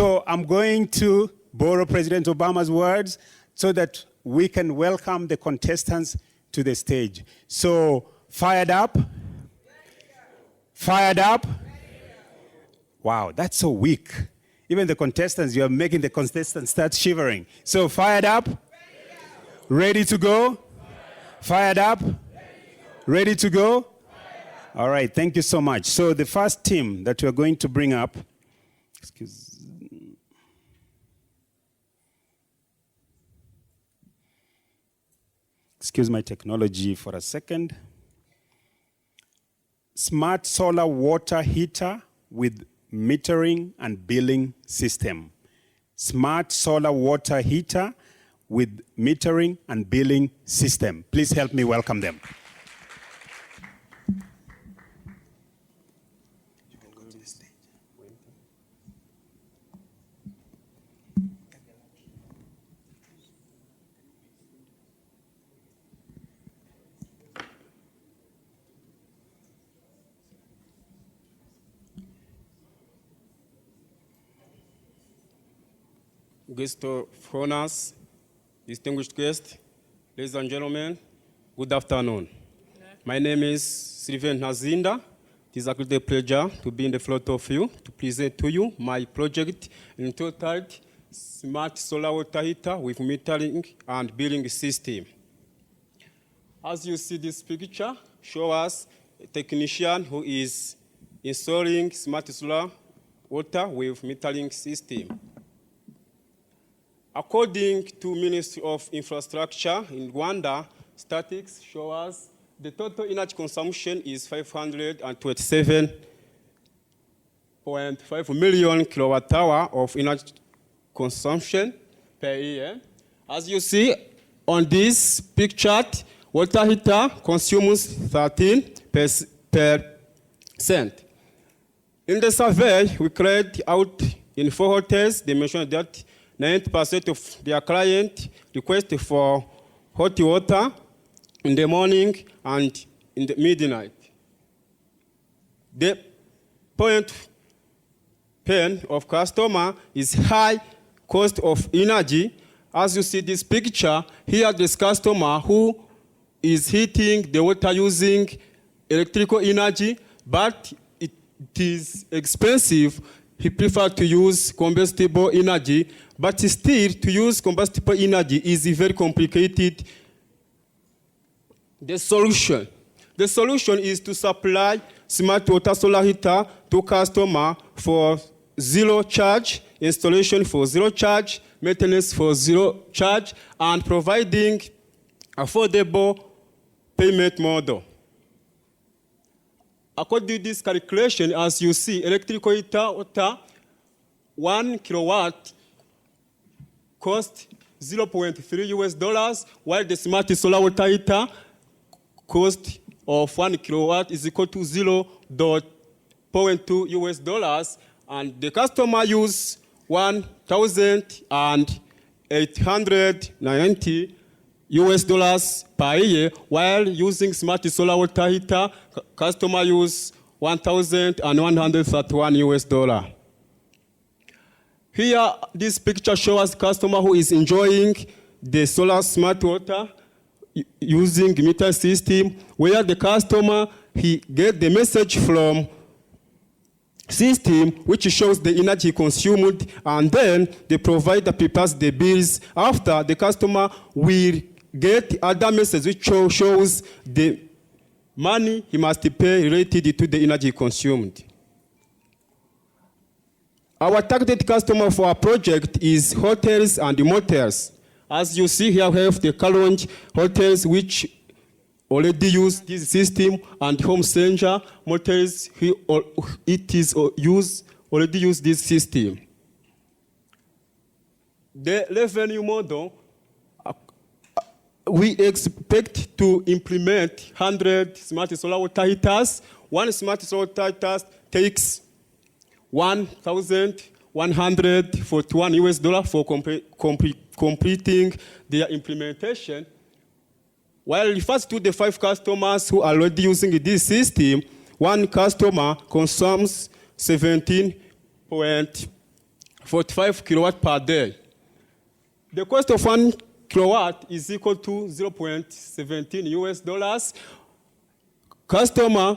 So I'm going to borrow President Obama's words so that we can welcome the contestants to the stage. So, fired up? Fired up? Wow, that's so weak. Even the contestants, you're making the contestants start shivering. So, fired up? Ready to go? Fired up? Ready to go? All right, thank you so much. So, the first team that we're going to bring up, excuse my technology for a second. Smart solar water heater with metering and billing system. Smart solar water heater with metering and billing system. Please help me welcome them. You can go to the stage. Guest of honors, distinguished guests, ladies and gentlemen, good afternoon. My name is Sylvain Nazinda. It is a great pleasure to be in the front of you to present to you my project entitled Smart Solar Water Heater with Metering and Billing System. As you see this picture, shows us a technician who is installing smart solar water with metering system. According to Ministry of Infrastructure in Rwanda, statistics show us the total energy consumption is 527.5 million kilowatt-hour of energy consumption per year. As you see on this picture, water heater consumes 13%. In the survey we carried out in 4 hotels, they mentioned that 90% of their clients request for hot water in the morning and in the midnight. The pain of customer is high cost of energy. As you see this picture, here this customer who is heating the water using electrical energy, but it is expensive. He prefers to use combustible energy, but still to use combustible energy is very complicated. The solution is to supply smart water solar heater to customer for zero charge, installation for zero charge, maintenance for zero charge, and providing affordable payment model. According to this calculation, as you see, electrical heater water 1 kilowatt cost $0.3, while the smart solar water heater cost of 1 kilowatt is equal to $0.2, and the customer use $1,890 per year, while using smart solar water heater, customer use $1,131. Here, this picture shows customer who is enjoying the solar smart water using meter system, where the customer, he get the message from system which shows the energy consumed, and then the provider prepares the bills. After, the customer will get other message which shows the money he must pay related to the energy consumed. Our targeted customer for our project is hotels and motels. As you see here, we have the current hotels which already use this system, and home center motels already use this system. The revenue model, we expect to implement 100 smart solar water heaters. One smart solar water heater takes $1,141 for completing their implementation. While it refers to the 5 customers who are already using this system, one customer consumes 17.5 45 kilowatt per day. The cost of 1 kilowatt is equal to 0.17 US dollars. Customer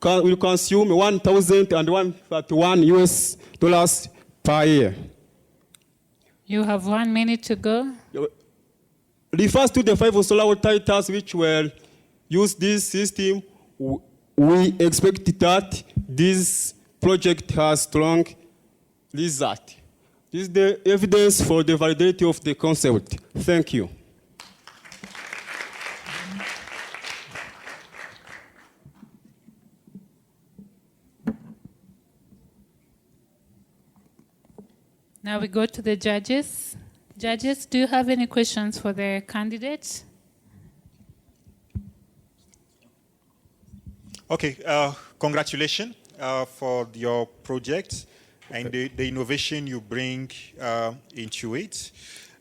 will consume 1,131 US dollars per year. You have 1 minute to go. Refers to the 5 solar water heaters which will use this system. We expect that this project has strong result. This is the evidence for the validity of the concept. Thank you. Now we go to the judges. Judges, do you have any questions for the candidates? Okay, congratulations for your project and the innovation you bring into it.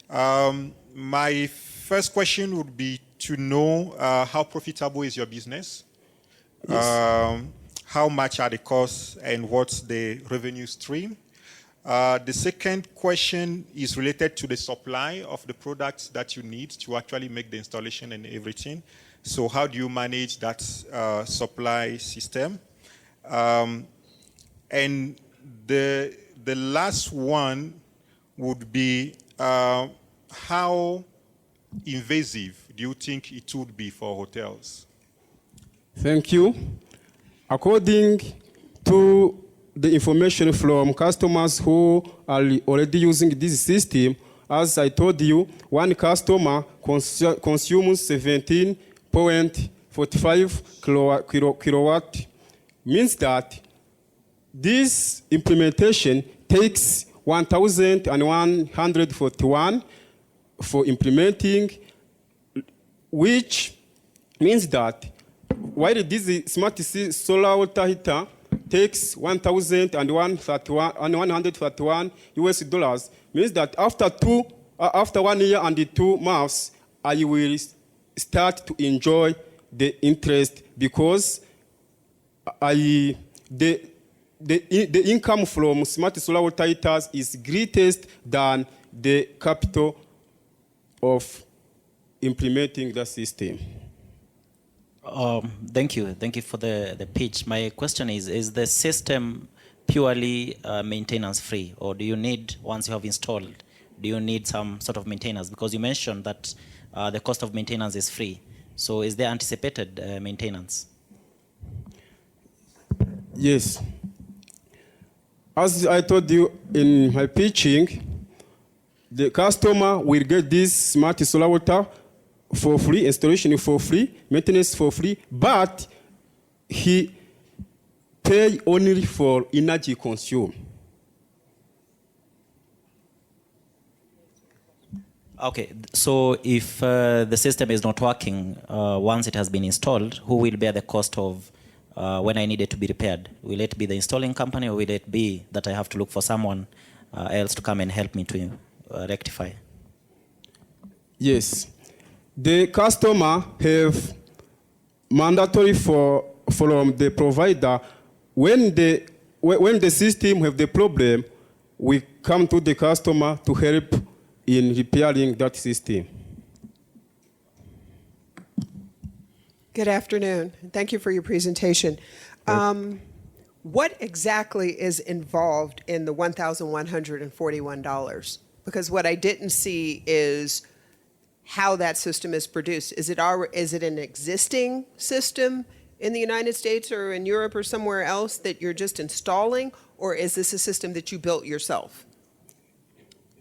My first question would be to know how profitable is your business? Yes. How much are the costs and what's the revenue stream? The second question is related to the supply of the products that you need to actually make the installation and everything. So how do you manage that supply system? And the last one would be how invasive do you think it would be for hotels? Thank you. According to the information from customers who are already using this system, as I told you, one customer consumes 17.45 kilowatt, means that this implementation takes 1,141 for implementing, which means that while this smart solar water heater takes 1,131 US dollars, means that after 1 year and 2 months, I will start to enjoy the interest because the income from smart solar water heaters is greatest than the capital of implementing the system. Thank you for the pitch. My question is the system purely maintenance free, or do you need, once you have installed, do you need some sort of maintenance? Because you mentioned that the cost of maintenance is free. So is there anticipated maintenance? Yes. As I told you in my pitching, the customer will get this smart solar water for free, installation for free, maintenance for free, but he pay only for energy consumed. Okay, so if the system is not working once it has been installed, who will bear the cost of when I need it to be repaired? Will it be the installing company, or will it be that I have to look for someone else to come and help me to rectify? Yes. The customer have mandatory from the provider. When the system have the problem, we come to the customer to help in repairing that system. Good afternoon. Thank you for your presentation. What exactly is involved in the $1,141? Because what I didn't see is how that system is produced. Is it an existing system in the United States or in Europe or somewhere else that you're just installing, or is this a system that you built yourself?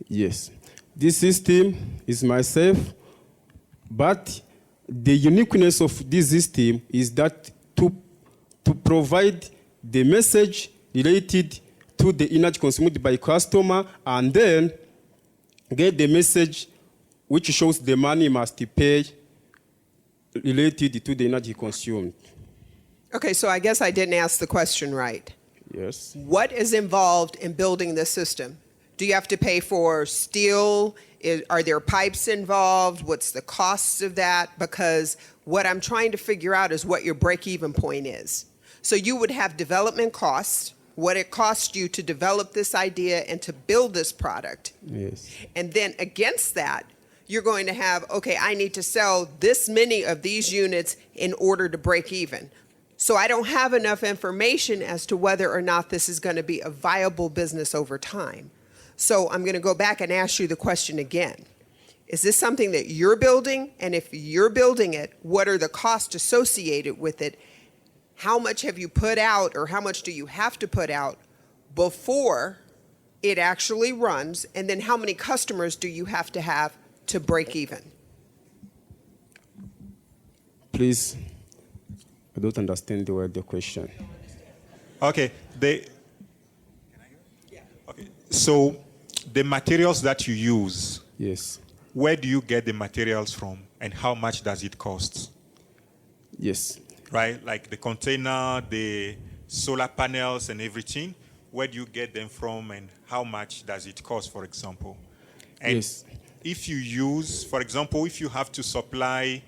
Yes. This system is myself, but the uniqueness of this system is that to provide the message related to the energy consumed by customer, and then get the message which shows the money must be paid related to the energy consumed. Okay, so I guess I didn't ask the question right. Yes. What is involved in building this system? Do you have to pay for steel? Are there pipes involved? What's the costs of that? Because what I'm trying to figure out is what your break-even point is. So you would have development costs, what it cost you to develop this idea and to build this product. Yes. And then against that, you're going to have, okay, I need to sell this many of these units in order to break even. So I don't have enough information as to whether or not this is going to be a viable business over time. So I'm going to go back and ask you the question again. Is this something that you're building? And if you're building it, what are the costs associated with it? How much have you put out, or how much do you have to put out before it actually runs? And then how many customers do you have to break even? Please, I don't understand the word, the question. Okay. Okay. So the materials that you use, Yes. where do you get the materials from, and how much does it cost? Yes. Right? Like the container, the solar panels and everything, where do you get them from, and how much does it cost, for example? And Yes. if you use, for example, if you have to supply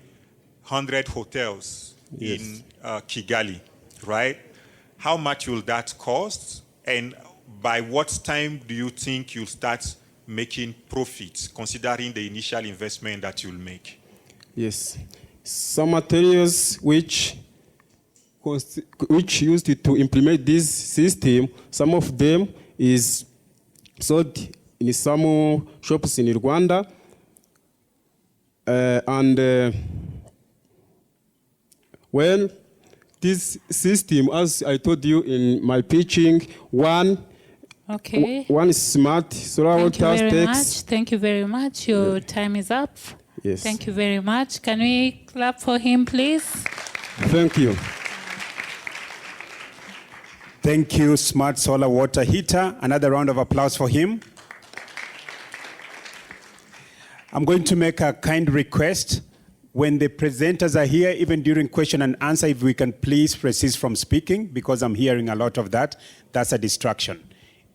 100 hotels Yes. in Kigali, right? How much will that cost? And by what time do you think you'll start making profits, considering the initial investment that you'll make? Yes. Some materials which used to implement this system, some of them is sold in some shops in Rwanda, well, this system, as I told you in my pitching, one smart solar Thank you very much. takes. Thank you very much. Your time is up. Yes. Thank you very much. Can we clap for him, please? Thank you. Thank you, Smart Solar Water Heater. Another round of applause for him. I'm going to make a kind request. When the presenters are here, even during question and answer, if we can please resist from speaking, because I'm hearing a lot of that. That's a distraction.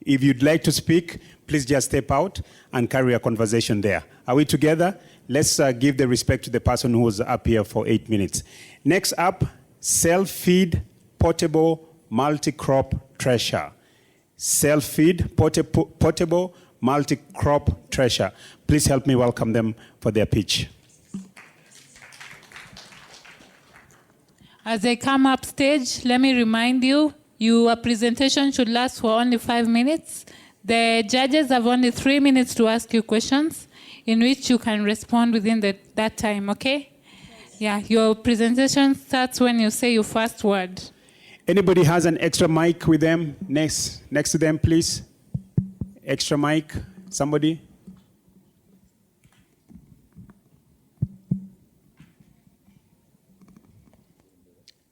If you'd like to speak, please just step out and carry a conversation there. Are we together? Let's give the respect to the person who was up here for 8 minutes. Next up, self-feed portable multi-crop thresher. Self-feed portable multi-crop thresher. Please help me welcome them for their pitch. As they come up stage, let me remind you, your presentation should last for only 5 minutes. The judges have only 3 minutes to ask you questions, in which you can respond within that time, okay? Yeah, your presentation starts when you say your first word. Anybody has an extra mic with them? Next to them, please. Extra mic, somebody?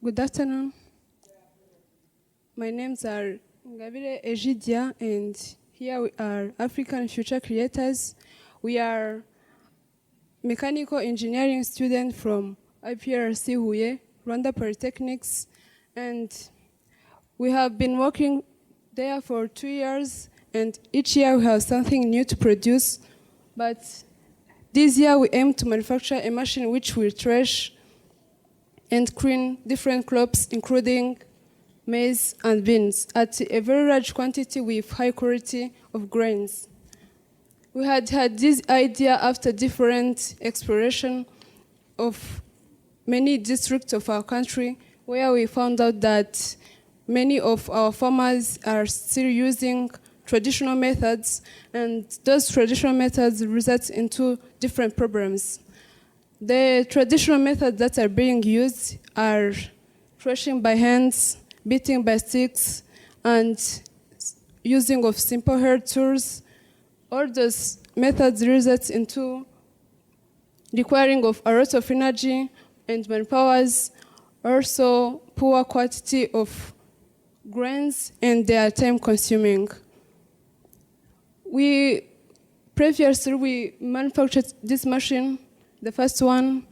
Good afternoon. My names are Ngabire Egidia, and here we are African Future Creators. We are mechanical engineering students from IPRC Huye, Rwanda Polytechnics, and we have been working there for 2 years, and each year we have something new to produce. But this year we aim to manufacture a machine which will thresh and clean different crops, including maize and beans, at a very large quantity with high quality of grains. We had this idea after different exploration of many districts of our country, where we found out that many of our farmers are still using traditional methods, and those traditional methods result into different problems. The traditional methods that are being used are threshing by hands, beating by sticks, and using of simple hand tools. All those methods result into requiring of a lot of energy and manpowers, also poor quantity of grains, and they are time consuming. Previously we manufactured this machine, the first one,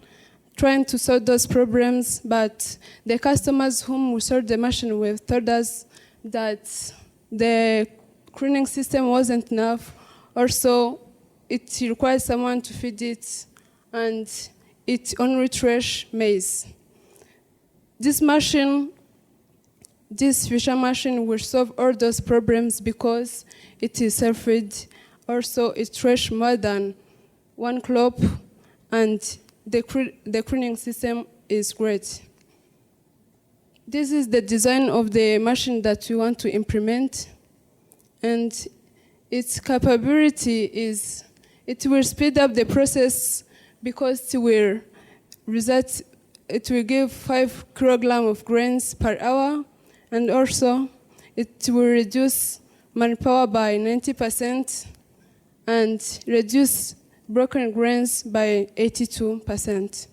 trying to solve those problems, but the customers whom we sold the machine with told us that the cleaning system wasn't enough. Also, it requires someone to feed it, and it only thresh maize. This machine this future machine will solve all those problems because it is self-feed. Also, it thresh more than one crop, and the cleaning system is great. This is the design of the machine that we want to implement, and its capability is it will speed up the process because it will give 5 kilograms of grains per hour, and also it will reduce manpower by 90% and reduce broken grains by 82%.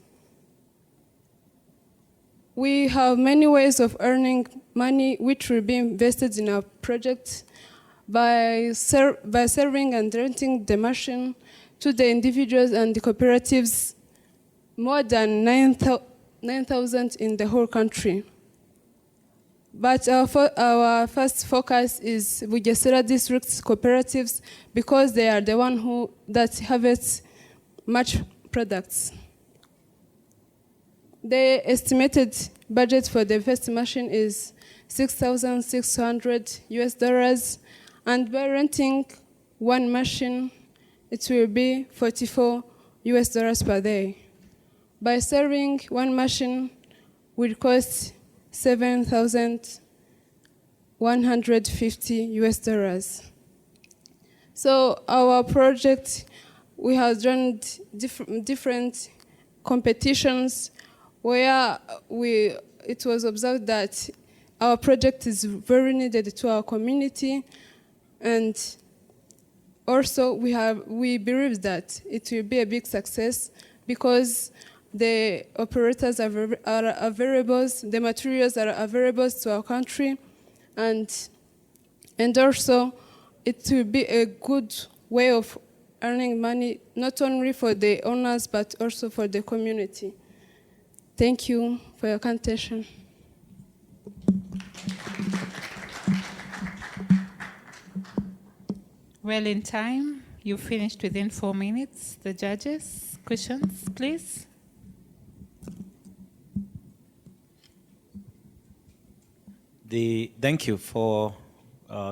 We have many ways of earning money which will be invested in our project by serving and renting the machine to the individuals and the cooperatives, more than 9,000 in the whole country. But our first focus is Bugesera District cooperatives because they are the one that harvest much products. The estimated budget for the first machine is $6,600, and by renting one machine, it will be $44 per day. By serving one machine will cost $7,150. So our project, we have done different competitions where it was observed that our project is very needed to our community, and also we believe that it will be a big success because the operators are available, the materials are available to our country, and also it will be a good way of earning money, not only for the owners, but also for the community. Thank you for your attention. Well, in time, you finished within 4 minutes. The judges, questions, please. Thank you for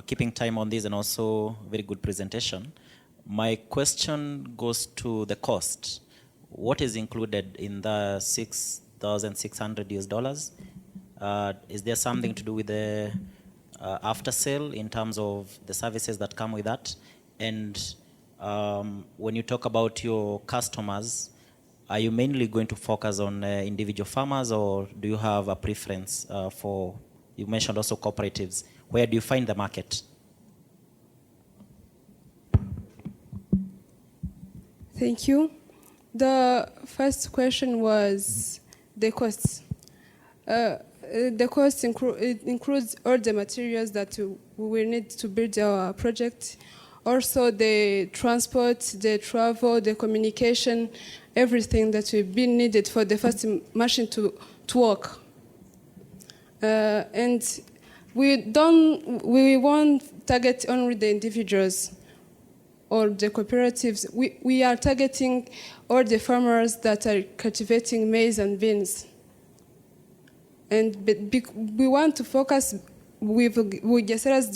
keeping time on this and also very good presentation. My question goes to the cost. What is included in the $6,600? Is there something to do with the after sale in terms of the services that come with that? And when you talk about your customers, are you mainly going to focus on individual farmers, or do you have a preference for, you mentioned also cooperatives. Where do you find the market? Thank you. The first question was the costs. The cost includes all the materials that we will need to build our project. Also the transport, the travel, the communication, everything that will be needed for the first machine to work. And we won't target only the individuals or the cooperatives. We are targeting all the farmers that are cultivating maize and beans. And we want to focus with Bugesera's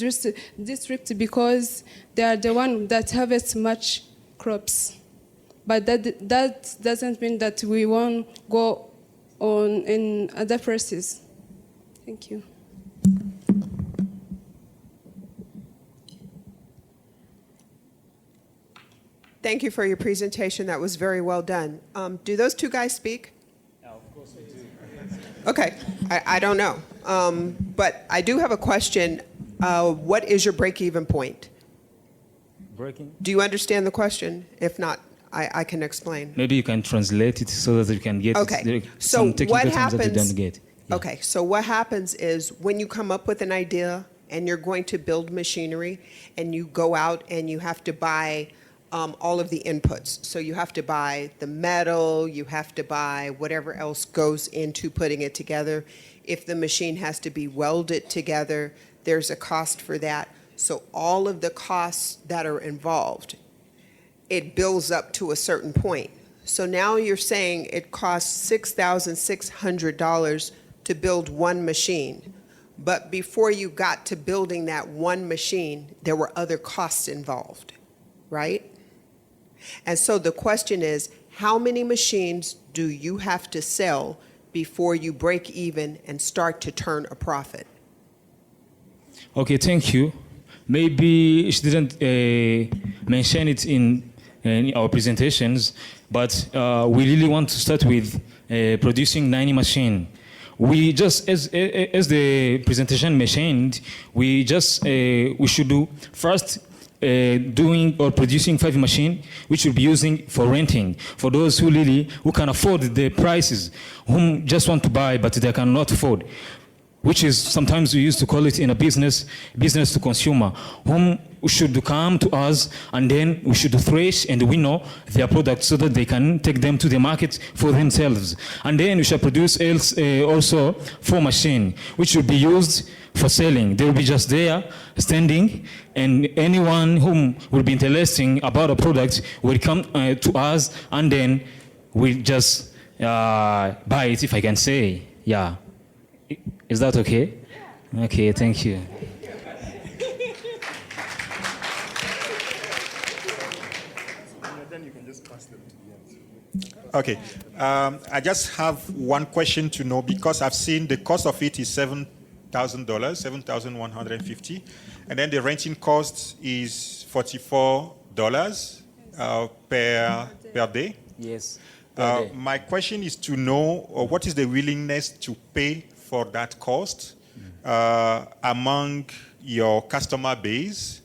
district because they are the one that harvests much crops. But that doesn't mean that we won't go on in other places. Thank you. Thank you for your presentation. That was very well done. Do those two guys speak? Yeah, of course I do. Okay, I don't know. But I do have a question. What is your break-even point? Breaking? Do you understand the question? If not, I can explain. Maybe you can translate it so that you can get Okay, so some technical what terms that you happens? don't get. Yeah. Okay, so what happens is when you come up with an idea and you're going to build machinery and you go out and you have to buy all of the inputs. So you have to buy the metal, you have to buy whatever else goes into putting it together. If the machine has to be welded together, there's a cost for that. So all of the costs that are involved, it builds up to a certain point. So now you're saying it costs $6,600 to build one machine, But before you got to building that one machine, there were other costs involved, right? And so the question is, how many machines do you have to sell before you break even and start to turn a profit? Okay, thank you. Maybe she didn't mention it in our presentations, but we really want to start with producing 90 machine. We just, as the presentation mentioned, we should do first doing or producing 5 machine, which we'll be using for renting for those who can afford the prices, whom just want to buy but they cannot afford, which is sometimes we used to call it in a business to consumer, whom should come to us and then we should thresh and winnow their products so that they can take them to the market for themselves. And then we shall produce also 4 machine, which will be used for selling. They will be just there, standing, and anyone whom will be interested about a product will come to us and then we just buy it, if I can say. Yeah. Is that okay? Okay, thank you. Okay. I just have one question to know, because I've seen the cost of it is $7,000, $7,150, and then the renting cost is $44 per day. Yes. My question is to know what is the willingness to pay for that cost among your customer base,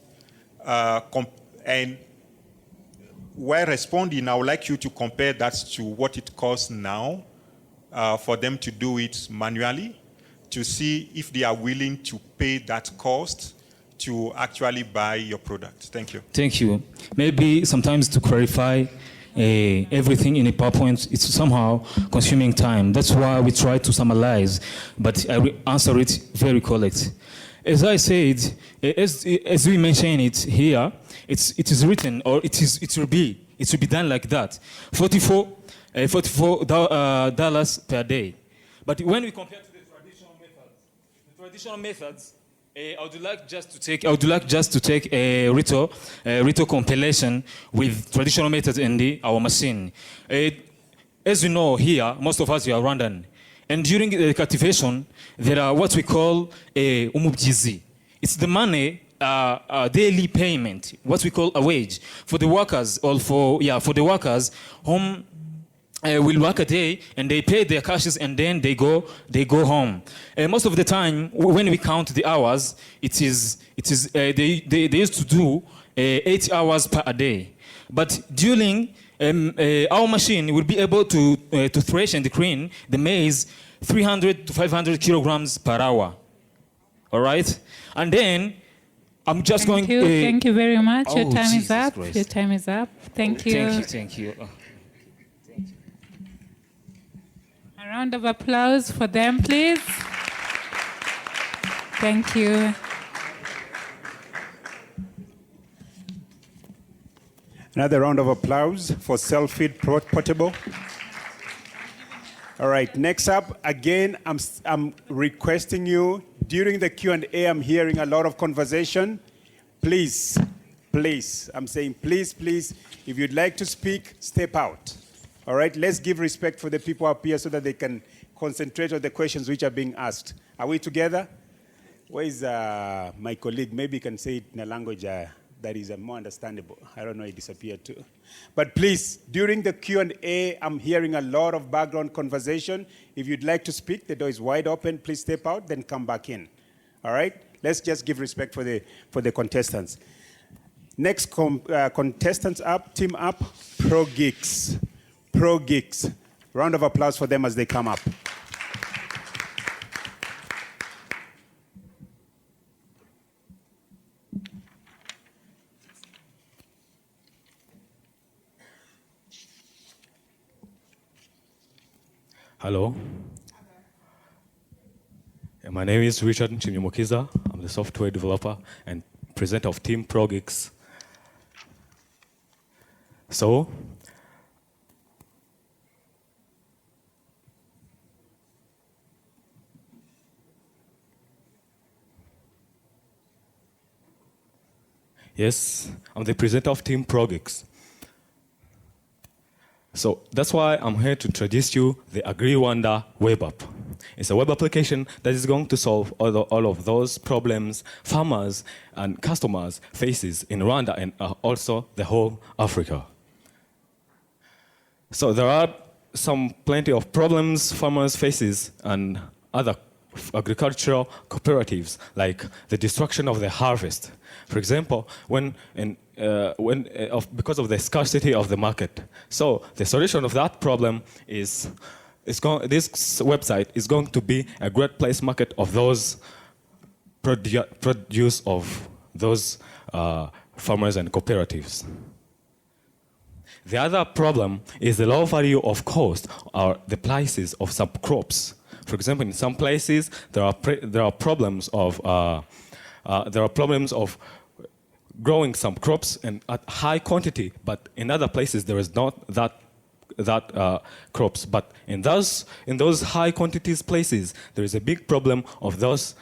and while responding, I would like you to compare that to what it costs now for them to do it manually, to see if they are willing to pay that cost to actually buy your product. Thank you. Thank you. Maybe sometimes to clarify everything in a PowerPoint, it's somehow consuming time. That's why we try to summarize, but I will answer it very correct. As I said, as we mention it here, it is written, or it will be done like that, $44 per day. But when we compare to the traditional methods, I would like just to take a retail compilation with traditional methods in our machine. As you know here, most of us are Rwandan. And during the cultivation, there are what we call a umubyizi. It's the money, daily payment, what we call a wage for the workers, or for the workers whom will work a day and they pay their cashes and then they go home. Most of the time, when we count the hours, they used to do 8 hours per day. But during our machine will be able to thresh and clean the maize 300 to 500 kilograms per hour. All right? And then I'm just Thank you very much. Your time is up. Christ. Your time is up. Thank you. Thank you. A round of applause for them, please. Thank you. Another round of applause for Self-Feed Portable. All right, next up, again, I'm requesting you, during the Q&A, I'm hearing a lot of conversation. Please, I'm saying please, if you'd like to speak, step out. All right, let's give respect for the people up here so that they can concentrate on the questions which are being asked. Are we together? Where is my colleague? Maybe he can say it in a language that is more understandable. I don't know, he disappeared too. But please, during the Q&A, I'm hearing a lot of background conversation. If you'd like to speak, the door is wide open. Please step out, then come back in. All right? Let's just give respect for the contestants. Next contestants up, team up, Pro Geeks. Round of applause for them as they come up. Hello. My name is Richard Chinyumukiza. I'm the software developer and presenter of Team ProGeeks. So, Yes, I'm the presenter of Team Progix. So that's why I'm here to introduce you the AgriRwanda web app. It's a web application that is going to solve all of those problems farmers and customers faces in Rwanda and also the whole Africa. So there are plenty of problems farmers faces and other agricultural cooperatives, like the destruction of the harvest. For example, because of the scarcity of the market. So the solution of that problem is this website is going to be a great place market of those produce of those farmers and cooperatives. The other problem is the low value of cost or the prices of some crops. For example, in some places there are problems of growing some crops and at high quantity, but in other places there is not that crops. But in those high quantities places, there is a big problem of those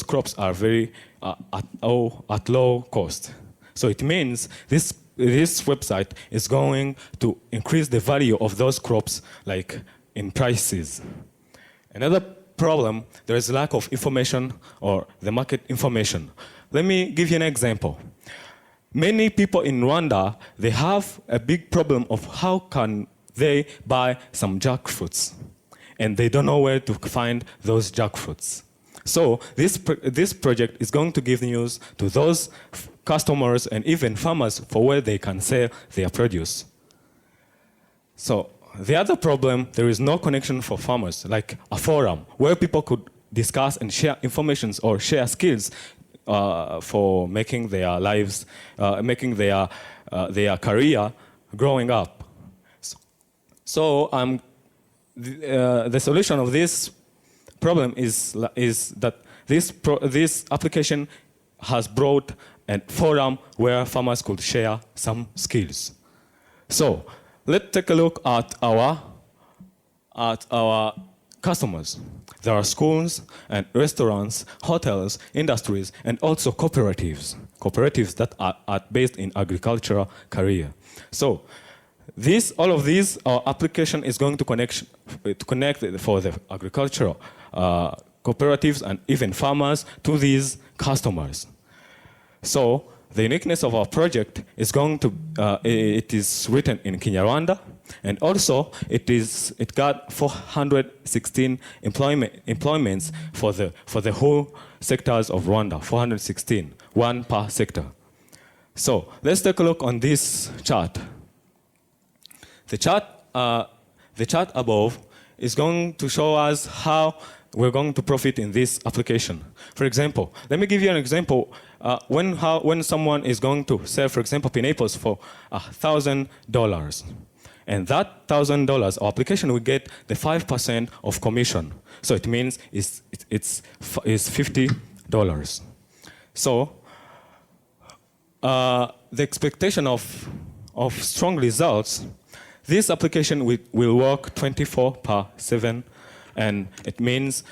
crops are very at low cost. So it means this website is going to increase the value of those crops, like in prices. Another problem, there is lack of information or the market information. Let me give you an example. Many people in Rwanda, they have a big problem of how can they buy some jackfruits, and they don't know where to find those jackfruits. So this project is going to give news to those customers and even farmers for where they can sell their produce. So the other problem, there is no connection for farmers, like a forum where people could discuss and share information or share skills for making their lives, making their career growing up. So the solution of this problem is that this application has brought a forum where farmers could share some skills. So let's take a look at our customers. There are schools and restaurants, hotels, industries, and also cooperatives that are based in agricultural career. So all of these, our application is going to connect for the agricultural cooperatives and even farmers to these customers. So the uniqueness of our project is it is written in Kinyarwanda, and also it got 416 employments for the whole sectors of Rwanda, 416, one per sector. So let's take a look on this chart. The chart above is going to show us how we're going to profit in this application. For example, let me give you an example. When someone is going to sell, for example, pineapples for $1,000, and that $1,000, our application will get the 5% of commission. So it means it's $50. So the expectation of strong results, this application will work 24/7. And it means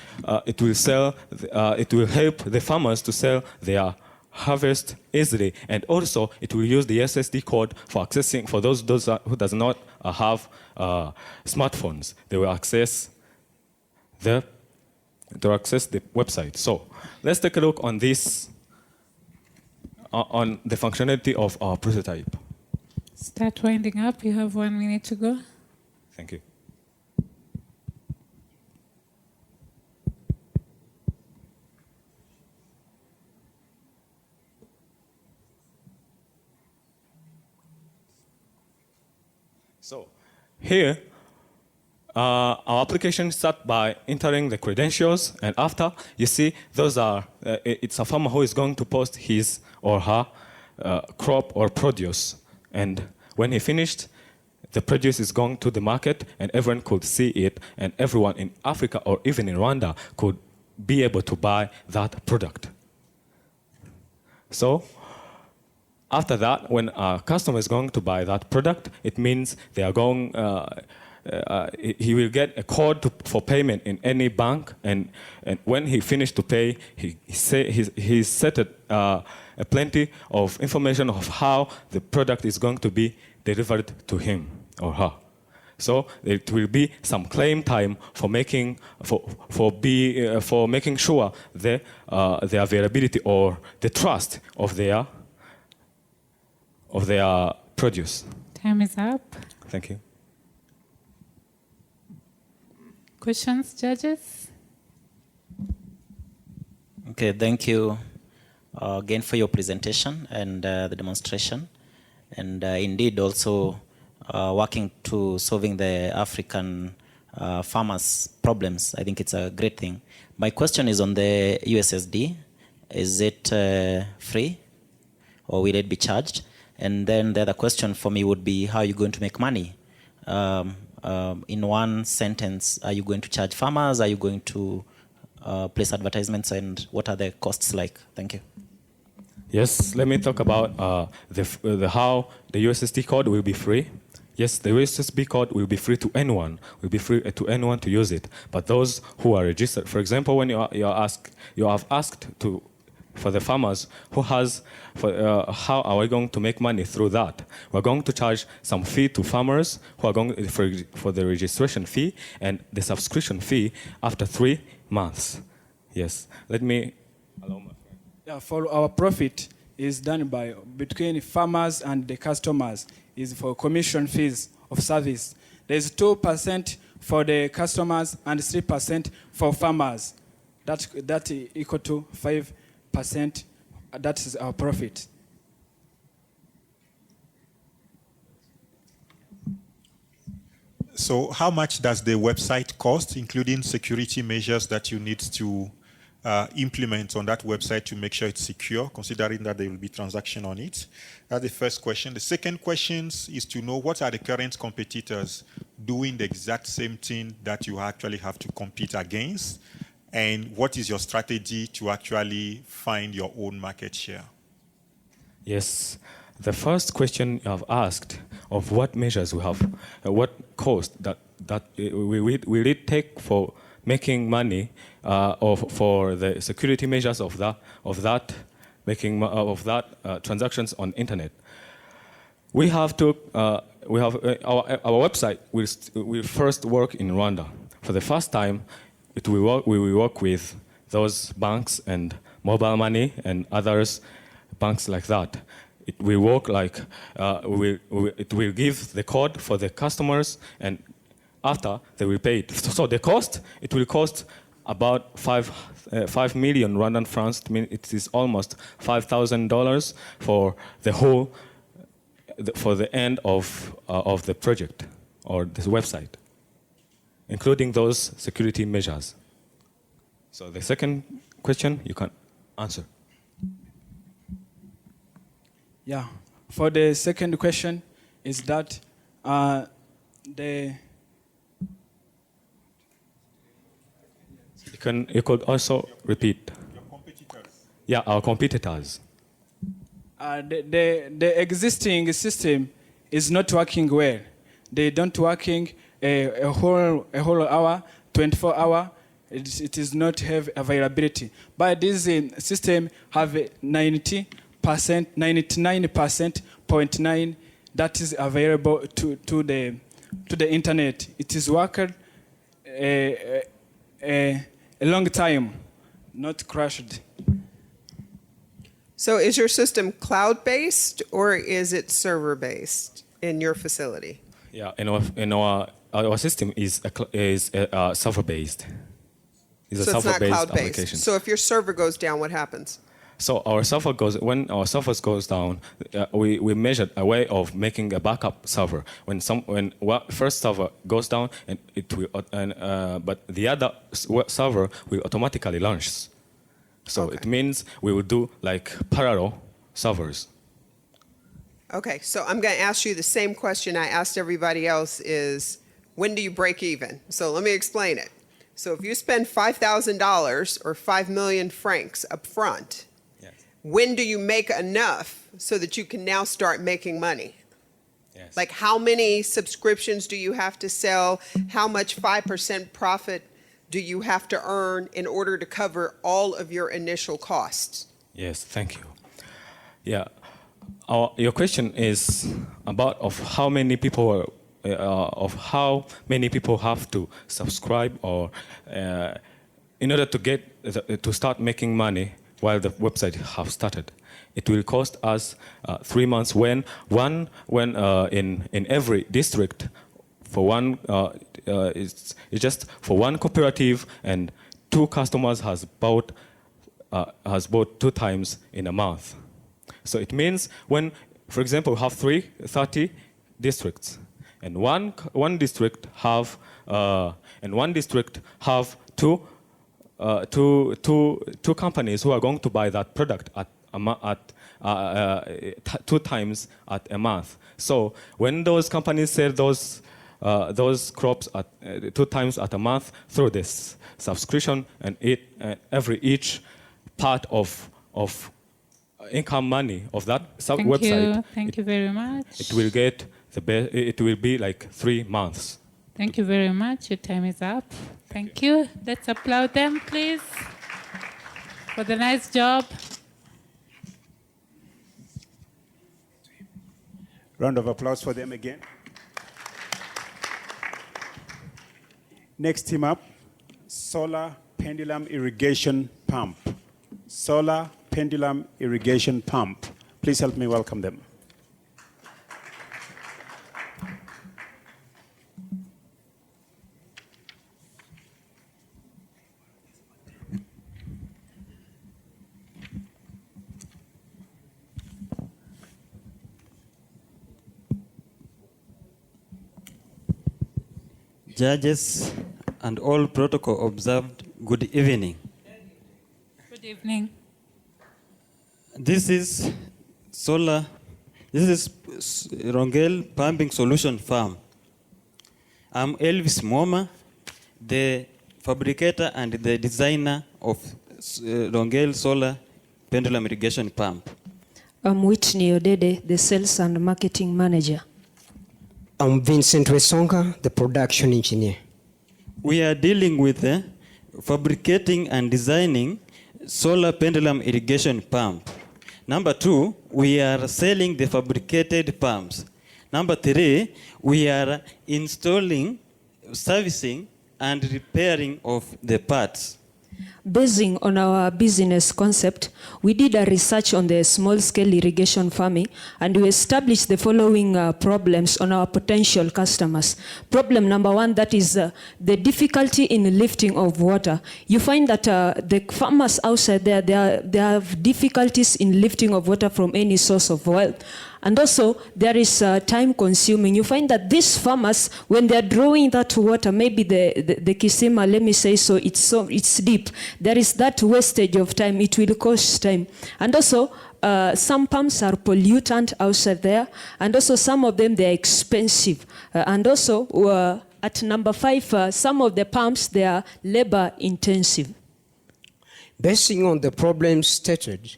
it will help the farmers to sell their harvest easily, and also it will use the SSD code for accessing for those who does not have smartphones. They will access the website. So let's take a look on this on the functionality of our prototype. Start winding up. You have 1 minute to go. Thank you. So here, our application starts by entering the credentials, and after, you see, it's a farmer who is going to post his or her crop or produce. And when he finished, the produce is going to the market, and everyone could see it, and everyone in Africa or even in Rwanda could be able to buy that product. So after that, when a customer is going to buy that product, it means they are going, he will get a code for payment in any bank, and when he finished to pay, he set plenty of information of how the product is going to be delivered to him or her. So it will be some claim time for making making sure the availability or the trust of their produce. Time is up. Thank you. Questions, judges? Okay, thank you again for your presentation and the demonstration, and indeed also working to solving the African farmers' problems. I think it's a great thing. My question is on the USSD. Is it free, or will it be charged? And then the other question for me would be, how are you going to make money? In one sentence, are you going to charge farmers? Are you going to place advertisements, and what are the costs like? Thank you. Yes, let me talk about how the USSD code will be free. Yes, the USSD code will be free to anyone. Will be free to anyone to use it. But those who are registered, for example, when you have asked for the farmers how are we going to make money through that? We're going to charge some fee to farmers who are going for the registration fee and the subscription fee after 3 months. Yes, let me allow my friend. Yeah, for our profit is done between farmers and the customers, is for commission fees of service. There's 2% for the customers and 3% for farmers. That equal to 5%. That is our profit. So how much does the website cost, including security measures that you need to implement on that website to make sure it's secure, considering that there will be transaction on it? That's the first question. The second question is to know what are the current competitors doing the exact same thing that you actually have to compete against, and what is your strategy to actually find your own market share? Yes, the first question you have asked of what measures we have, what cost that will it take for making money, or for the security measures of that transactions on internet. We have our website will first work in Rwanda. For the first time, we will work with those banks and mobile money and others banks like that. It will work like it will give the code for the customers, and after they will pay it. So the cost, it will cost about 5 million Rwandan francs. It is almost $5,000 for the whole, for the end of the project or this website, including those security measures. So the second question you can answer. Yeah, for the second question is that You could also repeat. Your competitors. Yeah, our competitors. The existing system is not working well. They don't working a whole hour, 24 hour. It is not have availability. But this system have 90%, 99.9% that is available to the internet. It is working a long time, not crashed. So is your system cloud-based or is it server-based in your facility? Yeah, our system is server-based. It's So a it's not server-based cloud-based. application. So if your server goes down, what happens? So when our server goes down, we measured a way of making a backup server. When first server goes down, and it will, but the other server will automatically launch. So Okay. it means we will do like parallel servers. Okay, so I'm going to ask you the same question I asked everybody else is, when do you break even? So let me explain it. So if you spend $5,000 or 5 million francs up front, Yes. when do you make enough so that you can now start making money? Yes. Like how many subscriptions do you have to sell? How much 5% profit do you have to earn in order to cover all of your initial costs? Yes, thank you. Yeah, your question is about of how many people have to subscribe or in order to get to start making money while the website have started. It will cost us 3 months when in every district for one it's just for one cooperative and 2 customers has bought 2 times in a month. So it means when, for example, we have 30 districts, and one district have two companies who are going to buy that product at 2 times at a month. So when those companies sell those crops at 2 times at a month through this subscription, and each part of income money of that website. Thank you very much. It will be like 3 months. Thank you very much. Your time is up. Thank you. Let's applaud them, please, for the nice job. Round of applause for them again. Next team up, Solar Pendulum Irrigation Pump. Solar Pendulum Irrigation Pump. Please help me welcome them. Judges and all protocol observed, good evening. Good evening. This is Rongel Pumping Solution Farm. I'm Elvis Moma, the fabricator and the designer of Rongel Solar Pendulum Irrigation Pump. I'm Whitney Odede, the sales and marketing manager. I'm Vincent Wesonga, the production engineer. We are dealing with fabricating and designing solar pendulum irrigation pump. Number 2, we are selling the fabricated pumps. Number 3, we are installing, servicing, and repairing of the parts. Basing on our business concept, we did a research on the small-scale irrigation farming, and we established the following problems on our potential customers. Problem number 1, that is the difficulty in lifting of water. You find that the farmers outside there, they have difficulties in lifting of water from any source of well. And also, there is time consuming. You find that these farmers, when they're drawing that water, maybe the kisima, let me say so, it's deep. There is that wastage of time. It will cost time. And also, some pumps are pollutant outside there. And also, some of them, they're expensive. And also, at number 5, some of the pumps, they are labor intensive. Basing on the problems stated,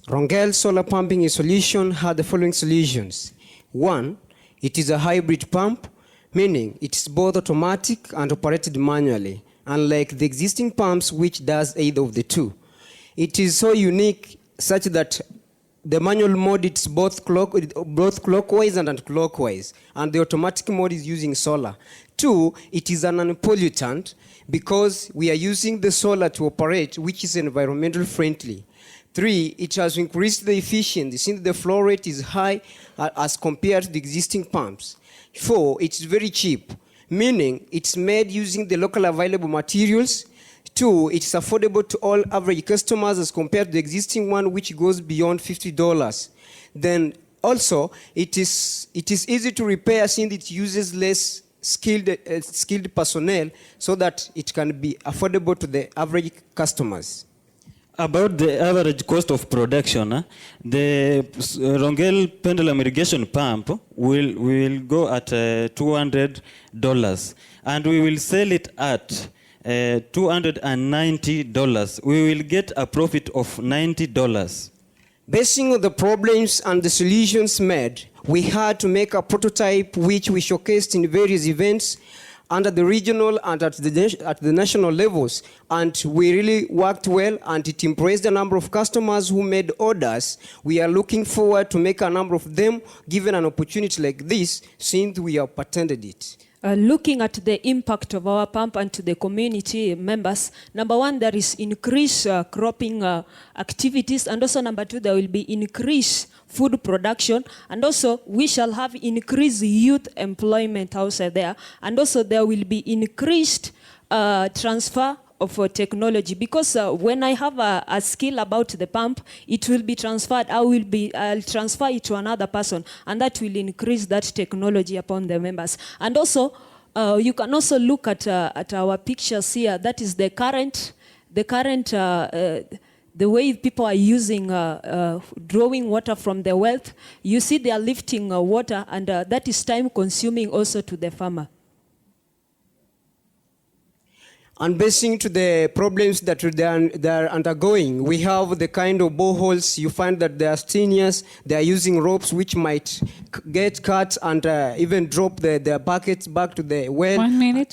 Rongel Solar Pumping Solution had the following solutions. 1, it is a hybrid pump, meaning it's both automatic and operated manually, unlike the existing pumps which does either of the two. It is so unique such that the manual mode is both clockwise and anti-clockwise, and the automatic mode is using solar. 2, it is an non-pollutant because we are using the solar to operate, which is environmental friendly. 3, it has increased the efficiency since the flow rate is high as compared to the existing pumps. 4, it's very cheap, meaning it's made using the local available materials. 2, it's affordable to all average customers as compared to the existing one, which goes beyond $50. Then also, it is easy to repair since it uses less skilled personnel so that it can be affordable to the average customers. About the average cost of production, the Rongel Pendulum Irrigation Pump will go at $200, and we will sell it at $290. We will get a profit of $90. Basing on the problems and the solutions made, we had to make a prototype which we showcased in various events under the regional and at the national levels. And we really worked well, and it impressed a number of customers who made orders. We are looking forward to make a number of them given an opportunity like this, since we have patented it. Looking at the impact of our pump and to the community members, number one, there is increased cropping activities, and also number two, there will be increased food production, and also we shall have increased youth employment outside there, and also there will be increased transfer of technology, because when I have a skill about the pump, it will be transferred. I'll transfer it to another person, and that will increase that technology upon the members. And also, you can also look at our pictures here. That is the current the way people are using drawing water from the wealth. You see, they are lifting water, and that is time consuming also to the farmer. And basing to the problems that they are undergoing, we have the kind of boreholes. You find that they are strenuous. They are using ropes which might get cut and even drop their buckets back to the well. 1 minute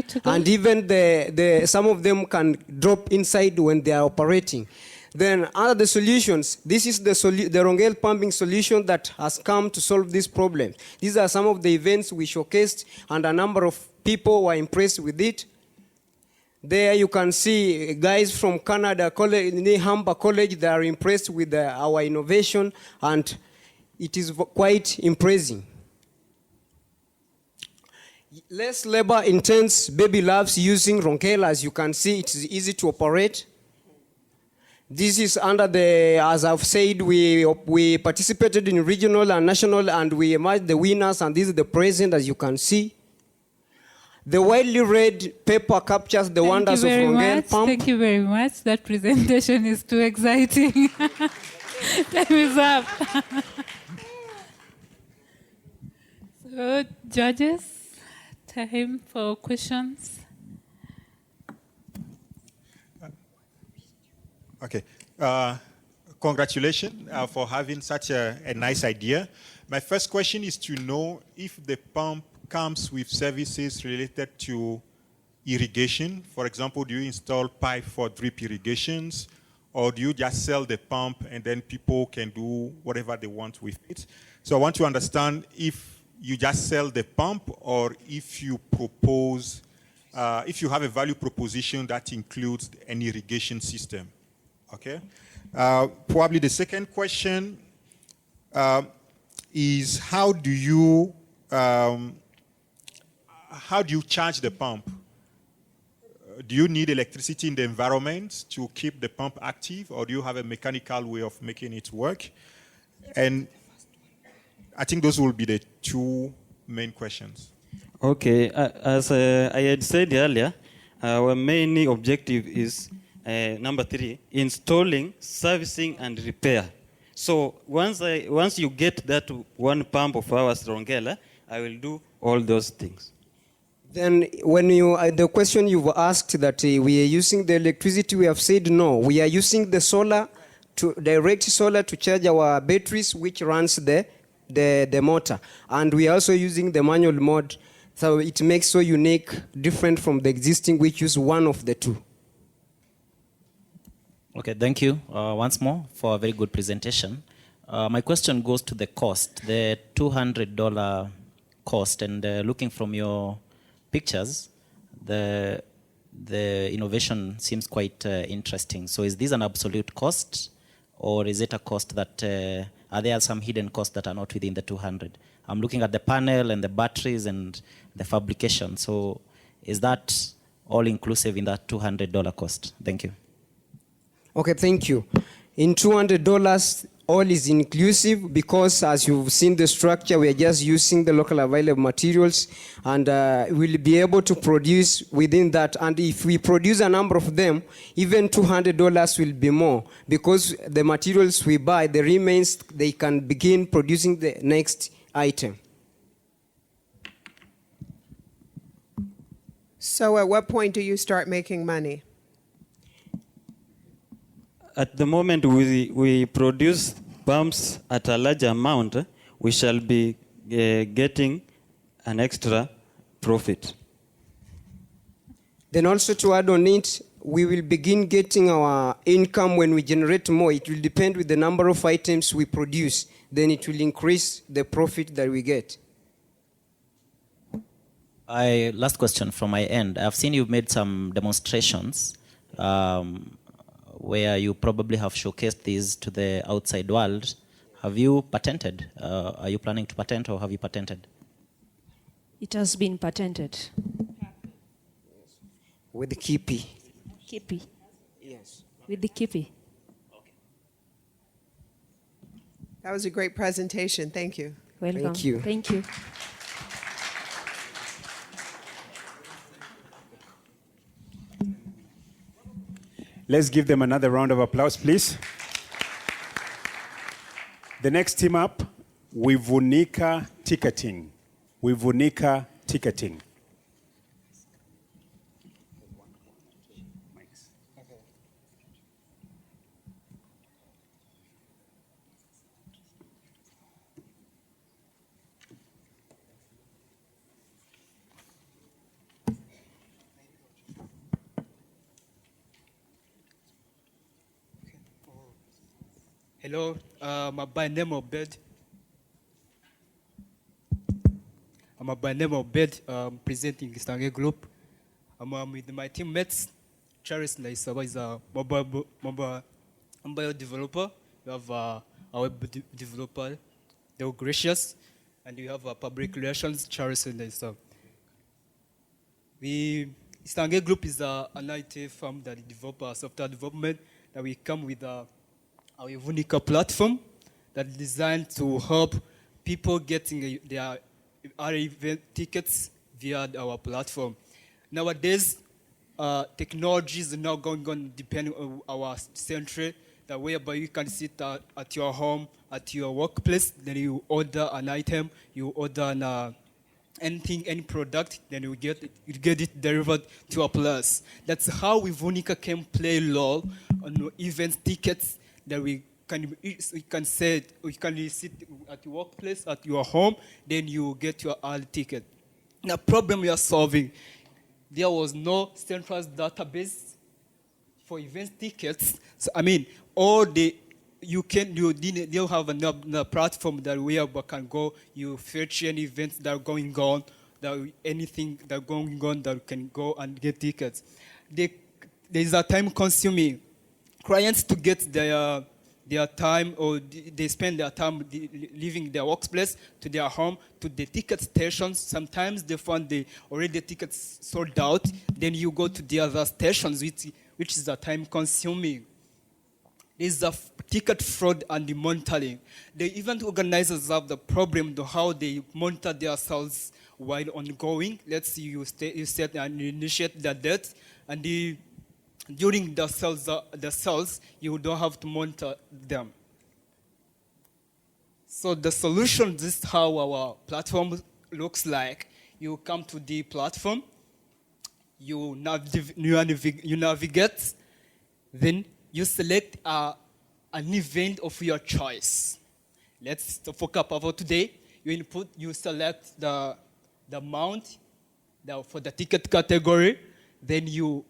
to go. And even some of them can drop inside when they are operating. Then under the solutions, this is the Rongel pumping solution that has come to solve this problem. These are some of the events we showcased, and a number of people were impressed with it. There you can see guys from Canada College, Humber College, they are impressed with our innovation, and it is quite impressive. Less labor intense baby labs using Rongel. As you can see, it is easy to operate. This is under as I've said, we participated in regional and national, and we emerged the winners, and this is the present, as you can see. The widely read paper captures the wonders of Rongel pump. Thank you very much. That presentation is too exciting. Time is up. So, judges, time for questions. Okay. Congratulations for having such a nice idea. My first question is to know if the pump comes with services related to irrigation. For example, do you install pipe for drip irrigations, or do you just sell the pump and then people can do whatever they want with it? So I want to understand if you just sell the pump, or if you propose, if you have a value proposition that includes an irrigation system. Okay. Probably the second question is how do you charge the pump? Do you need electricity in the environment to keep the pump active, or do you have a mechanical way of making it work? And I think those will be the two main questions. Okay, as I had said earlier, our main objective is number 3, installing, servicing, and repair. So once you get that one pump of ours, Rongel, I will do all those things. Then when the question you've asked that we are using the electricity, we have said no. We are using the solar, direct solar to charge our batteries, which runs the motor. And we are also using the manual mode, so it makes so unique, different from the existing, which use one of the two. Okay, thank you once more for a very good presentation. My question goes to the cost, the $200 cost, and looking from your pictures, the innovation seems quite interesting. So is this an absolute cost, or is it a cost that, are there some hidden costs that are not within the 200? I'm looking at the panel and the batteries and the fabrication. So is that all inclusive in that $200 cost? Thank you. Okay, thank you. In $200, all is inclusive, because as you've seen the structure, we are just using the local available materials, and we'll be able to produce within that. And if we produce a number of them, even $200 will be more, because the materials we buy, the remains, they can begin producing the next item. So at what point do you start making money? At the moment, we produce pumps at a large amount. we shall be getting an extra profit. Then also to add on it, we will begin getting our income when we generate more. It will depend with the number of items we produce. Then it will increase the profit that we get. Last question from my end. I've seen you've made some demonstrations where you probably have showcased these to the outside world. Have you patented? Are you planning to patent, or have you patented? It has been patented. With the KIPI. KIPI. Yes. With the KIPI. That was a great presentation. Thank you. Welcome. Thank you. Thank you. Let's give them another round of applause, please. The next team up, Wivunika Ticketing. Wivunika Ticketing. Hello, by name of Bed. I'm by name of Bed, presenting Istange Group. I'm with my teammates. Charis Naisaba is a mobile developer. We have a web developer, Deo Gracious, and we have a public relations, Charis Naisaba. Istange Group is an IT firm that develops software development, that we come with our Unica platform that is designed to help people getting their event tickets via our platform. Nowadays, technology is now going on depending on our century, that whereby you can sit at your home, at your workplace, then you order an item, you order anything, any product, then you get it delivered to a place. That's how Unica can play role on event tickets. That we can sit at your workplace, at your home, then you get your early ticket. The problem we are solving, there was no centralized database for event tickets. So, I mean, you don't have a platform that where we can go, you fetch any events that are going on, anything that are going on that can go and get tickets. There is a time consuming. Clients to get their time, or they spend their time leaving their workplace to their home, to the ticket stations. Sometimes they find already tickets sold out. Then you go to the other stations, which is a time consuming. There's a ticket fraud and the monitoring. The event organizers have the problem to how they monitor themselves while ongoing. Let's see, you set and initiate the date, and during the sales, you don't have to monitor them. So the solution, this is how our platform looks like. You come to the platform, you navigate, then you select an event of your choice. Let's focus about today. You select the amount for the ticket category. Then you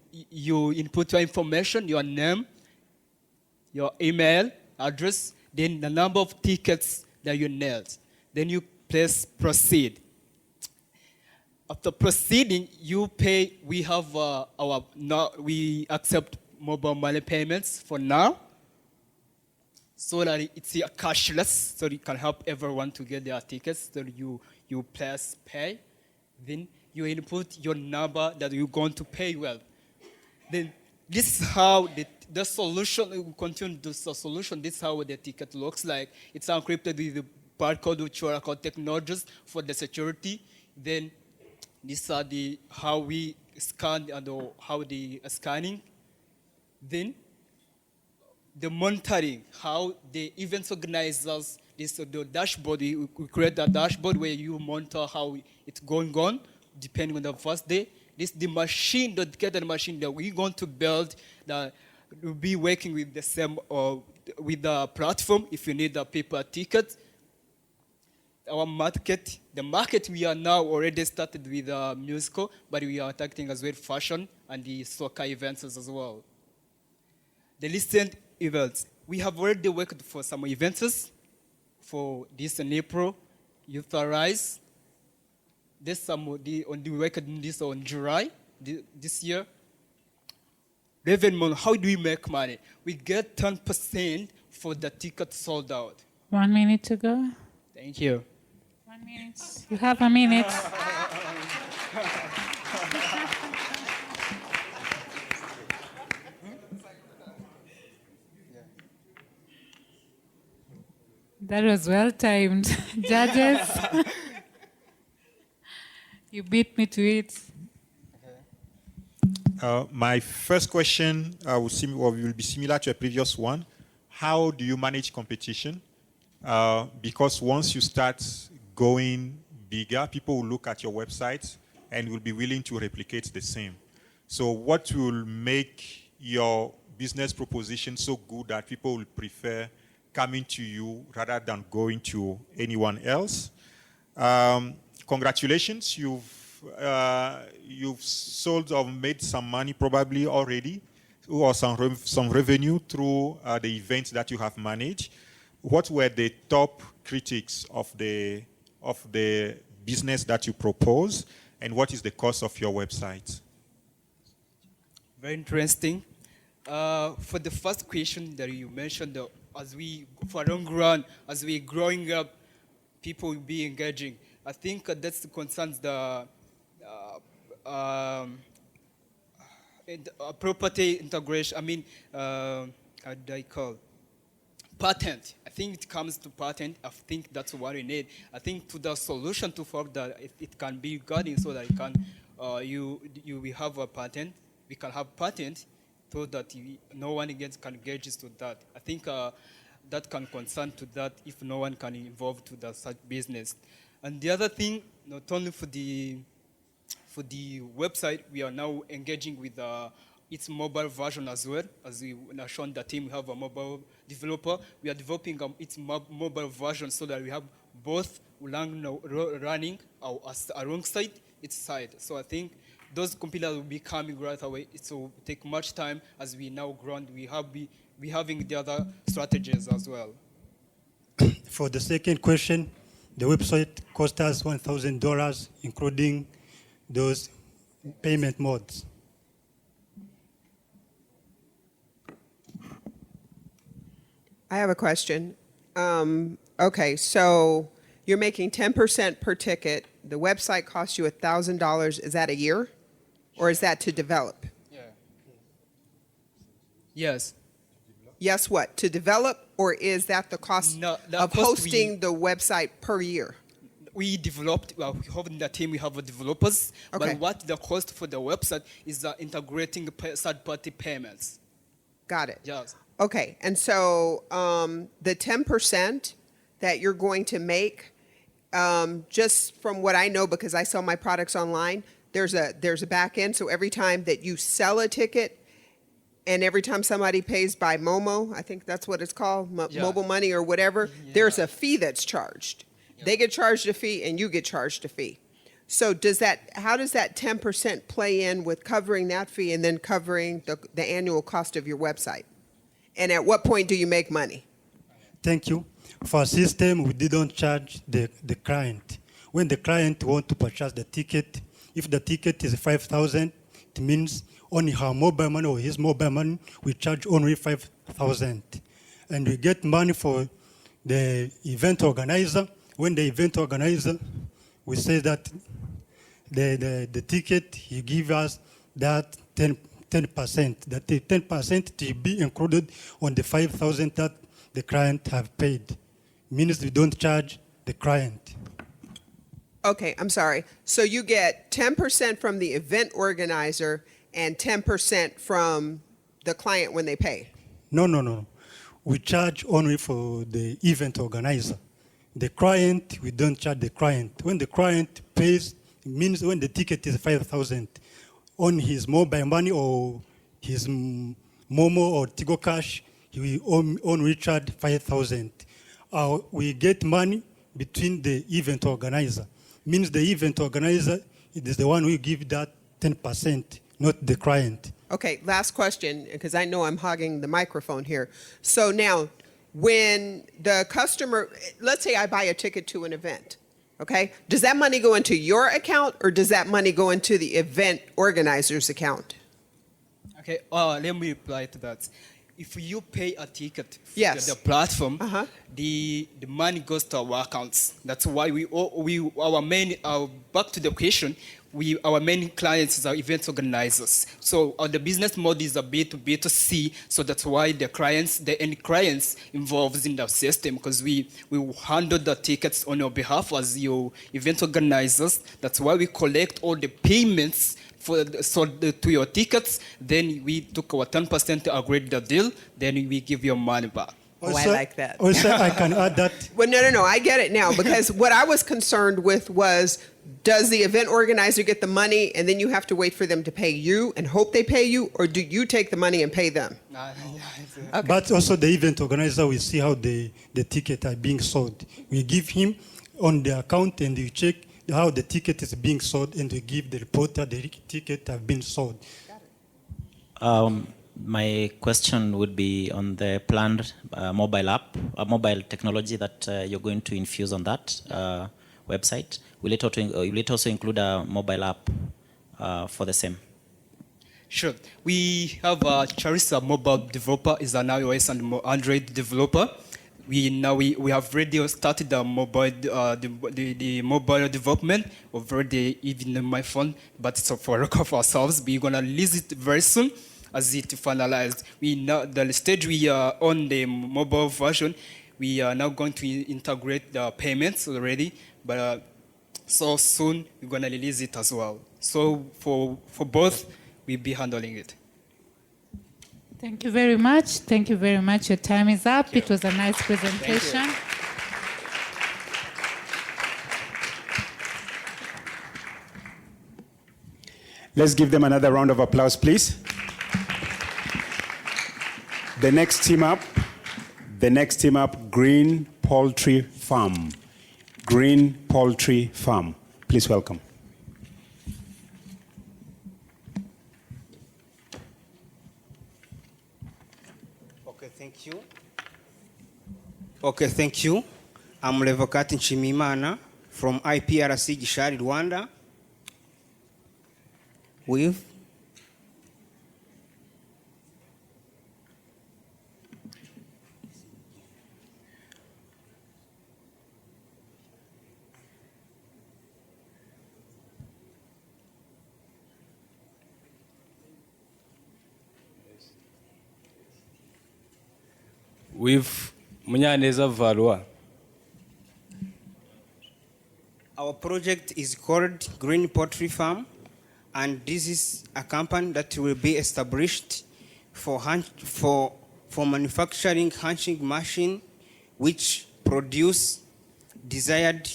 input your information, your name, your email address, then the number of tickets that you nailed. Then you press proceed. After proceeding, you pay. We have we accept mobile money payments for now, so that it's cashless, so it can help everyone to get their tickets. So you press pay, then you input your number that you're going to pay well. Then this is how the solution, we continue the solution, this is how the ticket looks like. It's encrypted with the barcode, which are called technologies for the security. Then these are how we scan and how the scanning. Then the monitoring, how the events organizers, the dashboard, we create a dashboard where you monitor how it's going on, depending on the first day. This the machine, the dedicated machine that we're going to build that will be working with the same with the platform if you need a paper ticket. our market, the market we are now already started with musical, but we are targeting as well fashion and the soccer events as well. The recent events, we have already worked for some events for this in April, Youth Arise. There's some on the work on this on July this year. Revenue, how do we make money? We get 10% for the ticket sold out. 1 minute to go. Thank you. 1 minute. You have a minute. That was well timed. Judges, you beat me to it. My first question will be similar to a previous one. How do you manage competition? Because once you start going bigger, people will look at your website and will be willing to replicate the same. So what will make your business proposition so good that people will prefer coming to you rather than going to anyone else? Congratulations, you've sold or made some money probably already, or some revenue through the events that you have managed. What were the top critics of the business that you propose, and what is the cost of your website? Very interesting. For the first question that you mentioned, for long run, as we growing up, people will be engaging. I think that's the concerns property integration. I mean, how do I call it? Patent. I think it comes to patent. I think that's what we need. I think to the solution to solve that, it can be guarding so that it can, we have a patent. We can have patent so that no one can engage to that. I think that can concern to that if no one can involve to the such business. And the other thing, not only for the website, we are now engaging with its mobile version as well. As we have shown the team, we have a mobile developer. We are developing its mobile version so that we have both running alongside its site. So I think those computers will be coming right away. It will take much time as we now grow and we having the other strategies as well. For the second question, the website cost us $1,000, including those payment modes. I have a question. Okay, so you're making 10% per ticket. The website costs you $1,000. Is that a year? Or is that to develop? Yeah. Yes. Yes, what? To develop? Or is that the cost of hosting the website per year? We developed, we have in the team, we have developers. Okay. But what the cost for the website is integrating third-party payments. Got it. Yes. Okay, and so the 10% that you're going to make, just from what I know, because I sell my products online, there's a back end. So every time that you sell a ticket, and every time somebody pays by Momo, I think that's what it's called, mobile money or whatever, there's a fee that's charged. They get charged a fee, and you get charged a fee. So how does that 10% play in with covering that fee and then covering the annual cost of your website? And at what point do you make money? Thank you. For our system, we didn't charge the client. When the client wants to purchase the ticket, if the ticket is $5,000, it means only her mobile money or his mobile money, we charge only $5,000. And we get money for the event organizer. When the event organizer, we say that the ticket, he give us that 10%. That the 10% to be included on the $5,000 that the client have paid. Means we don't charge the client. Okay, I'm sorry. So you get 10% from the event organizer and 10% from the client when they pay? No. We charge only for the event organizer. The client, we don't charge the client. When the client pays, it means when the ticket is $5,000, on his mobile money or his Momo or Tigo Cash, he will only charge $5,000. We get money between the event organizer. Means the event organizer is the one who give that 10%, not the client. Okay, last question, because I know I'm hogging the microphone here. So now, when the customer, let's say I buy a ticket to an event, okay? Does that money go into your account or does that money go into the event organizer's account? Okay, let me reply to that. If you pay a ticket for Yes. the platform, the money goes to our accounts. That's why our main, back to the question, our main clients are event organizers. So the business model is a B2B2C, so that's why the end clients involved in the system, because we handle the tickets on your behalf as your event organizers. That's why we collect all the payments to your tickets, then we took our 10%, agreed the deal, then we give your money back. I like that. Also, I can add that. Well, no, I get it now, because what I was concerned with was, does the event organizer get the money and then you have to wait for them to pay you and hope they pay you, or do you take the money and pay them? Okay. But also the event organizer will see how the tickets are being sold. We give him on the account and we check how the ticket is being sold, and we give the reporter the ticket have been sold. My question would be on the planned mobile app, mobile technology that you're going to infuse on that website. Will it also include a mobile app for the same? Sure. We have Charissa mobile developer, is an iOS and Android developer. We have already started the mobile the mobile development already, even in my phone, but it's for record of ourselves. We're gonna release it very soon as it finalized. We now the stage we are on the mobile version. We are now going to integrate the payments already, but so soon we're gonna release it as well. So for both, we'll be handling it. Thank you very much. Thank you very much. Your time is up. It was a nice presentation. Let's give them another round of applause, please. The next team up, Green Poultry Farm. Green Poultry Farm. Please welcome. Okay, thank you. I'm Levokati Nchimimana from IPRC Gishari, Rwanda. With Munyaneza Valua. Our project is called Green Poultry Farm, and this is a company that will be established for manufacturing hatching machine which produce desired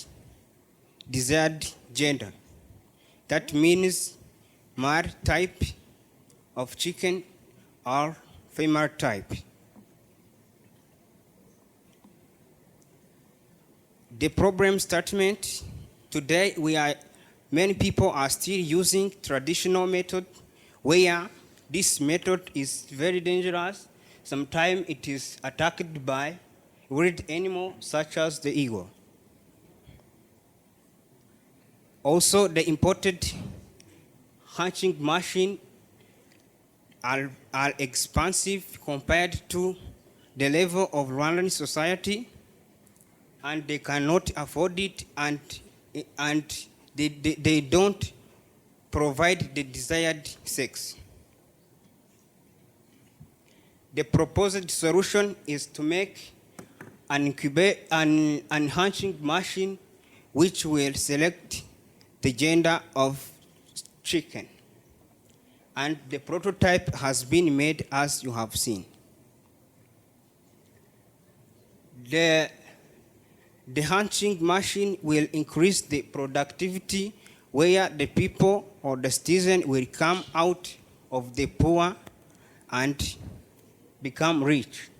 gender. That means male type of chicken or female type. The problem statement, today many people are still using traditional method, where this method is very dangerous. Sometimes it is attacked by wild animals such as the eagle. Also, the imported hatching machine are expensive compared to the level of Rwandan society, and they cannot afford it, and they don't provide the desired sex. The proposed solution is to make an hatching machine which will select the gender of chicken. And the prototype has been made as you have seen. The hatching machine will increase the productivity, where the people or the citizen will come out of the poor and become rich.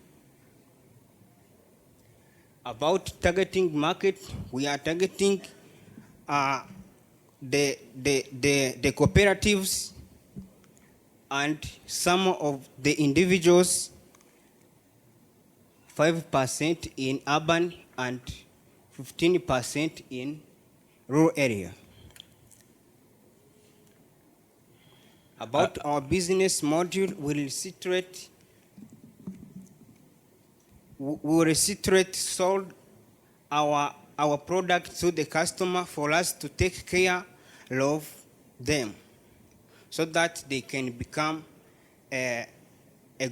About targeting market, we are targeting the cooperatives and some of the individuals, 5% in urban and 15% in rural area. About our business module, we will sold our product to the customer for us to take care of them so that they can become a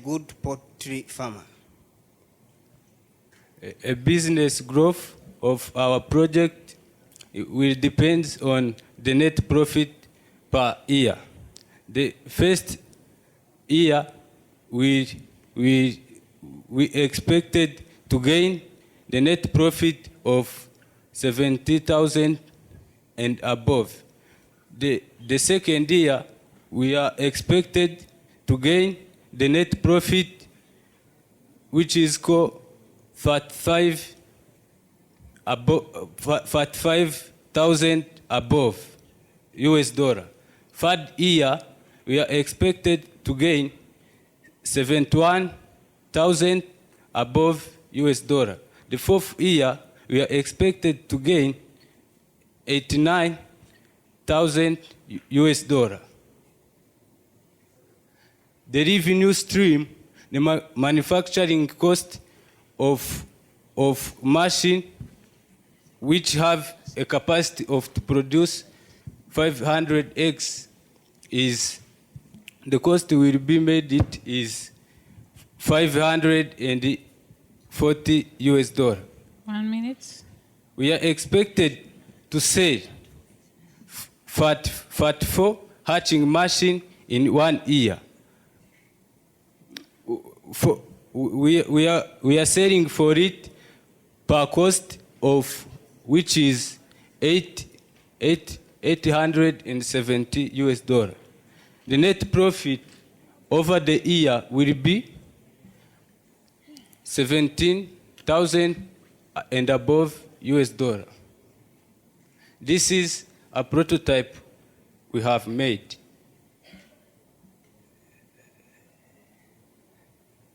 good poultry farmer. A business growth of our project will depend on the net profit per year. The first year we expected to gain the net profit of 70,000 and above. The second year we are expected to gain the net profit which is called 45,000 above US dollar. Third year we are expected to gain 71,000 above US dollar. The fourth year we are expected to gain 89,000 US dollar. The revenue stream, the manufacturing cost of machine which have a capacity of to produce 500 eggs is the cost will be made it is 540 US dollar. 1 minute. We are expected to sell 44 hatching machine in 1 year. We are selling for it per cost of which is 870 US dollar. The net profit over the year will be 17,000 and above US dollar. This is a prototype we have made.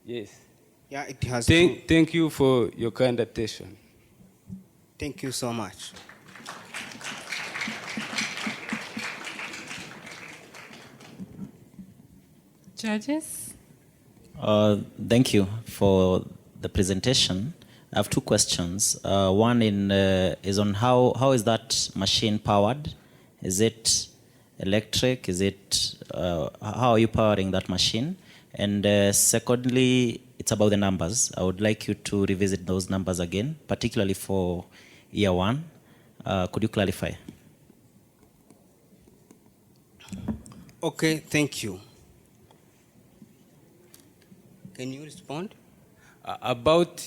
Yes. Yeah, it has. Thank you for your kind attention. Thank you so much. Judges? Thank you for the presentation. I have two questions. One is on how is that machine powered? Is it electric? Is it how are you powering that machine? And secondly, it's about the numbers. I would like you to revisit those numbers again, particularly for year one. Could you clarify? Okay, thank you. Can you respond? About.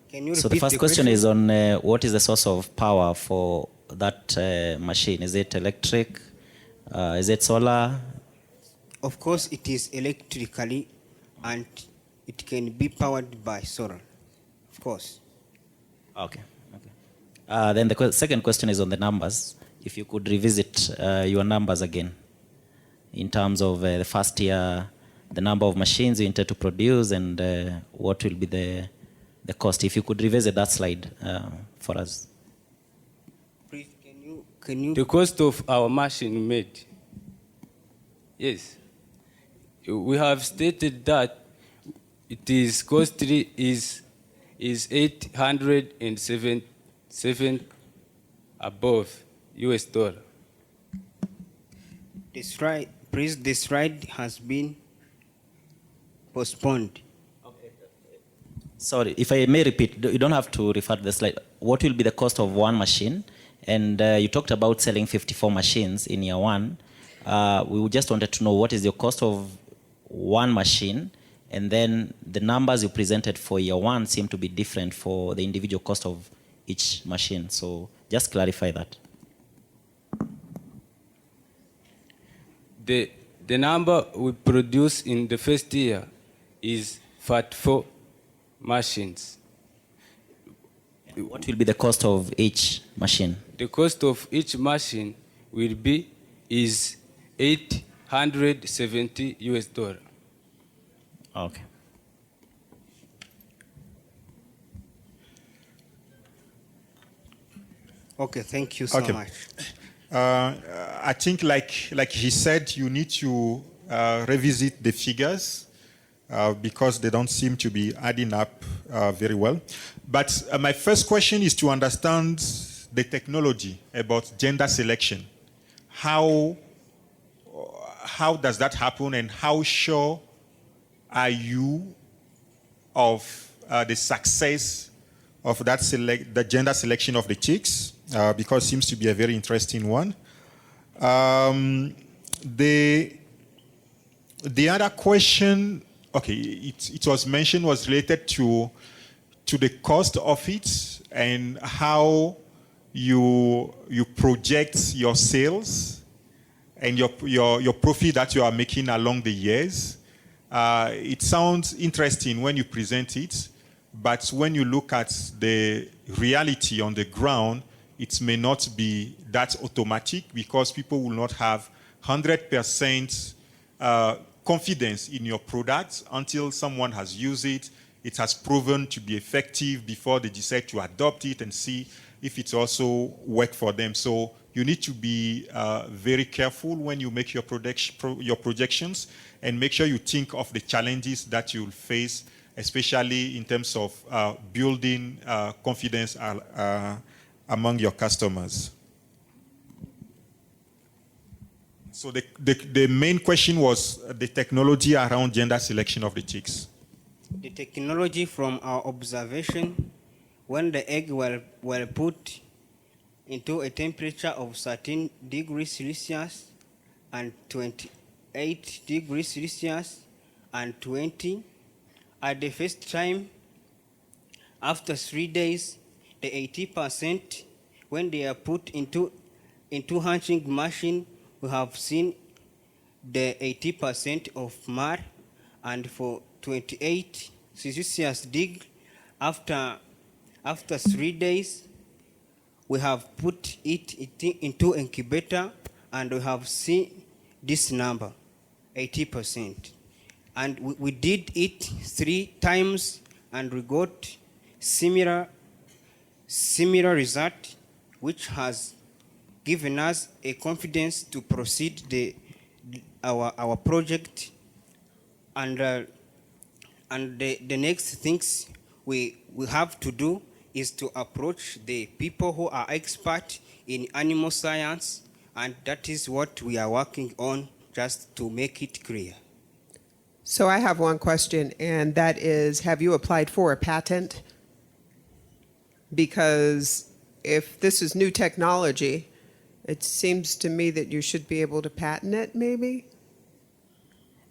Can you So the repeat first question is on what is the source of power for that machine? Is it electric? Is it solar? Of course, it is electrically, and it can be powered by solar. Of course. Okay. Then the second question is on the numbers. If you could revisit your numbers again in terms of the first year, the number of machines you intend to produce, and what will be the cost. If you could revisit that slide for us. Please, can you? The cost of our machine made. Yes. We have stated that it is costly is 807 above US dollar. This slide, please, this slide has been postponed. Sorry, if I may repeat, you don't have to refer to the slide. What will be the cost of one machine? And you talked about selling 54 machines in year one. We just wanted to know what is your cost of one machine, and then the numbers you presented for year one seem to be different for the individual cost of each machine. So just clarify that. The number we produce in the first year is 44 machines. What will be the cost of each machine? The cost of each machine will be is $870 US. Okay. Okay, thank you so Okay. much. I think, like he said, you need to revisit the figures because they don't seem to be adding up very well. But my first question is to understand the technology about gender selection. How does that happen, and how sure are you of the success of that the gender selection of the chicks? Because it seems to be a very interesting one. The other question, okay, it was mentioned, was related to the cost of it and how you project your sales and your profit that you are making along the years. It sounds interesting when you present it, but when you look at the reality on the ground, it may not be that automatic because people will not have 100% confidence in your product until someone has used it. It has proven to be effective before they decide to adopt it and see if it also works for them. So you need to be very careful when you make your projections, and make sure you think of the challenges that you'll face, especially in terms of building confidence among your customers. So the main question was the technology around gender selection of the chicks. The technology, from our observation, when the egg were put into a temperature of 13 degrees Celsius and 28 degrees Celsius and 20, at the first time, after 3 days, the 80%, when they are put into hatching machine, we have seen the 80% of mar, and for 28 Celsius degree, after 3 days, we have put it into incubator, and we have seen this number, 80%. And we did it 3 times, and we got similar result, which has given us a confidence to proceed our project. And the next things we have to do is to approach the people who are expert in animal science, and that is what we are working on, just to make it clear. So I have one question, and that is, have you applied for a patent? Because if this is new technology, it seems to me that you should be able to patent it, maybe?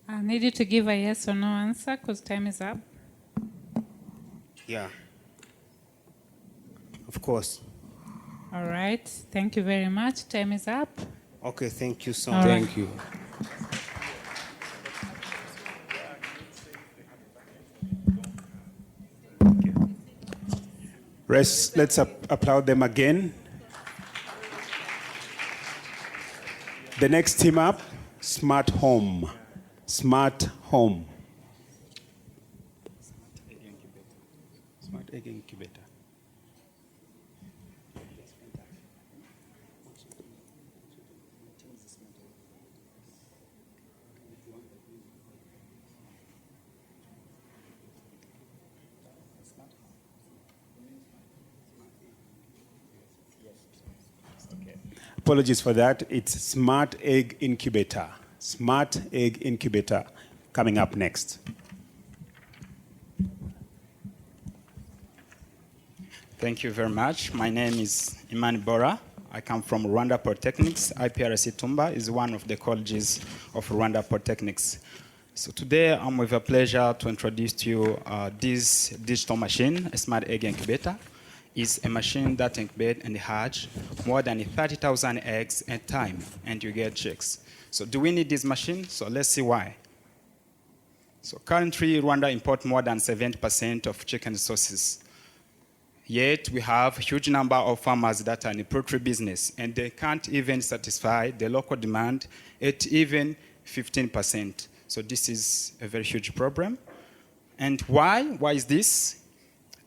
I need you to give a yes or no answer because time is up. Yeah. Of course. All right. Thank you very much. Time is up. Okay, thank you so All much. right. Thank you. Let's applaud them again. The next team up, Smart Home. Smart Home. Smart Egg Incubator. Apologies for that. It's Smart Egg Incubator. Smart Egg Incubator coming up next. Thank you very much. My name is Imani Bora. I come from Rwanda Polytechnics. IPRC Tumba is one of the colleges of Rwanda Polytechnics. So today I'm with a pleasure to introduce to you this digital machine, a Smart Egg Incubator. It's a machine that incubates and hatch more than 30,000 eggs at a time, and you get chicks. So do we need this machine? So let's see why. So currently, Rwanda imports more than 70% of chicken sources. Yet we have a huge number of farmers that are in the poultry business, and they can't even satisfy the local demand at even 15%. So this is a very huge problem. And why? Why is this?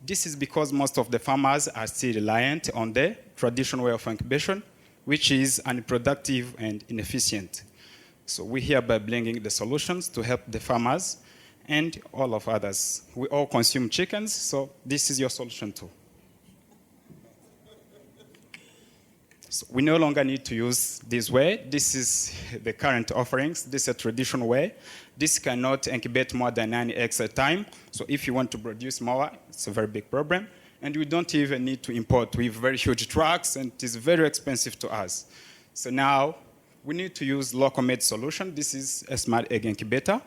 This is because most of the farmers are still reliant on the traditional way of incubation, which is unproductive and inefficient. So we hereby bringing the solutions to help the farmers and all of others. We all consume chickens, so this is your solution too. So we no longer need to use this way. This is the current offerings. This is a traditional way. This cannot incubate more than 9 eggs at a time. So if you want to produce more, it's a very big problem. And we don't even need to import. We have very huge trucks, and it is very expensive to us. So now we need to use local-made solution. This is a smart egg incubator.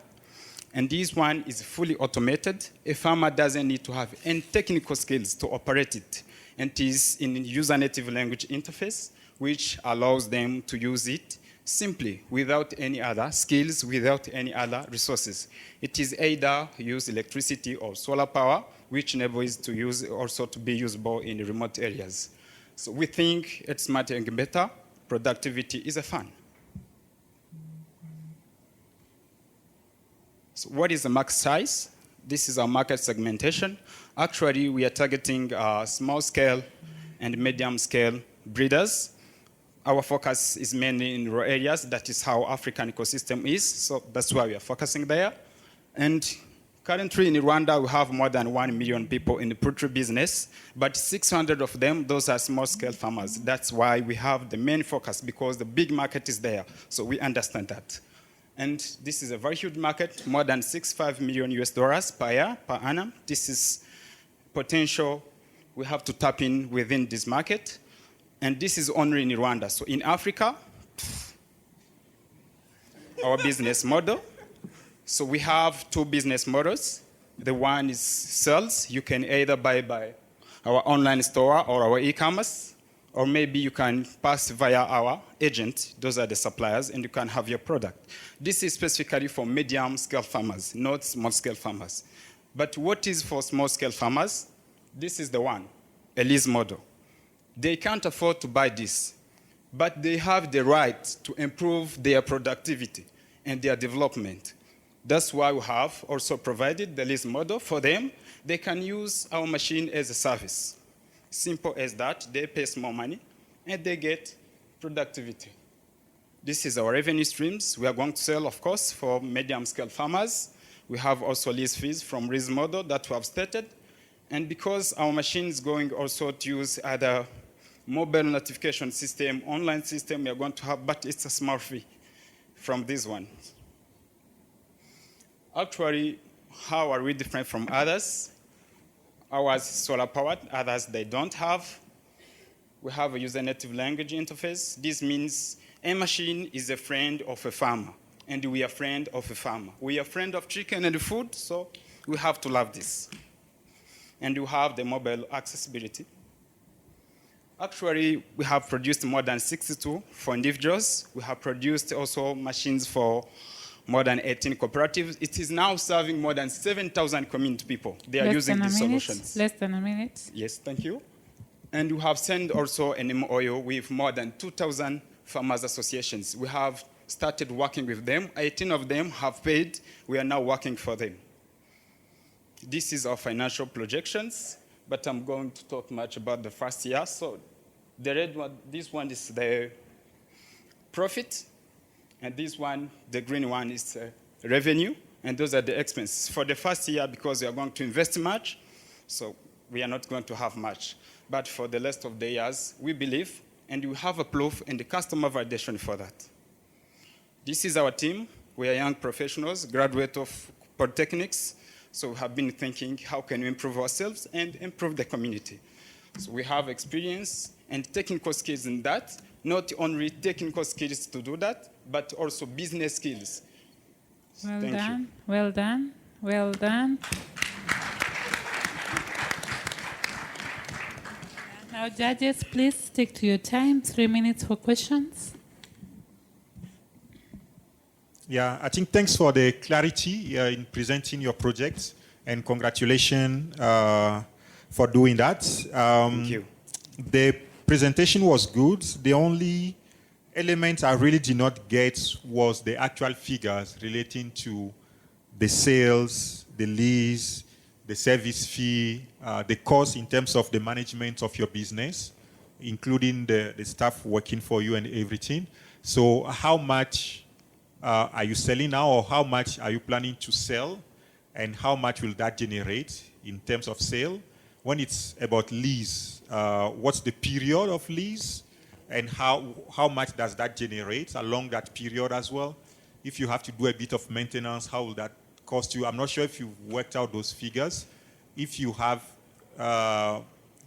And this one is fully automated. A farmer doesn't need to have any technical skills to operate it. And it is in user-native language interface, which allows them to use it simply without any other skills, without any other resources. It is either use electricity or solar power, which enables to use also to be usable in remote areas. So we think at smart incubator, productivity is a fun. So what is the market size? This is our market segmentation. Actually, we are targeting small scale and medium scale breeders. Our focus is mainly in rural areas. That is how African ecosystem is. So that's why we are focusing there. And currently in Rwanda, we have more than 1 million people in the poultry business, but 600 of them, those are small scale farmers. That's why we have the main focus, because the big market is there. So we understand that. And this is a very huge market, more than 65 million US dollars per year, per annum. This is potential we have to tap in within this market. And this is only in Rwanda. So in Africa, our business model. So we have 2 business models. The one is sales. You can either buy by our online store or our e-commerce, or maybe you can pass via our agent. Those are the suppliers, and you can have your product. This is specifically for medium-scale farmers, not small-scale farmers. But what is for small-scale farmers? This is the one, a lease model. They can't afford to buy this, but they have the right to improve their productivity and their development. That's why we have also provided the lease model for them. They can use our machine as a service. Simple as that. They pay small money, and they get productivity. This is our revenue streams. We are going to sell, of course, for medium-scale farmers. We have also lease fees from lease model that we have started. And because our machine is going also to use other mobile notification system, online system we are going to have, but it's a small fee from this one. Actually, how are we different from others? Ours is solar powered, others they don't have. We have a user native language interface. This means a machine is a friend of a farmer, and we are a friend of a farmer. We are a friend of chicken and food, so we have to love this. And you have the mobile accessibility. Actually, we have produced more than 62 for individuals. We have produced also machines for more than 18 cooperatives. It is now serving more than 7,000 community people. They are using these solutions. Less than a minute. Yes, thank you. And we have sent also an MOU with more than 2,000 farmers associations. We have started working with them. 18 of them have paid. We are now working for them. This is our financial projections, but I'm going to talk much about the first year. So the red one, this one is the profit, and this one, the green one, is revenue, and those are the expenses. For the first year, because we are going to invest much, so we are not going to have much. But for the rest of the years, we believe, and we have a proof and the customer validation for that. This is our team. We are young professionals, graduate of polytechnics. So we have been thinking, how can we improve ourselves and improve the community? So we have experience and technical skills in that, not only technical skills to do that, but also business skills. Well Thank done, you. well done, well done. Now, judges, please stick to your time, 3 minutes for questions. Yeah, I think thanks for the clarity in presenting your project, and congratulations for doing that. Thank you. The presentation was good. The only element I really did not get was the actual figures relating to the sales, the lease, the service fee, the cost in terms of the management of your business, including the staff working for you and everything. So how much are you selling now, or how much are you planning to sell, and how much will that generate in terms of sale? When it's about lease, what's the period of lease, and how much does that generate along that period as well? If you have to do a bit of maintenance, how will that cost you? I'm not sure if you've worked out those figures. If you have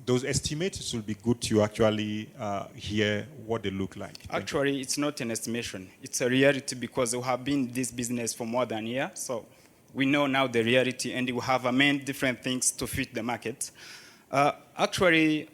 those estimates, it will be good to actually hear what they look like. Actually, it's not an estimation. It's a reality because we have been in this business for more than a year. So we know now the reality, and we have amended different things to fit the market. Actually,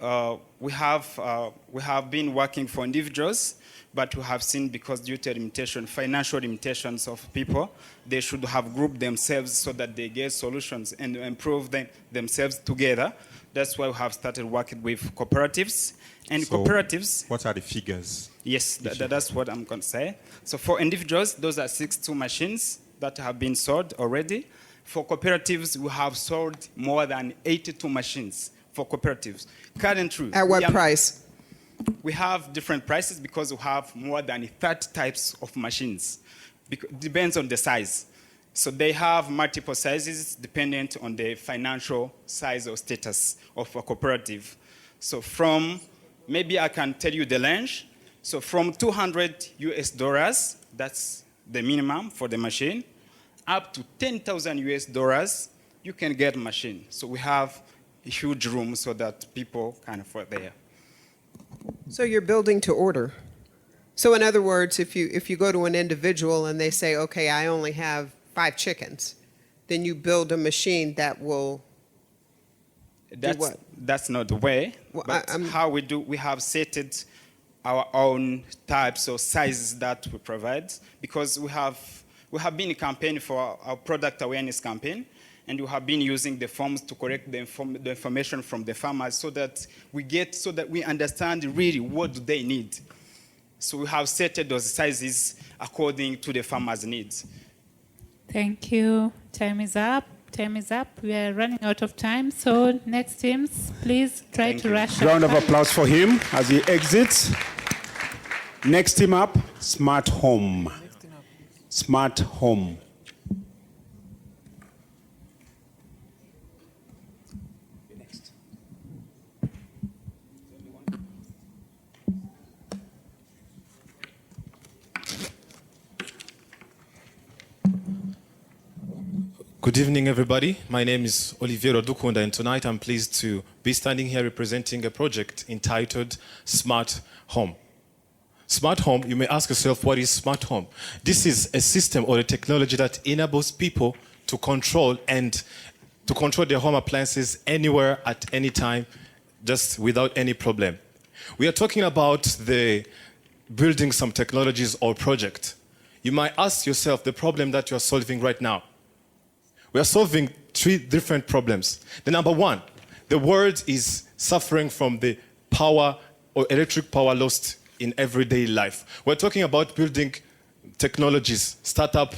we have been working for individuals, but we have seen, because due to financial limitations of people, they should have grouped themselves so that they get solutions and improve themselves together. That's why we have started working with cooperatives. And So cooperatives... What are the figures? Yes, that's what I'm going to say. So for individuals, those are 62 machines that have been sold already. For cooperatives, we have sold more than 82 machines for cooperatives. Currently, At what price? We have different prices because we have more than 30 types of machines. Depends on the size. So they have multiple sizes dependent on the financial size or status of a cooperative. So maybe I can tell you the range. So from $200, that's the minimum for the machine, up to $10,000, you can get a machine. So we have a huge room so that people can afford there. So you're building to order. So in other words, if you go to an individual and they say, okay, I only have 5 chickens, then you build a machine that will do what? That's not the way. Well, but how we do, we have set our own types or sizes that we provide, because we have been in campaign for our product awareness campaign, and we have been using the forms to correct the information from the farmers so that we understand really what do they need. So we have set those sizes according to the farmers' needs. Thank you. Time is up. Time is up. We are running out of time. So next teams, please try to rush. Round of applause for him as he exits. Next team up, Smart Home. Smart Home. Good evening, everybody. My name is Oliviero Dukunda, and tonight I'm pleased to be standing here representing a project entitled Smart Home. Smart Home, you may ask yourself, what is Smart Home? This is a system or a technology that enables people to control their home appliances anywhere at any time, just without any problem. We are talking about building some technologies or project. You might ask yourself the problem that you are solving right now. We are solving 3 different problems. The number 1, the world is suffering from the power or electric power lost in everyday life. We're talking about building technologies, start up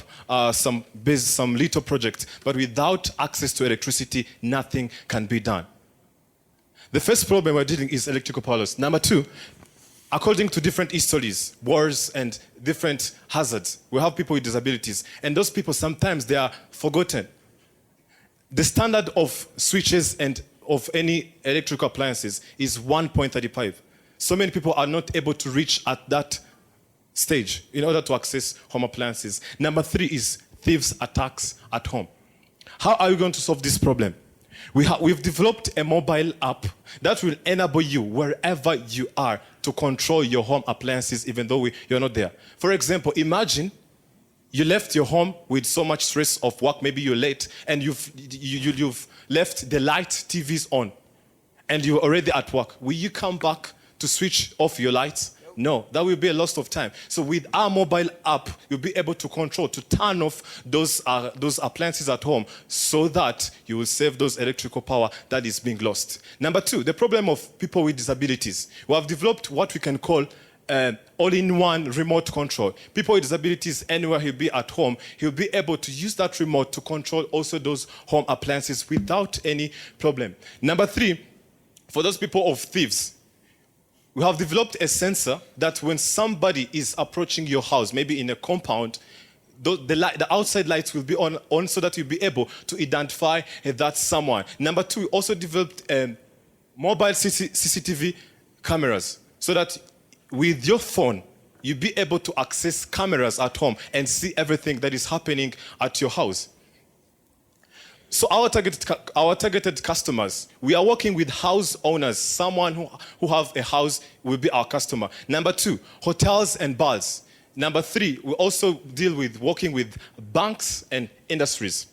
some little projects, but without access to electricity, nothing can be done. The first problem we're dealing is electrical power loss. Number 2, according to different histories, wars and different hazards, we have people with disabilities, and those people sometimes they are forgotten. The standard of switches and of any electrical appliances is 1.35. So many people are not able to reach at that stage in order to access home appliances. Number 3 is thieves' attacks at home. How are you going to solve this problem? We've developed a mobile app that will enable you, wherever you are, to control your home appliances even though you're not there. For example, imagine you left your home with so much stress of work, maybe you're late, and you've left the light TVs on, and you're already at work. Will you come back to switch off your lights? No, that will be a loss of time. So with our mobile app, you'll be able to control, to turn off those appliances at home so that you will save those electrical power that is being lost. Number two, the problem of people with disabilities. We have developed what we can call all-in-one remote control. People with disabilities, anywhere he'll be at home, he'll be able to use that remote to control also those home appliances without any problem. Number three, for those people of thieves, we have developed a sensor that when somebody is approaching your house, maybe in a compound, the outside lights will be on so that you'll be able to identify that someone. Number two, we also developed mobile CCTV cameras so that with your phone, you'll be able to access cameras at home and see everything that is happening at your house. So our targeted customers, we are working with house owners. Someone who have a house will be our customer. Number two, hotels and bars. Number three, we also deal with working with banks and industries.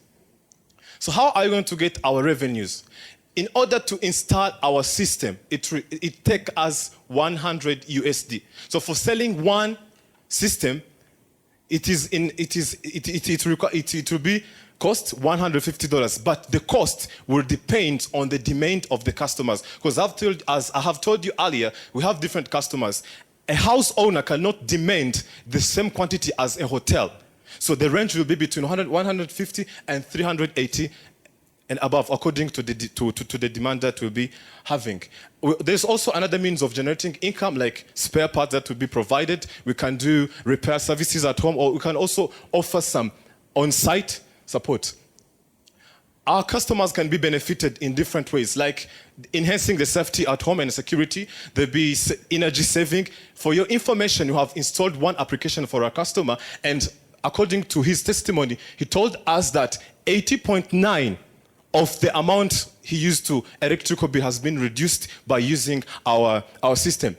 So how are you going to get our revenues? In order to install our system, it takes us 100 USD. So for selling one system, it will be cost $150, but the cost will depend on the demand of the customers. Because as I have told you earlier, we have different customers. A house owner cannot demand the same quantity as a hotel. So the range will be between 150 and 380 and above, according to the demand that we'll be having. There's also another means of generating income, like spare parts that will be provided. We can do repair services at home, or we can also offer some on-site support. Our customers can be benefited in different ways, like enhancing the safety at home and security. There'll be energy saving. For your information, you have installed one application for our customer, and according to his testimony, he told us that 80.9 of the amount he used to electrical bill has been reduced by using our system.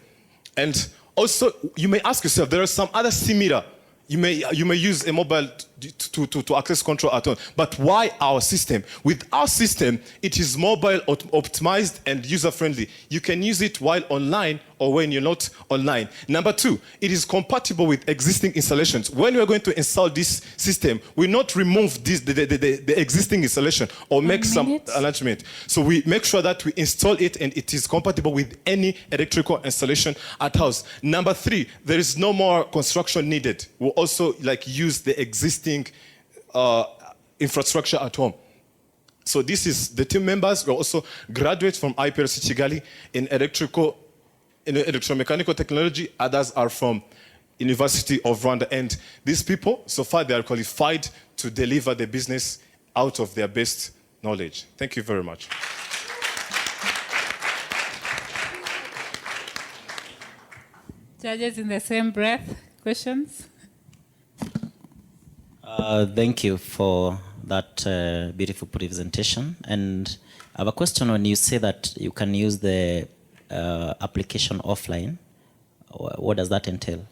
And also, you may ask yourself, there are some other similar. You may use a mobile to access control at home. But why our system? With our system, it is mobile optimized and user-friendly. You can use it while online or when you're not online. Number two, it is compatible with existing installations. When we're going to install this system, we not remove the existing installation or make some arrangement. So we make sure that we install it and it is compatible with any electrical installation at house. Number three, there is no more construction needed. We'll also use the existing infrastructure at home. So this is the team members. We're also graduates from IPRC Kigali in electromechanical technology. Others are from University of Rwanda. And these people, so far, they are qualified to deliver the business out of their best knowledge. Thank you very much. Judges, in the same breath, questions? Thank you for that beautiful presentation. And I have a question. When you say that you can use the application offline, what does that entail?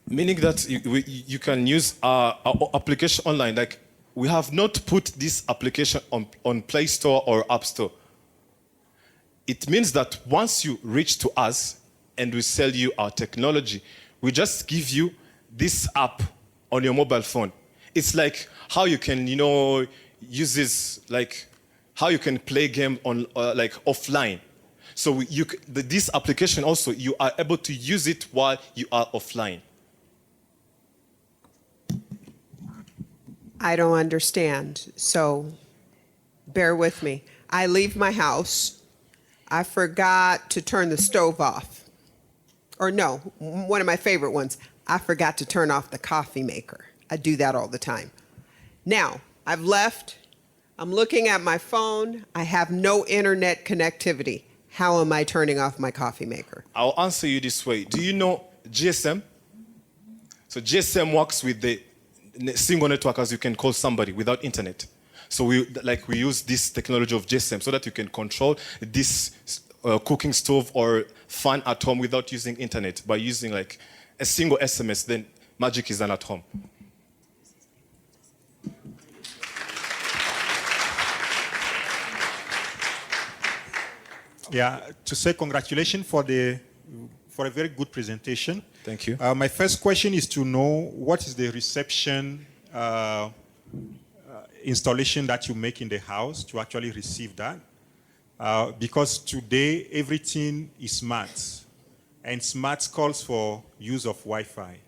Meaning that you can use our application online. Like, we have not put this application on Play Store or App Store. It means that once you reach to us and we sell you our technology, we just give you this app on your mobile phone. It's like how you can, use this, like how you can play game on offline. So this application also, you are able to use it while you are offline. I don't understand, so bear with me. I leave my house. I forgot to turn the stove off. Or no, one of my favorite ones. I forgot to turn off the coffee maker. I do that all the time. Now, I've left. I'm looking at my phone. I have no internet connectivity. How am I turning off my coffee maker? I'll answer you this way. Do you know GSM? So GSM works with the single network, as you can call somebody without internet. So we use this technology of GSM so that you can control this cooking stove or fan at home without using internet by using a single SMS. Then magic is done at home. Yeah, to say congratulations for the for a very good presentation. Thank you. My first question is to know what is the reception installation that you make in the house to actually receive that. Because today everything is smart, and smart calls for use of Wi-Fi.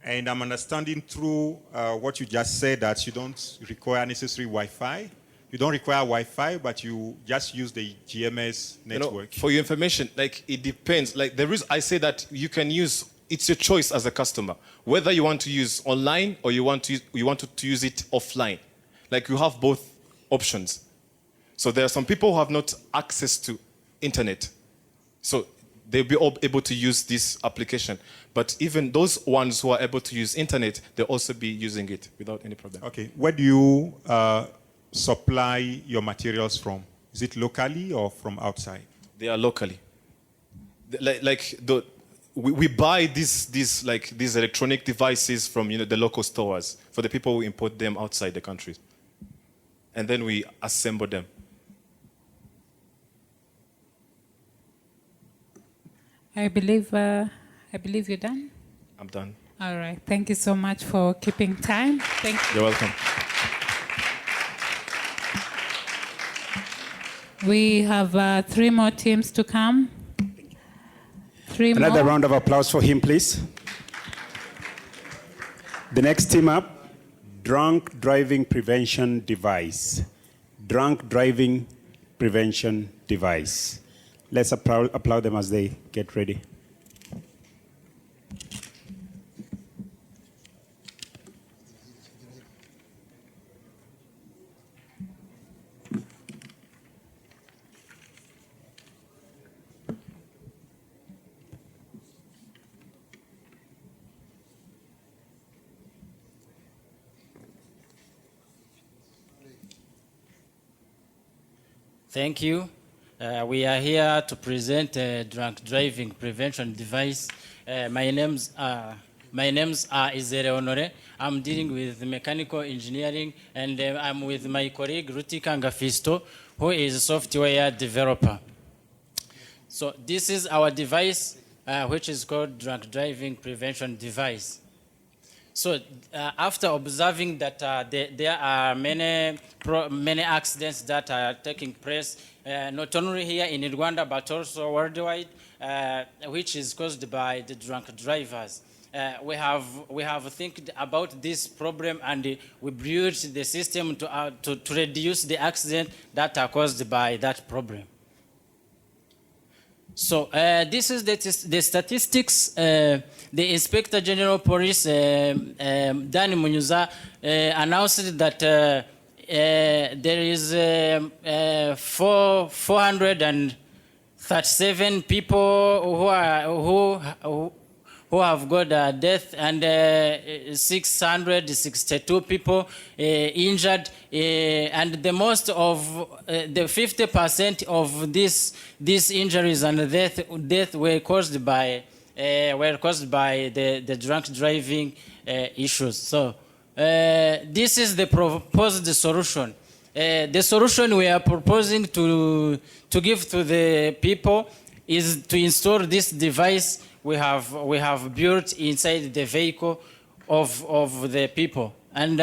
And I'm understanding through what you just said that you don't require necessary Wi-Fi. You don't require Wi-Fi, but you just use the GMS network. For your information, like it depends. Like the reason I say that you can use, it's your choice as a customer, whether you want to use online or you want to use it offline. Like you have both options. So there are some people who have not access to internet, so they'll be able to use this application. But even those ones who are able to use internet, they'll also be using it without any problem. Okay, where do you supply your materials from? Is it locally or from outside? They are locally. We buy these electronic devices from the local stores for the people who import them outside the country, and then we assemble them. I believe you're done. I'm done. All right. Thank you so much for keeping time. Thank you. You're welcome. We have 3 more teams to come. 3 more. Another round of applause for him, please. The next team up, drunk driving prevention device. Drunk driving prevention device. Let's applaud them as they get ready. Thank you. We are here to present a drunk driving prevention device. My name's Izere Honore. I'm dealing with mechanical engineering, and I'm with my colleague Rutika Ngafisto, who is a software developer. So this is our device, which is called drunk driving prevention device. So after observing that there are many accidents that are taking place, not only here in Rwanda but also worldwide, which is caused by the drunk drivers. We have think about this problem, and we built the system to reduce the accident that are caused by that problem. So this is the statistics. The Inspector General Police, Dani Munyuza, announced that there is 437 people who have got a death, and 662 people injured, and the most of the 50% of these injuries and death were caused by the drunk driving issues. So this is the proposed solution. The solution we are proposing to give to the people is to install this device we have built inside the vehicle of the people. And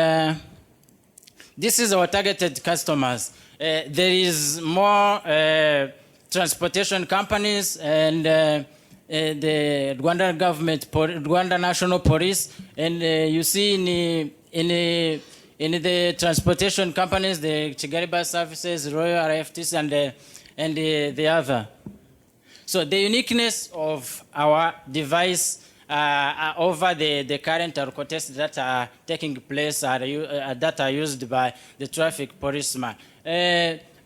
this is our targeted customers. There is more transportation companies and the Rwanda government, Rwanda National Police, and you see in the transportation companies, the Kigali Bus Services, Royal RFTs, and the other. So the uniqueness of our device over the current alcohol tests that are taking place that are used by the traffic policeman.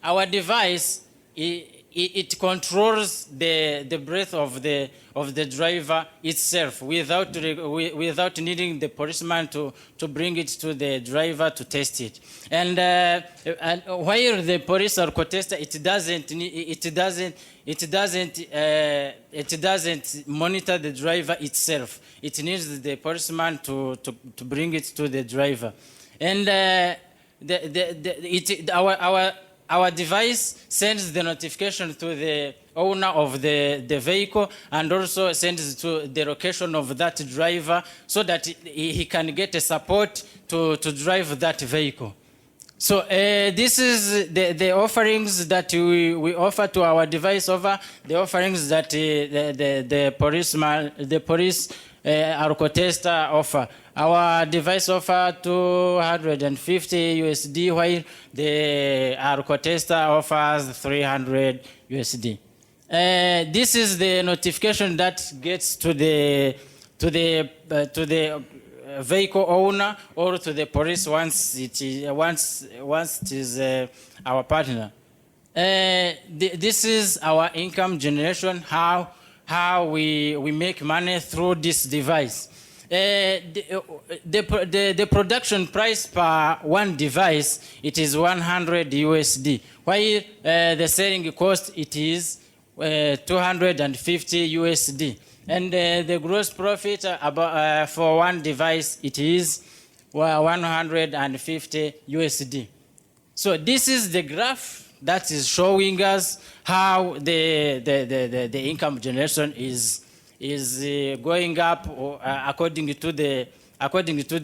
Our device, it controls the breath of the driver itself without needing the policeman to bring it to the driver to test it. And while the police alcohol tester, it doesn't monitor the driver itself. It needs the policeman to bring it to the driver. And our device sends the notification to the owner of the vehicle and also sends to the location of that driver so that he can get a support to drive that vehicle. So this is the offerings that we offer to our device over the offerings that the police alcotester offer. Our device offer 250 USD, while the alcotester offers 300 USD. This is the notification that gets to the vehicle owner or to the police once it is our partner. This is our income generation, how we make money through this device. The production price per one device, it is 100 USD, while the selling cost, it is 250 USD. And the gross profit for one device, it is 150 USD. So this is the graph that is showing us how the income generation is going up according to the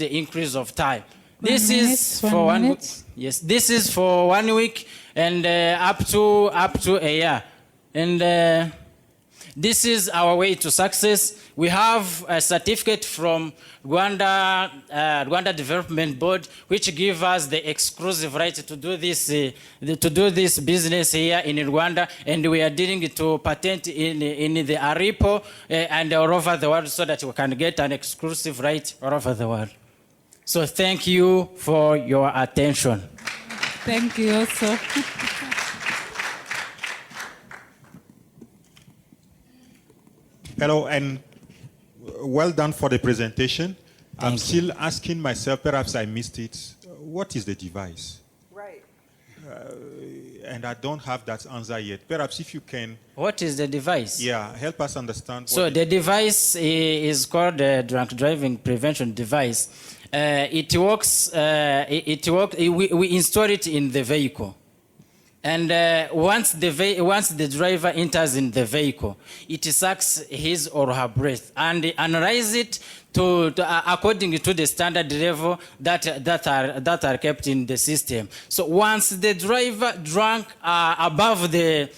increase of time. This is for 1 week. Yes, this is for 1 week and up to a year. And this is our way to success. We have a certificate from Rwanda Development Board, which gives us the exclusive right to do this business here in Rwanda, and we are dealing to patent in the ARIPO and all over the world, so that we can get an exclusive right all over the world. So thank you for your attention. Thank you also. Hello, and well done for the presentation. I'm still asking myself, perhaps I missed it, what is the device? Right. And I don't have that answer yet. Perhaps if you can... What is the device? Yeah, help us understand. So the device is called a drunk driving prevention device. It works, we install it in the vehicle. And once the driver enters in the vehicle, it sucks his or her breath and analyzes it according to the standard level that are kept in the system. So once the driver drunk above the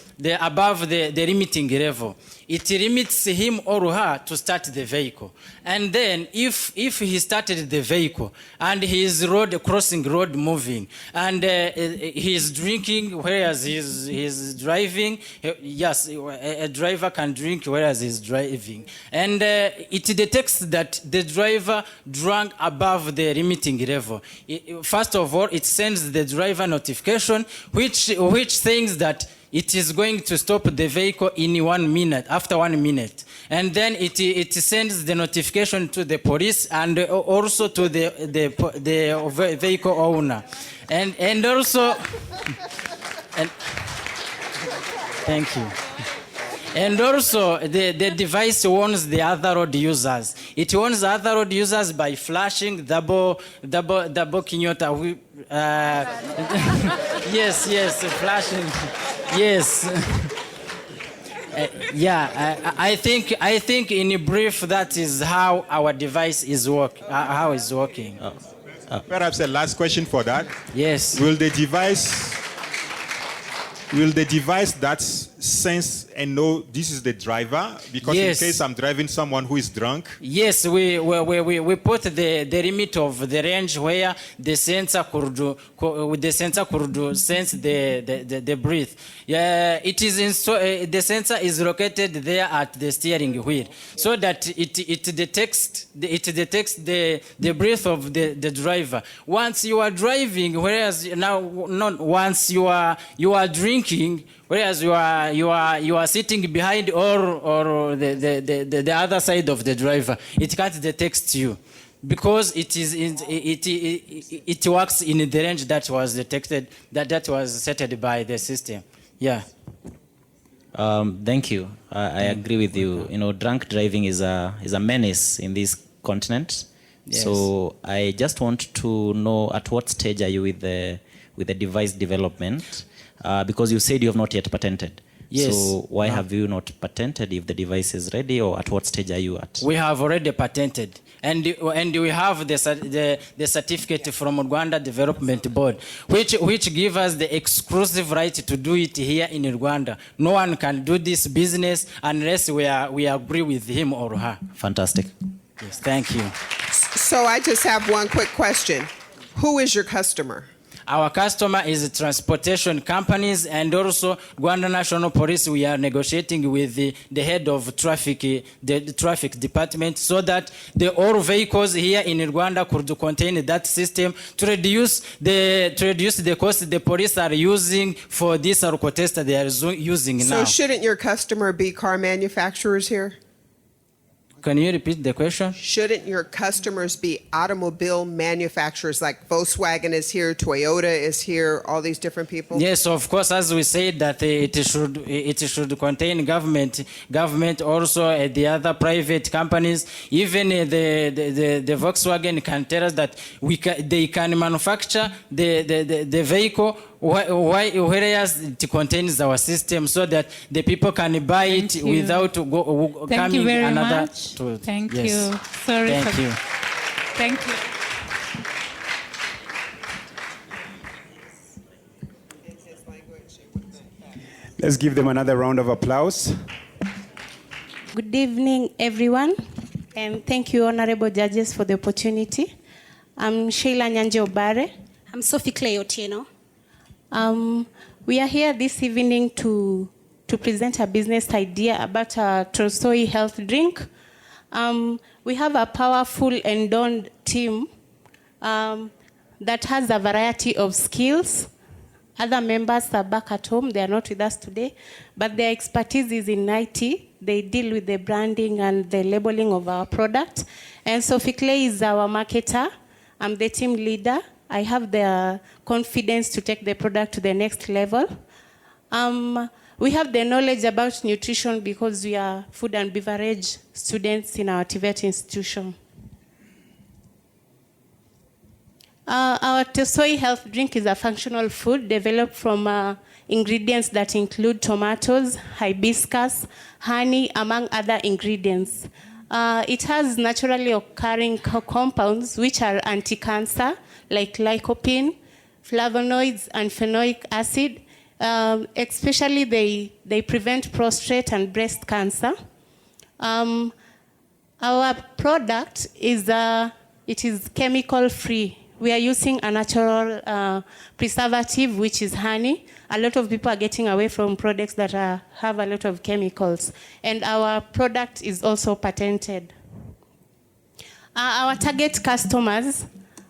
limiting level, it limits him or her to start the vehicle. And then if he started the vehicle and he is crossing road moving and he is drinking whereas he's driving, yes, a driver can drink whereas he's driving. And it detects that the driver drank above the limiting level. First of all, it sends the driver notification which thinks that it is going to stop the vehicle in 1 minute, after 1 minute. And then it sends the notification to the police and also to the vehicle owner. And also, thank you. And also, the device warns the other road users. It warns other road users by flashing double kinyota. Yes, flashing. Yes. I think in brief that is how our device is how it's working. Perhaps a last question for that. Yes. Will the device that sense and know this is the driver? Because Yes. in case I'm driving someone who is drunk. Yes, we put the limit of the range where the sensor could sense the breath. Yeah, it is the sensor is located there at the steering wheel, so that it detects the breath of the driver. Once you are driving, whereas now not once you are drinking, whereas you are sitting behind or the other side of the driver, it can't detect you because it works in the range that was detected, that was set by the system. Yeah. Thank you. I agree with you. You know, drunk driving is a menace in this continent. Yes. So I just want to know at what stage are you with the device development, because you said you have not yet patented. Yes. So why have you not patented if the device is ready, or at what stage are you at? We have already patented. And we have the certificate from Rwanda Development Board, which give us the exclusive right to do it here in Rwanda. No one can do this business unless we agree with him or her. Fantastic. Yes, thank you. So I just have one quick question. Who is your customer? Our customer is transportation companies and also Rwanda National Police. We are negotiating with the head of traffic, the traffic department, so that all vehicles here in Rwanda could contain that system to reduce the cost the police are using for this alcohol test they are using now. So shouldn't your customer be car manufacturers here? Can you repeat the question? Shouldn't your customers be automobile manufacturers, like Volkswagen is here, Toyota is here, all these different people? Yes, of course, as we said that it should contain government also the other private companies. Even the Volkswagen can tell us that they can manufacture the vehicle whereas it contains our system, so that the people can buy it without coming another. Much. Thank yes. you. Sorry. Thank you. Thank you. Let's give them another round of applause. Good evening, everyone, and thank you, honorable judges, for the opportunity. I'm Sheila Nyanje Obare. I'm Sophie Clay Otieno. We are here this evening to present a business idea about a Trosoi health drink. We have a powerful and donned team that has a variety of skills. Other members are back at home. They are not with us today, but their expertise is in IT. They deal with the branding and the labeling of our product. And Sophie Clay is our marketer. I'm the team leader. I have the confidence to take the product to the next level. We have the knowledge about nutrition because we are food and beverage students in our TVET institution. Our Tosoi health drink is a functional food developed from ingredients that include tomatoes, hibiscus, honey, among other ingredients. It has naturally occurring compounds which are anti-cancer, like lycopene, flavonoids, and phenolic acid. Especially they prevent prostate and breast cancer. Our product is chemical free. We are using a natural preservative, which is honey. A lot of people are getting away from products that have a lot of chemicals. And our product is also patented. Our target customers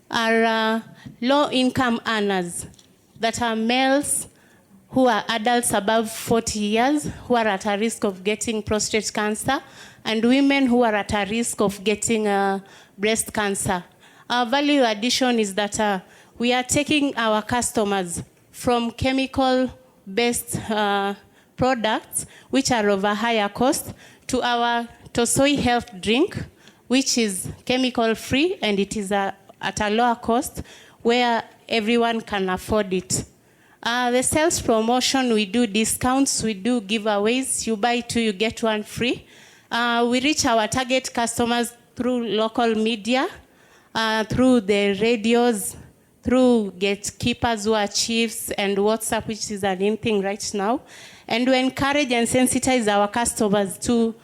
are low-income earners that are males who are adults above 40 years, who are at a risk of getting prostate cancer, and women who are at a risk of getting breast cancer. Our value addition is that we are taking our customers from chemical-based products, which are of a higher cost, to our Tosoi health drink, which is chemical-free, and it is at a lower cost, where everyone can afford it. The sales promotion, we do discounts, we do giveaways. You buy two, you get one free. We reach our target customers through local media, through the radios, through gatekeepers who are chiefs, and WhatsApp, which is an in thing right now. And we encourage and sensitize our customers to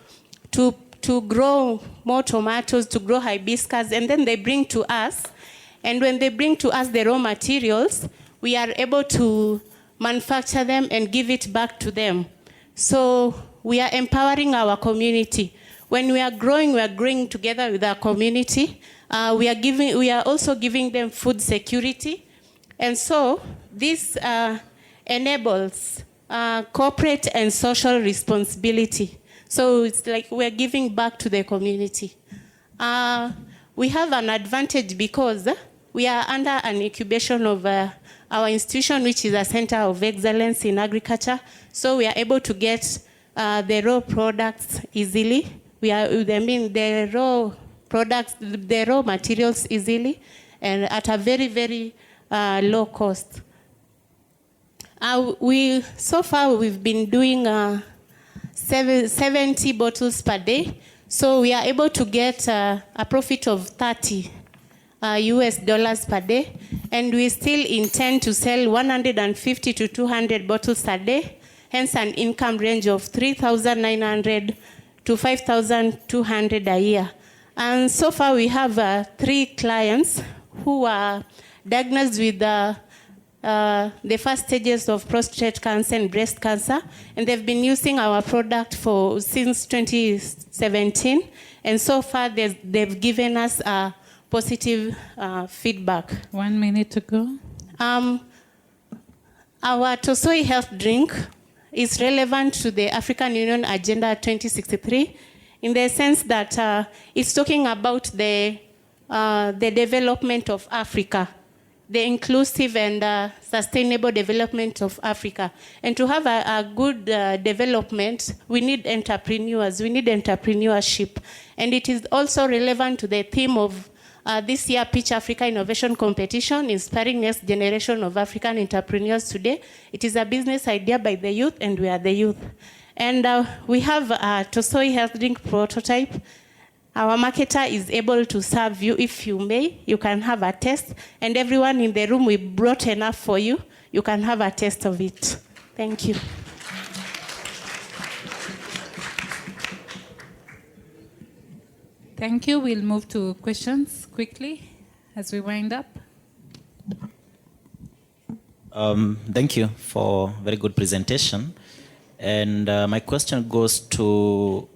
grow more tomatoes, to grow hibiscus, and then they bring to us. And when they bring to us the raw materials, we are able to manufacture them and give it back to them. So we are empowering our community. When we are growing together with our community. We are also giving them food security. And so this enables corporate and social responsibility. So it's like we're giving back to the community. We have an advantage because we are under an incubation of our institution, which is a center of excellence in agriculture. So we are able to get the raw products easily. The raw products, the raw materials easily, and at a very, very low cost. So far we've been doing 70 bottles per day. So we are able to get a profit of $30 US per day. And we still intend to sell 150 to 200 bottles a day, hence an income range of 3,900 to 5,200 a year. And so far we have 3 clients who are diagnosed with the first stages of prostate cancer and breast cancer, and they've been using our product since 2017, and so far they've given us a positive feedback. 1 minute to go. Our Tosoi health drink is relevant to the African Union Agenda 2063 in the sense that it's talking about the development of Africa, the inclusive and sustainable development of Africa. And to have a good development, we need entrepreneurs, we need entrepreneurship. And it is also relevant to the theme of this year Pitch Africa Innovation Competition, inspiring next generation of African entrepreneurs today. It is a business idea by the youth, and we are the youth. And we have a Tosoi health drink prototype. Our marketer is able to serve you. If you may, you can have a taste. And everyone in the room, we brought enough for you. You can have a taste of it. Thank you. Thank you. We'll move to questions quickly as we wind up. Thank you for very good presentation. And my question goes to,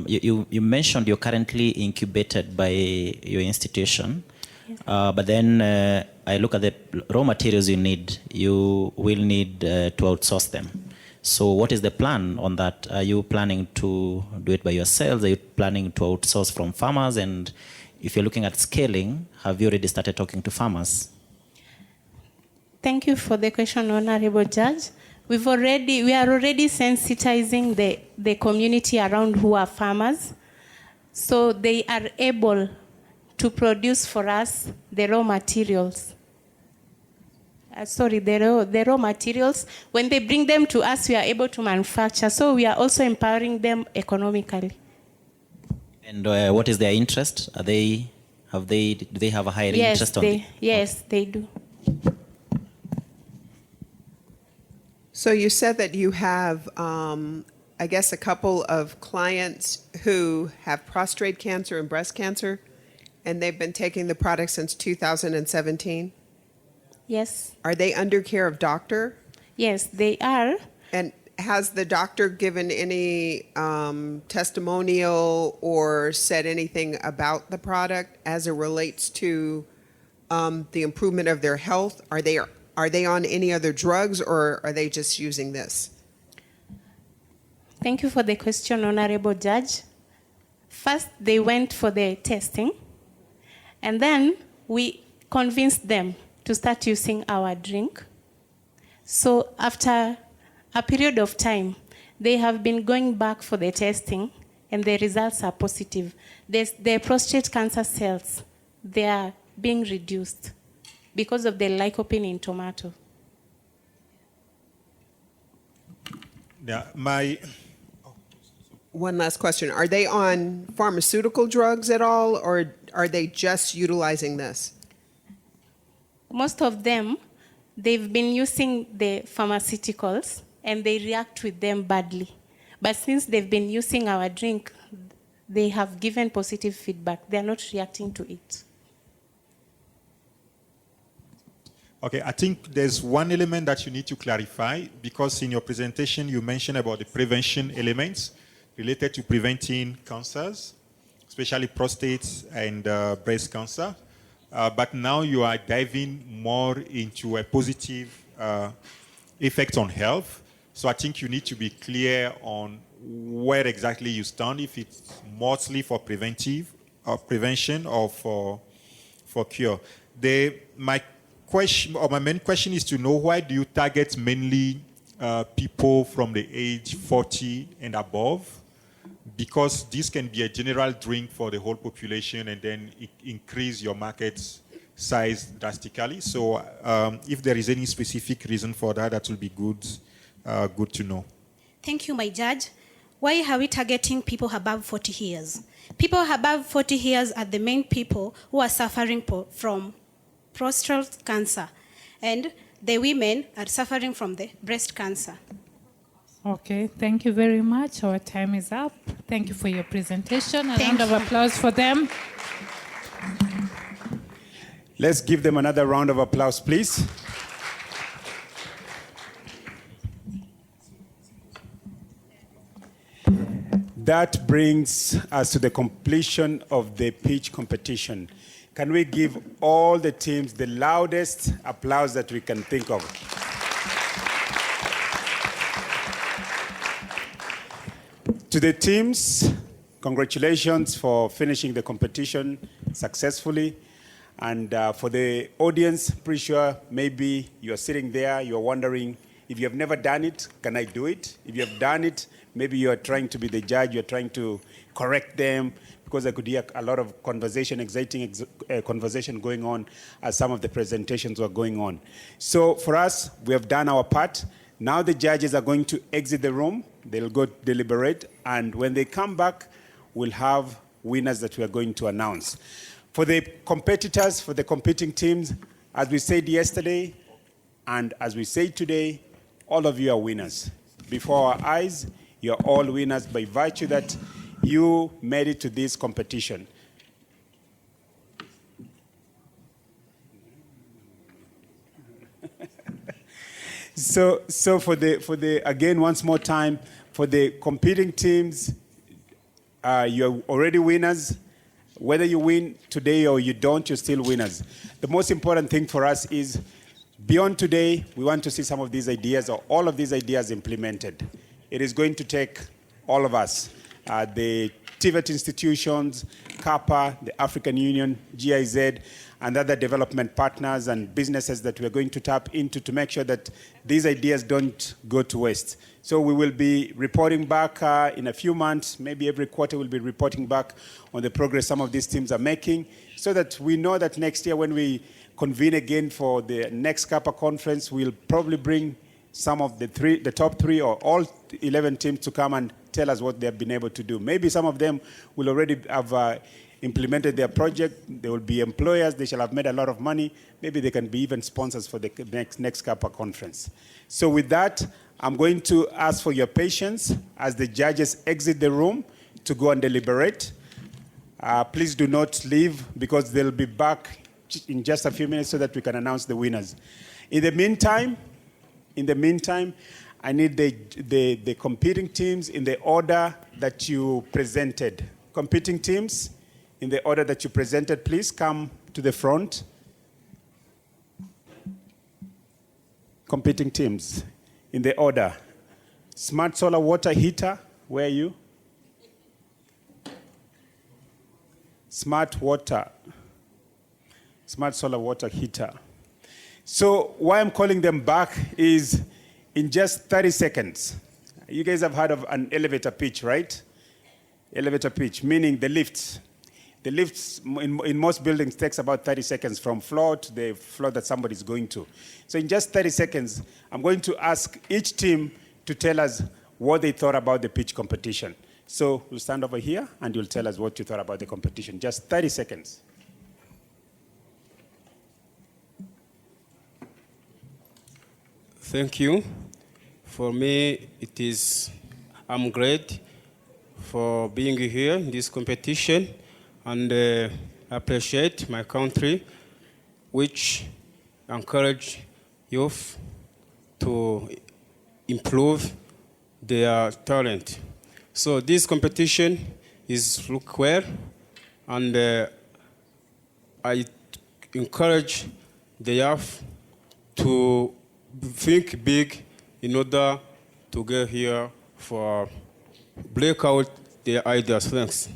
you mentioned you're currently incubated by your institution, yes. But then I look at the raw materials you need, you will need to outsource them. So what is the plan on that? Are you planning to do it by yourselves? Are you planning to outsource from farmers? And if you're looking at scaling, have you already started talking to farmers? Thank you for the question, Honorable Judge. We are already sensitizing the community around who are farmers. So they are able to produce for us the raw materials. The raw materials. When they bring them to us, we are able to manufacture. So we are also empowering them economically. And what is their interest? Do they have a higher interest on it? Yes, they do. So you said that you have, I guess, a couple of clients who have prostate cancer and breast cancer, and they've been taking the product since 2017? Yes. Are they under care of doctor? Yes, they are. And has the doctor given any testimonial or said anything about the product as it relates to the improvement of their health? Are they on any other drugs, or are they just using this? Thank you for the question, Honorable Judge. First, they went for the testing, and then we convinced them to start using our drink. So after a period of time, they have been going back for the testing, and the results are positive. The prostate cancer cells, they are being reduced because of the lycopene in tomato. Yeah, One last question. Are they on pharmaceutical drugs at all, or are they just utilizing this? Most of them, they've been using the pharmaceuticals, and they react with them badly. But since they've been using our drink, they have given positive feedback. They're not reacting to it. Okay, I think there's one element that you need to clarify, because in your presentation you mentioned about the prevention elements related to preventing cancers, especially prostate and breast cancer. But now you are diving more into a positive effect on health. So I think you need to be clear on where exactly you stand, if it's mostly for prevention or for cure. My main question is to know, why do you target mainly people from the age 40 and above? Because this can be a general drink for the whole population, and then increase your market size drastically. So if there is any specific reason for that, that will be good, good to know. Thank you, my judge. Why are we targeting people above 40 years? People above 40 years are the main people who are suffering from prostate cancer, and the women are suffering from the breast cancer. Okay, thank you very much. Our time is up. Thank you for your presentation. A round of applause for them. Let's give them another round of applause, please. That brings us to the completion of the pitch competition. Can we give all the teams the loudest applause that we can think of? To the teams, congratulations for finishing the competition successfully. And for the audience, pretty sure maybe you're sitting there, you're wondering, if you have never done it, can I do it? If you have done it, maybe you're trying to be the judge, you're trying to correct them, because I could hear a lot of conversation, exciting conversation going on as some of the presentations were going on. So for us, we have done our part. Now the judges are going to exit the room. They'll go deliberate. And when they come back, we'll have winners that we are going to announce. For the competitors, for the competing teams, as we said yesterday, and as we say today, all of you are winners. Before our eyes, you're all winners by virtue that you made it to this competition. So for the again, once more time, for the competing teams, you're already winners. Whether you win today or you don't, you're still winners. The most important thing for us is, beyond today, we want to see some of these ideas or all of these ideas implemented. It is going to take all of us, the TVET institutions, CAPA, the African Union, GIZ, and other development partners and businesses that we're going to tap into to make sure that these ideas don't go to waste. So we will be reporting back in a few months, maybe every quarter we'll be reporting back on the progress some of these teams are making, so that we know that next year when we convene again for the next CAPA conference, we'll probably bring some of the top three or all 11 teams to come and tell us what they've been able to do. Maybe some of them will already have implemented their project. They will be employers. They shall have made a lot of money. Maybe they can be even sponsors for the next CAPA conference. So with that, I'm going to ask for your patience as the judges exit the room to go and deliberate. Please do not leave, because they'll be back in just a few minutes so that we can announce the winners. In the meantime, I need the competing teams in the order that you presented. Competing teams, in the order that you presented, please come to the front. Competing teams, in the order. Smart solar water heater, where are you? Smart solar water heater. So why I'm calling them back is, in just 30 seconds, you guys have heard of an elevator pitch, right? Elevator pitch, meaning the lifts. The lifts in most buildings takes about 30 seconds from floor to the floor that somebody's going to. So in just 30 seconds, I'm going to ask each team to tell us what they thought about the pitch competition. So we'll stand over here and you'll tell us what you thought about the competition. Just 30 seconds. Thank you. For me, I'm great for being here in this competition, and I appreciate my country, which encourage youth to improve their talent. So this competition is look well, and I encourage the youth to think big in order to get here for break out their ideas. Thanks.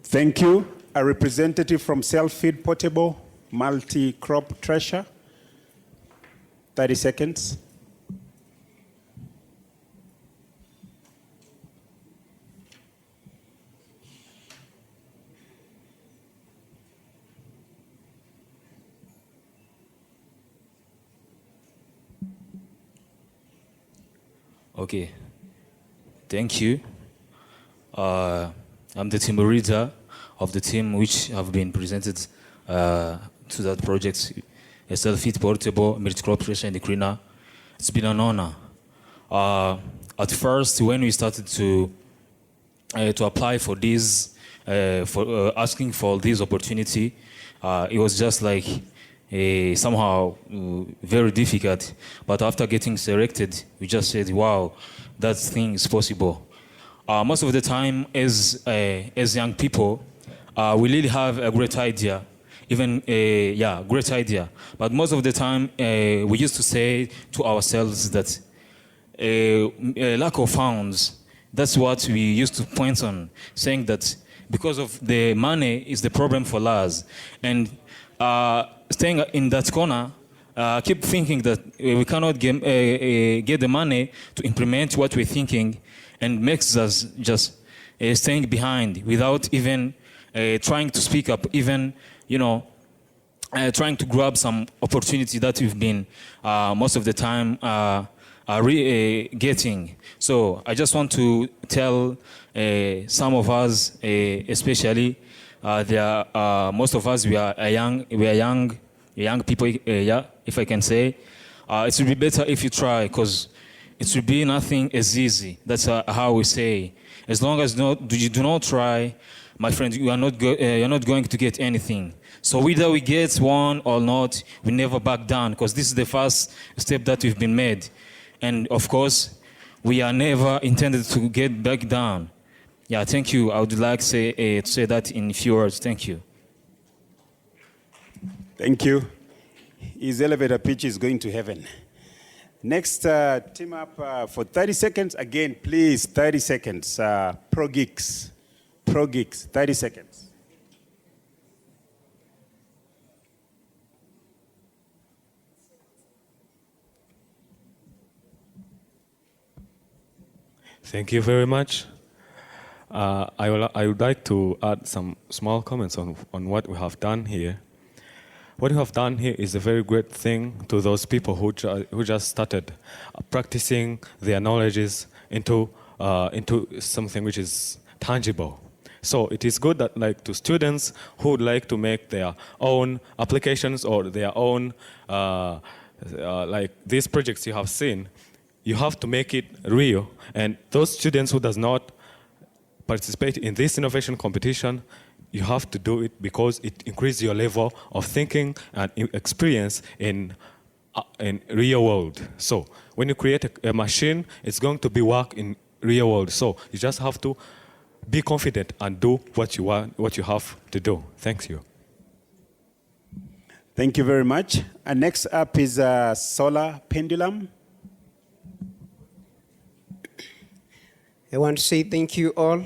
Thank you. A representative from Self-Feed Portable Multi-Crop Thresher. 30 seconds. Okay. Thank you. I'm the team leader of the team which have been presented to that project, a self-feed portable multi-crop pressure and cleaner. It's been an honor. At first, when we started to apply for this, asking for this opportunity, it was just like somehow very difficult. But after getting selected, we just said, wow, that thing is possible. Most of the time, as young people, we really have a great idea, great idea. But most of the time, we used to say to ourselves that lack of funds, that's what we used to point on, saying that because of the money is the problem for us. And staying in that corner, keep thinking that we cannot get the money to implement what we're thinking, and makes us just staying behind without even trying to speak up, even, trying to grab some opportunity that we've been most of the time getting. So I just want to tell some of us, especially, most of us, we are young people, if I can say. It would be better if you try, because it should be nothing as easy. That's how we say. As long as you do not try, my friend, you're not going to get anything. So whether we get one or not, we never back down, because this is the first step that we've been made. And of course, we are never intended to get back down. Yeah, thank you. I would like to say that in a few words. Thank you. Thank you. His elevator pitch is going to heaven. Next, team up for 30 seconds. Again, please, 30 seconds. Pro Geeks, 30 seconds. Thank you very much. I would like to add some small comments on what we have done here. What we have done here is a very great thing to those people who just started practicing their knowledges into something which is tangible. So it is good that, like, to students who would like to make their own applications or their own like these projects you have seen, you have to make it real. And those students who does not participate in this innovation competition, you have to do it because it increases your level of thinking and experience in real world. So when you create a machine, it's going to be work in real world. So you just have to be confident and do what you want, what you have to do. Thank you. Thank you very much. And next up is Solar Pendulum. I want to say thank you all.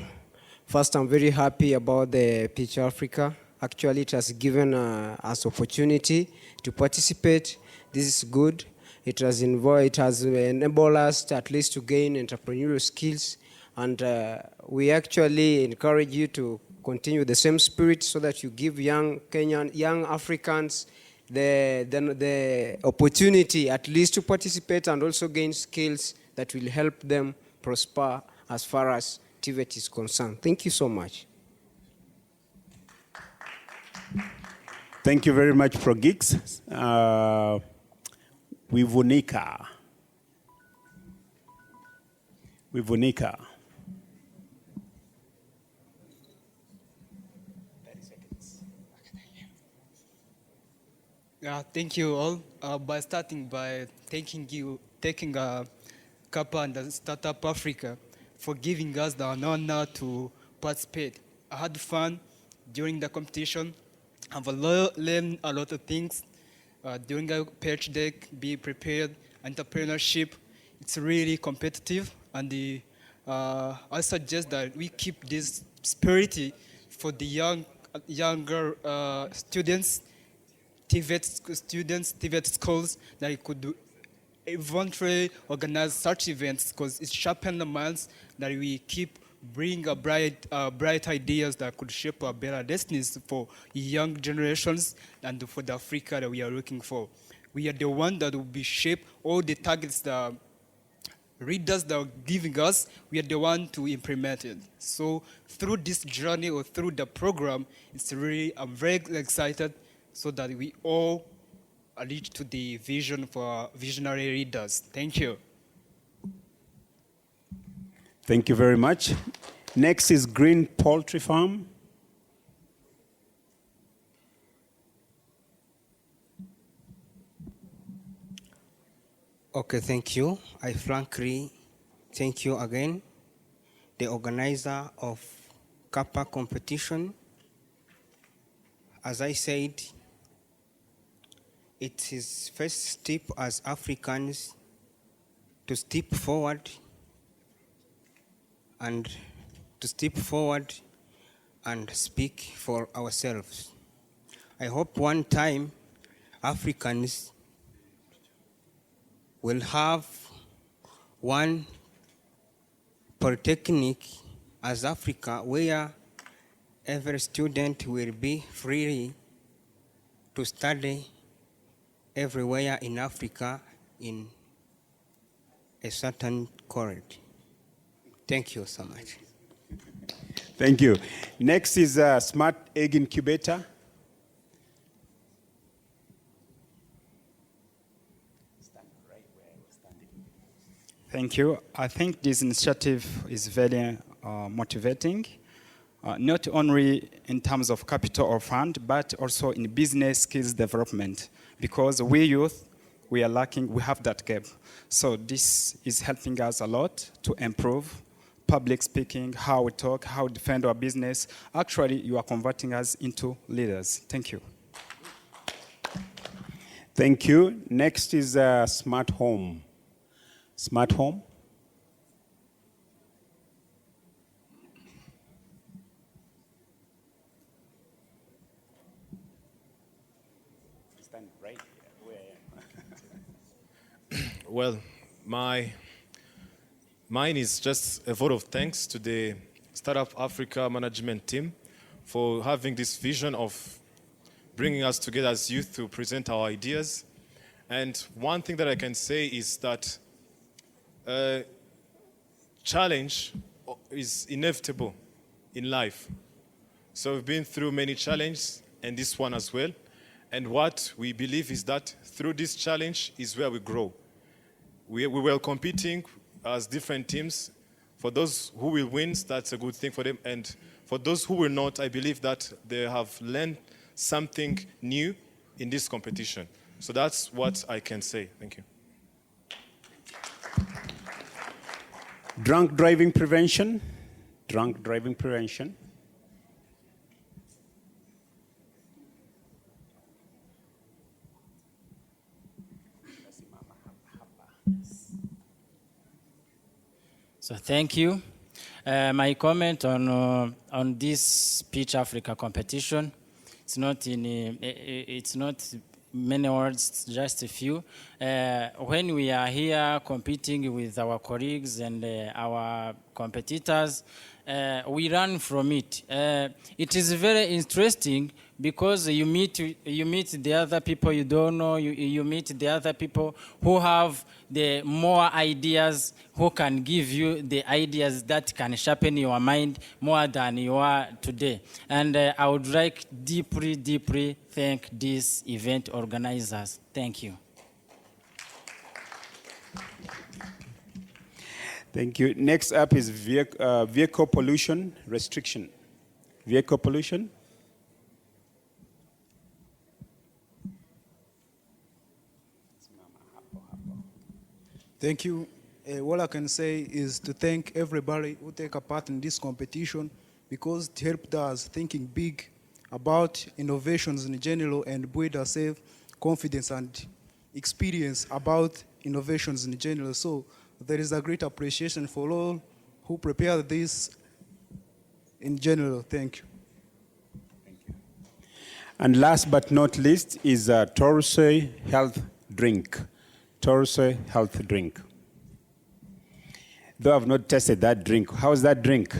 First, I'm very happy about the Pitch Africa. Actually, it has given us opportunity to participate. This is good. It has enabled us to, at least, to gain entrepreneurial skills. And we actually encourage you to continue the same spirit so that you give young Africans the opportunity at least to participate and also gain skills that will help them prosper as far as TVET is concerned. Thank you so much. Thank you very much, Pro Geeks. Wivunika. Thank you all. By starting by thanking CAPA and the Startup Africa for giving us the honor to participate. I had fun during the competition. I've learned a lot of things during a pitch deck, be prepared, entrepreneurship. It's really competitive, and I suggest that we keep this spirit for the younger students, TVET students, TVET schools, that you could eventually organize such events, because it sharpens the minds that we keep bring bright ideas that could shape a better destinies for young generations and for the Africa that we are looking for. We are the one that will be shape all the targets that readers that are giving us, we are the one to implement it. So through this journey or through the program, I'm very excited so that we all reach to the vision for our visionary readers. Thank you. Thank you very much. Next is Green Poultry Farm. Okay, thank you. I frankly thank you again, the organizer of CAPA competition. As I said, it is first step as Africans to step forward and speak for ourselves. I hope one time Africans will have one polytechnic as Africa where every student will be free to study everywhere in Africa in a certain college. Thank you so much. Thank you. Next is Smart Egg Incubator. Thank you. I think this initiative is very motivating, not only in terms of capital or fund, but also in business skills development. Because we youth, we are lacking, we have that gap. So this is helping us a lot to improve public speaking, how we talk, how we defend our business. Actually, you are converting us into leaders. Thank you. Thank you. Next is Smart Home. Smart Home. Stand right where I am. Well, mine is just a vote of thanks to the Startup Africa management team for having this vision of bringing us together as youth to present our ideas. And one thing that I can say is that challenge is inevitable in life. So we've been through many challenges and this one as well. And what we believe is that through this challenge is where we grow. We were competing as different teams. For those who will win, that's a good thing for them. And for those who will not, I believe that they have learned something new in this competition. So that's what I can say. Thank you. Drunk driving prevention. Drunk driving prevention. So thank you. My comment on this Speech Africa competition, it's not many words, it's just a few. When we are here competing with our colleagues and our competitors, we learn from it. It is very interesting because you meet the other people you don't know, you meet the other people who have the more ideas, who can give you the ideas that can sharpen your mind more than you are today. And I would like deeply thank these event organizers. Thank you. Thank you. Next up is vehicle pollution restriction. Vehicle pollution. Thank you. All I can say is to thank everybody who take a part in this competition because it helped us thinking big about innovations in general and build a self-confidence and experience about innovations in general. So there is a great appreciation for all who prepared this in general. Thank you. And last but not least is Torosay Health Drink. Torosay Health Drink. Though I've not tested that drink, how's that drink?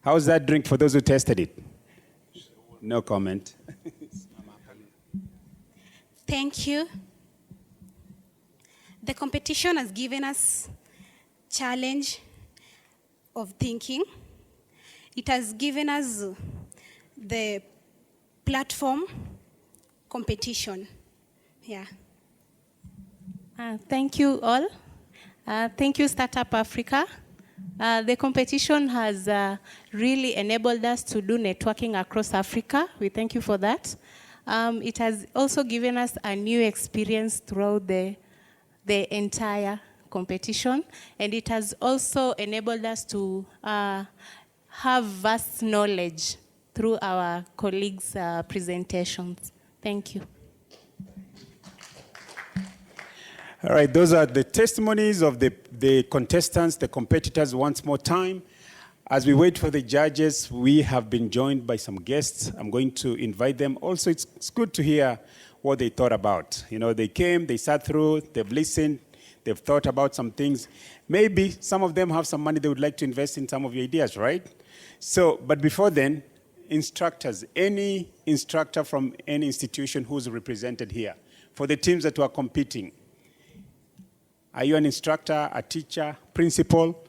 How's that drink for those who tested it? No comment. Thank you. The competition has given us challenge of thinking. It has given us the platform competition. Yeah. Thank you all. Thank you, Startup Africa. The competition has really enabled us to do networking across Africa. We thank you for that. It has also given us a new experience throughout the entire competition, and it has also enabled us to have vast knowledge through our colleagues' presentations. Thank you. All right, those are the testimonies of the contestants, the competitors once more time. As we wait for the judges, we have been joined by some guests. I'm going to invite them. Also, it's good to hear what they thought about. You know, they came, they sat through, they've listened, they've thought about some things. Maybe some of them have some money they would like to invest in some of your ideas, right? So, but before then, instructors, any instructor from any institution who's represented here, for the teams that were competing, are you an instructor, a teacher, principal?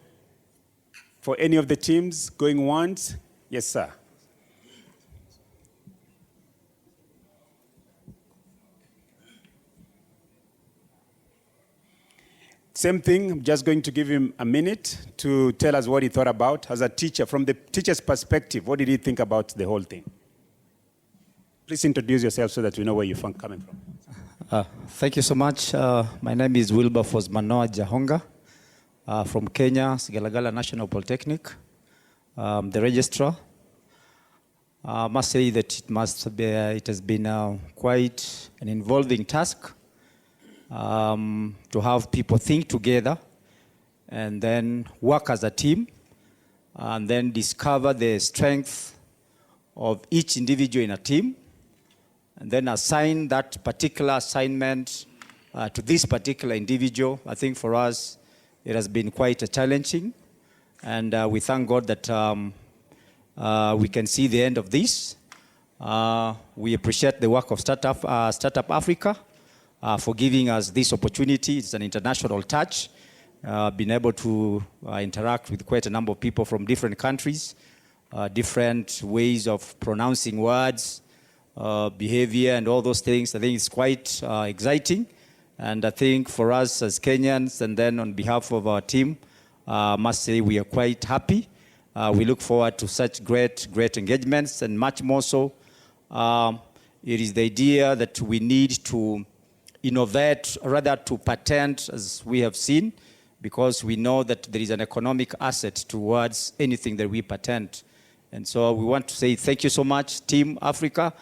For any of the teams going once? Yes, sir. Same thing, I'm just going to give him a minute to tell us what he thought about. As a teacher, from the teacher's perspective, what did he think about the whole thing? Please introduce yourself so that we know where you're coming from. Thank you so much. My name is Wilberforce Manoa Jahonga from Kenya, Sigalagala National Polytechnic, the registrar. I must say that it has been quite an involving task to have people think together and then work as a team and then discover the strength of each individual in a team and then assign that particular assignment to this particular individual. I think for us, it has been quite challenging. And we thank God that we can see the end of this. We appreciate the work of Startup Africa for giving us this opportunity. It's an international touch. Been able to interact with quite a number of people from different countries, different ways of pronouncing words, behavior and all those things. I think it's quite exciting. And I think for us as Kenyans and then on behalf of our team, I must say we are quite happy. We look forward to such great engagements and much more so. It is the idea that we need to innovate rather to patent, as we have seen, because we know that there is an economic asset towards anything that we patent. And so we want to say thank you so much, Team Africa,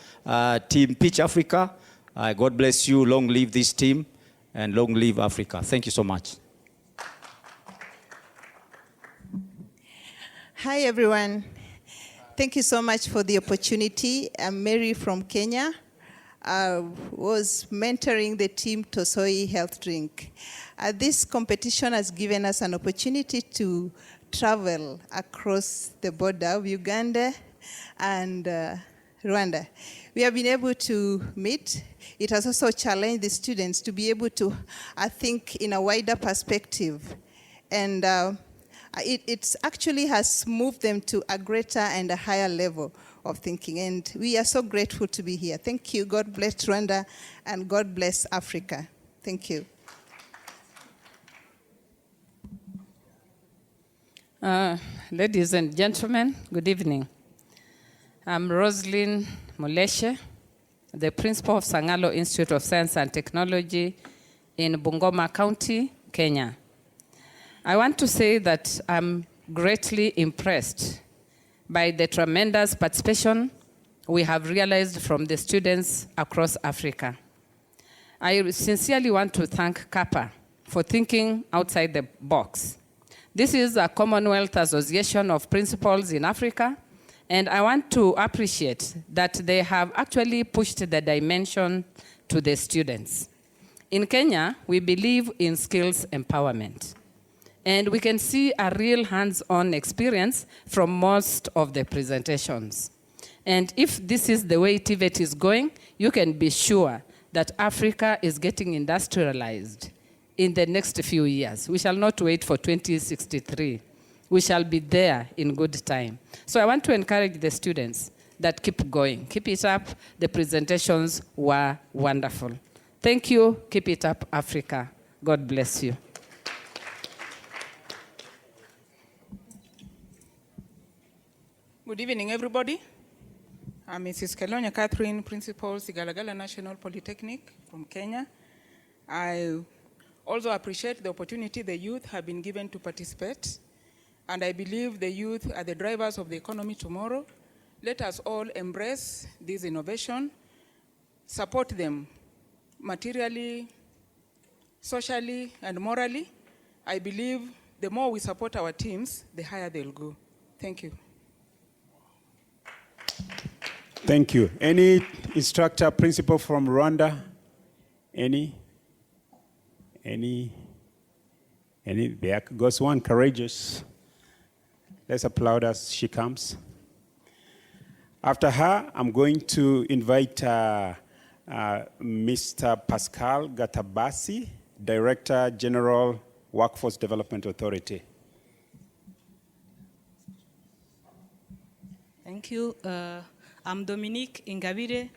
Team Pitch Africa. God bless you. Long live this team and long live Africa. Thank you so much. Hi, everyone. Thank you so much for the opportunity. I'm Mary from Kenya. I was mentoring the team Tosoi Health Drink. This competition has given us an opportunity to travel across the border of Uganda and Rwanda. We have been able to meet. It has also challenged the students to be able to, I think, in a wider perspective. And it actually has moved them to a greater and a higher level of thinking. And we are so grateful to be here. Thank you. God bless Rwanda and God bless Africa. Thank you. Ladies and gentlemen, good evening. I'm Roslyn Muleshe, the principal of Sangalo Institute of Science and Technology in Bungoma County, Kenya. I want to say that I'm greatly impressed by the tremendous participation we have realized from the students across Africa. I sincerely want to thank CAPA for thinking outside the box. This is a Commonwealth Association of Principals in Africa, and I want to appreciate that they have actually pushed the dimension to the students. In Kenya, we believe in skills empowerment, and we can see a real hands-on experience from most of the presentations. And if this is the way TVET is going, you can be sure that Africa is getting industrialized in the next few years. We shall not wait for 2063. We shall be there in good time. So I want to encourage the students that keep going. Keep it up. The presentations were wonderful. Thank you. Keep it up, Africa. God bless you. Good evening, everybody. I'm Mrs. Kelonya Catherine, Principal, Sigalagala National Polytechnic from Kenya. I also appreciate the opportunity the youth have been given to participate. And I believe the youth are the drivers of the economy tomorrow. Let us all embrace this innovation, support them materially, socially, and morally. I believe the more we support our teams, the higher they'll go. Thank you. Thank you. Any instructor, principal from Rwanda? Any? There goes one, courageous. Let's applaud as she comes. After her, I'm going to invite Mr. Pascal Gatabasi, Director General, Workforce Development Authority. Thank you. I'm Dominique Ingabire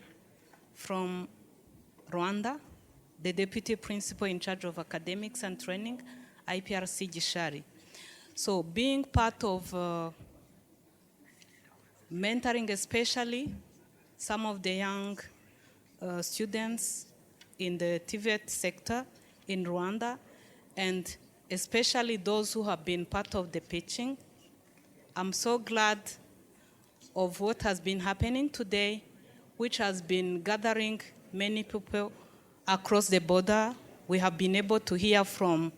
from Rwanda, the Deputy Principal in charge of Academics and Training, IPRC Gishari. So being part of mentoring especially some of the young students in the TVET sector in Rwanda, and especially those who have been part of the pitching, I'm so glad of what has been happening today, which has been gathering many people across the border. We have been able to hear from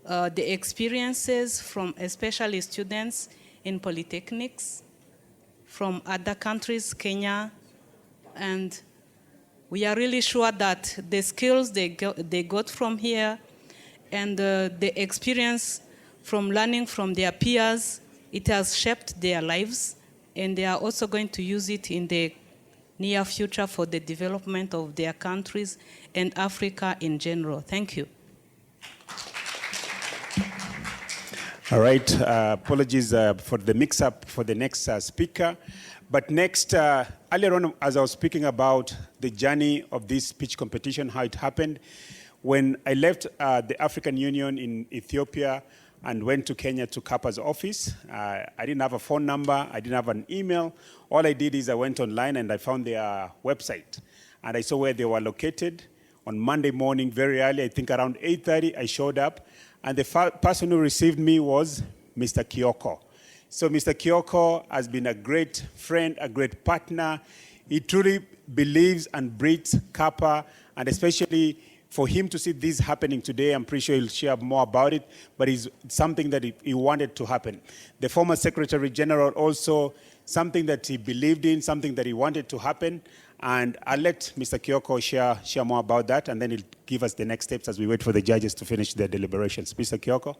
the experiences from especially students in polytechnics from other countries, Kenya, and we are really sure that the skills they got from here and the experience from learning from their peers, it has shaped their lives, and they are also going to use it in the near future for the development of their countries and Africa in general. Thank you. All right, apologies for the mix-up for the next speaker. But next, earlier on, as I was speaking about the journey of this pitch competition, how it happened, when I left the African Union in Ethiopia and went to Kenya to CAPA's office, I didn't have a phone number, I didn't have an email. All I did is I went online and I found their website. And I saw where they were located. On Monday morning, very early, I think around 8:30, I showed up. And the person who received me was Mr. Kioko. So Mr. Kioko has been a great friend, a great partner. He truly believes and breathes CAPA, and especially for him to see this happening today, I'm pretty sure he'll share more about it, but it's something that he wanted to happen. The former Secretary General also, something that he believed in, something that he wanted to happen, and I'll let Mr. Kioko share more about that, and then he'll give us the next steps as we wait for the judges to finish their deliberations. Mr. Kioko?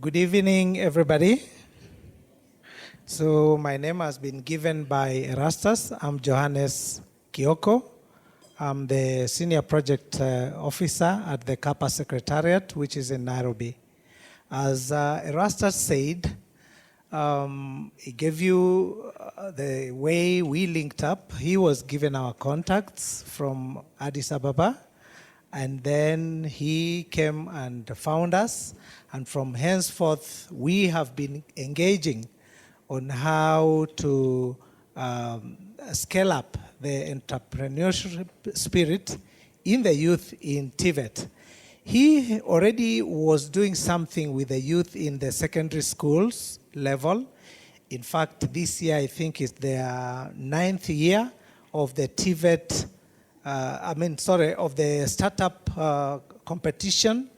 Good evening, everybody. So my name has been given by Erastus. I'm Johannes Kioko. I'm the Senior Project Officer at the CAPA Secretariat, which is in Nairobi. As Erastus said, he gave you the way we linked up. He was given our contacts from Addis Ababa, and then he came and found us. And from henceforth, we have been engaging on how to scale up the entrepreneurship spirit in the youth in TVET. He already was doing something with the youth in the secondary schools level. In fact, this year, I think is their 9th year of the TVET, of the startup competition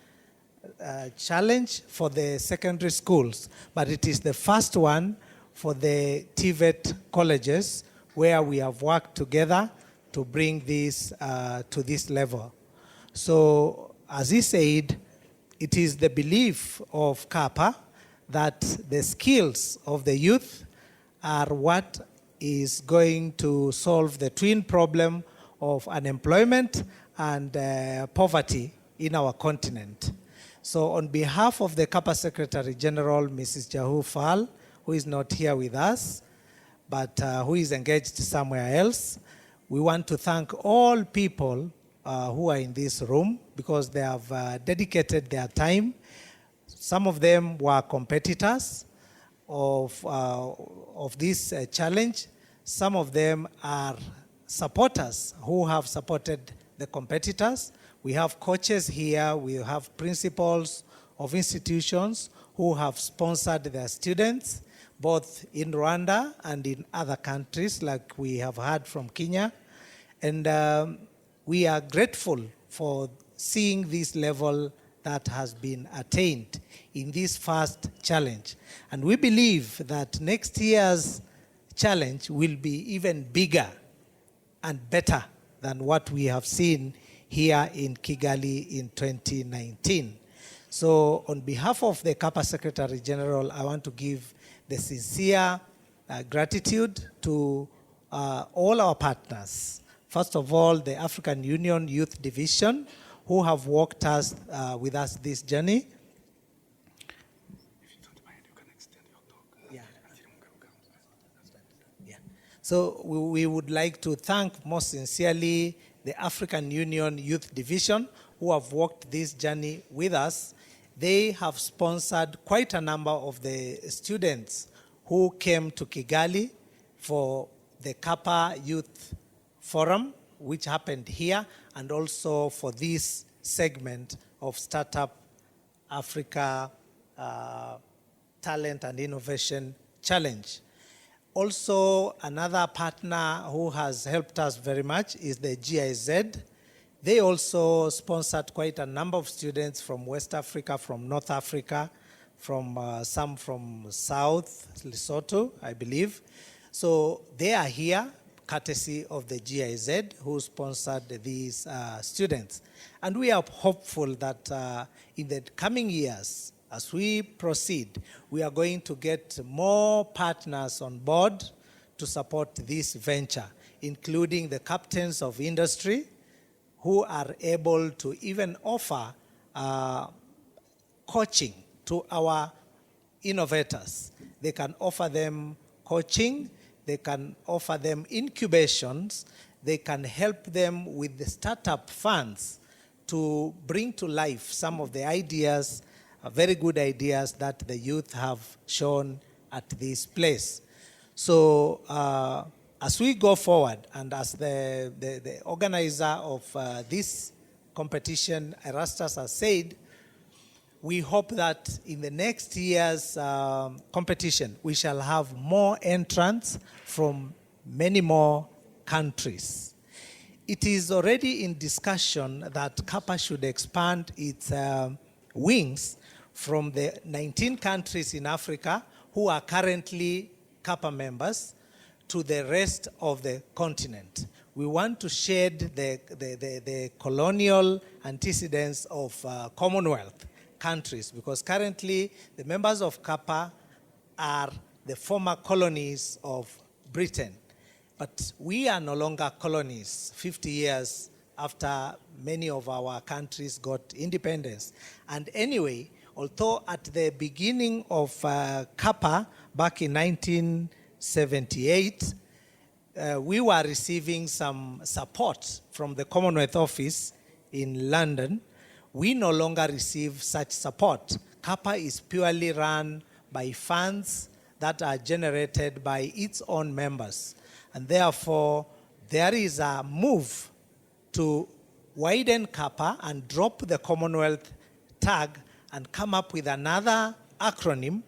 challenge for the secondary schools, but it is the first one for the TVET colleges where we have worked together to bring this to this level. So, as he said, it is the belief of CAPA that the skills of the youth are what is going to solve the twin problem of unemployment and poverty in our continent. So on behalf of the CAPA Secretary General, Mrs. Jahu Fall, who is not here with us, but who is engaged somewhere else, we want to thank all people who are in this room because they have dedicated their time. Some of them were competitors of this challenge. Some of them are supporters who have supported the competitors. We have coaches here, we have principals of institutions who have sponsored their students, both in Rwanda and in other countries like we have heard from Kenya. And we are grateful for seeing this level that has been attained in this first challenge. And we believe that next year's challenge will be even bigger and better than what we have seen here in Kigali in 2019. So on behalf of the CAPA Secretary General, I want to give the sincere gratitude to all our partners. First of all, the African Union Youth Division, who have walked with us this journey. So we would like to thank most sincerely the African Union Youth Division who have walked this journey with us. They have sponsored quite a number of the students who came to Kigali for the CAPA Youth Forum, which happened here, and also for this segment of Startup Africa Talent and Innovation Challenge. Also, another partner who has helped us very much is the GIZ. They also sponsored quite a number of students from West Africa, from North Africa, from some from South Lesotho, I believe. So they are here, courtesy of the GIZ, who sponsored these students. And we are hopeful that in the coming years, as we proceed, we are going to get more partners on board to support this venture, including the captains of industry who are able to even offer coaching to our innovators. They can offer them coaching, they can offer them incubations, they can help them with the startup funds to bring to life some of the ideas, very good ideas that the youth have shown at this place. So as we go forward, and as the organizer of this competition, Erastus, has said, we hope that in the next year's competition, we shall have more entrants from many more countries. It is already in discussion that CAPA should expand its wings from the 19 countries in Africa who are currently CAPA members to the rest of the continent. We want to shed the colonial antecedents of Commonwealth countries, because currently the members of CAPA are the former colonies of Britain. But we are no longer colonies 50 years after many of our countries got independence. And anyway, although at the beginning of CAPA back in 1978, we were receiving some support from the Commonwealth Office in London. We no longer receive such support. CAPA is purely run by funds that are generated by its own members. And therefore, there is a move to widen CAPA and drop the Commonwealth tag and come up with another acronym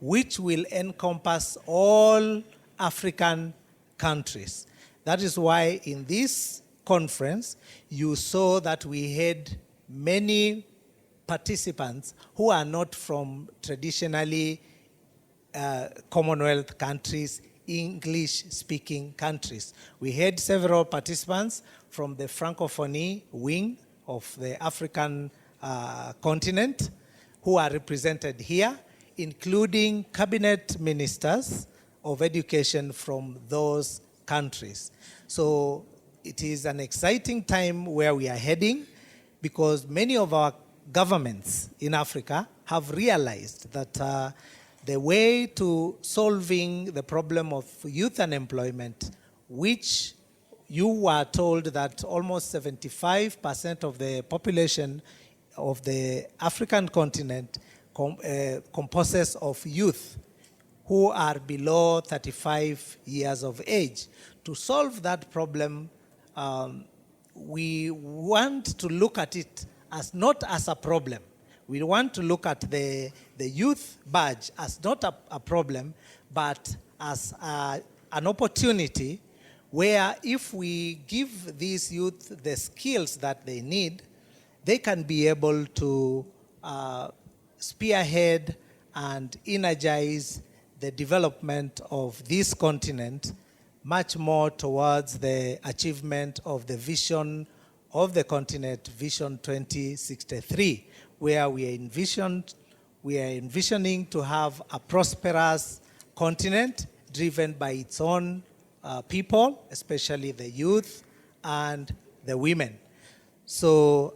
which will encompass all African countries. That is why in this conference, you saw that we had many participants who are not from traditionally Commonwealth countries, English-speaking countries. We had several participants from the Francophonie wing of the African continent who are represented here, including cabinet ministers of education from those countries. So it is an exciting time where we are heading, because many of our governments in Africa have realized that the way to solving the problem of youth unemployment, which you were told that almost 75% of the population of the African continent composes of youth who are below 35 years of age. To solve that problem, we want to look at it as not as a problem. We want to look at the youth badge as not a problem, but as an opportunity where if we give these youth the skills that they need, they can be able to spearhead and energize the development of this continent much more towards the achievement of the vision of the continent, Vision 2063, where we are envisioning to have a prosperous continent driven by its own people, especially the youth and the women. So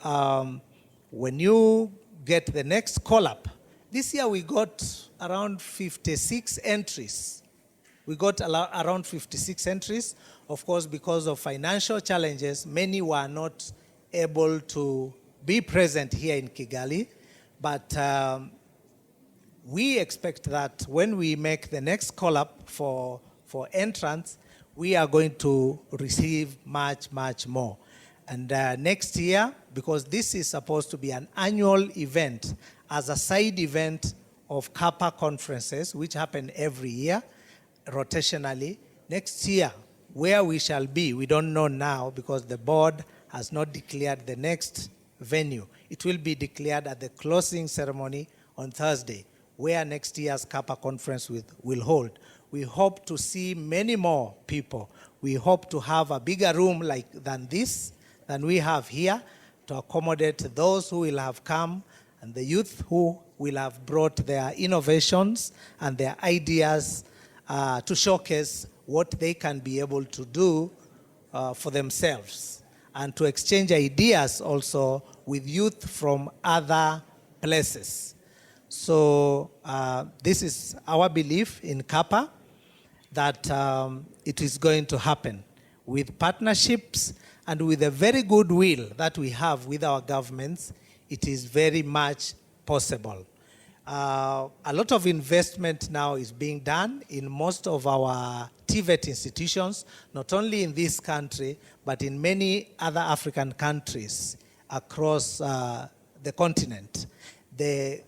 when you get the next call-up, this year we got around 56 entries. We got around 56 entries. Of course, because of financial challenges, many were not able to be present here in Kigali. But we expect that when we make the next call-up for entrance, we are going to receive much, much more. And next year, because this is supposed to be an annual event, as a side event of CAPA conferences, which happen every year, rotationally, next year, where we shall be, we don't know now because the board has not declared the next venue. It will be declared at the closing ceremony on Thursday, where next year's CAPA conference will hold. We hope to see many more people. We hope to have a bigger room than we have here, to accommodate those who will have come and the youth who will have brought their innovations and their ideas to showcase what they can be able to do for themselves, and to exchange ideas also with youth from other places. So this is our belief in CAPA, that it is going to happen with partnerships and with a very good will that we have with our governments. It is very much possible. A lot of investment now is being done in most of our TVET institutions, not only in this country, but in many other African countries across the continent. The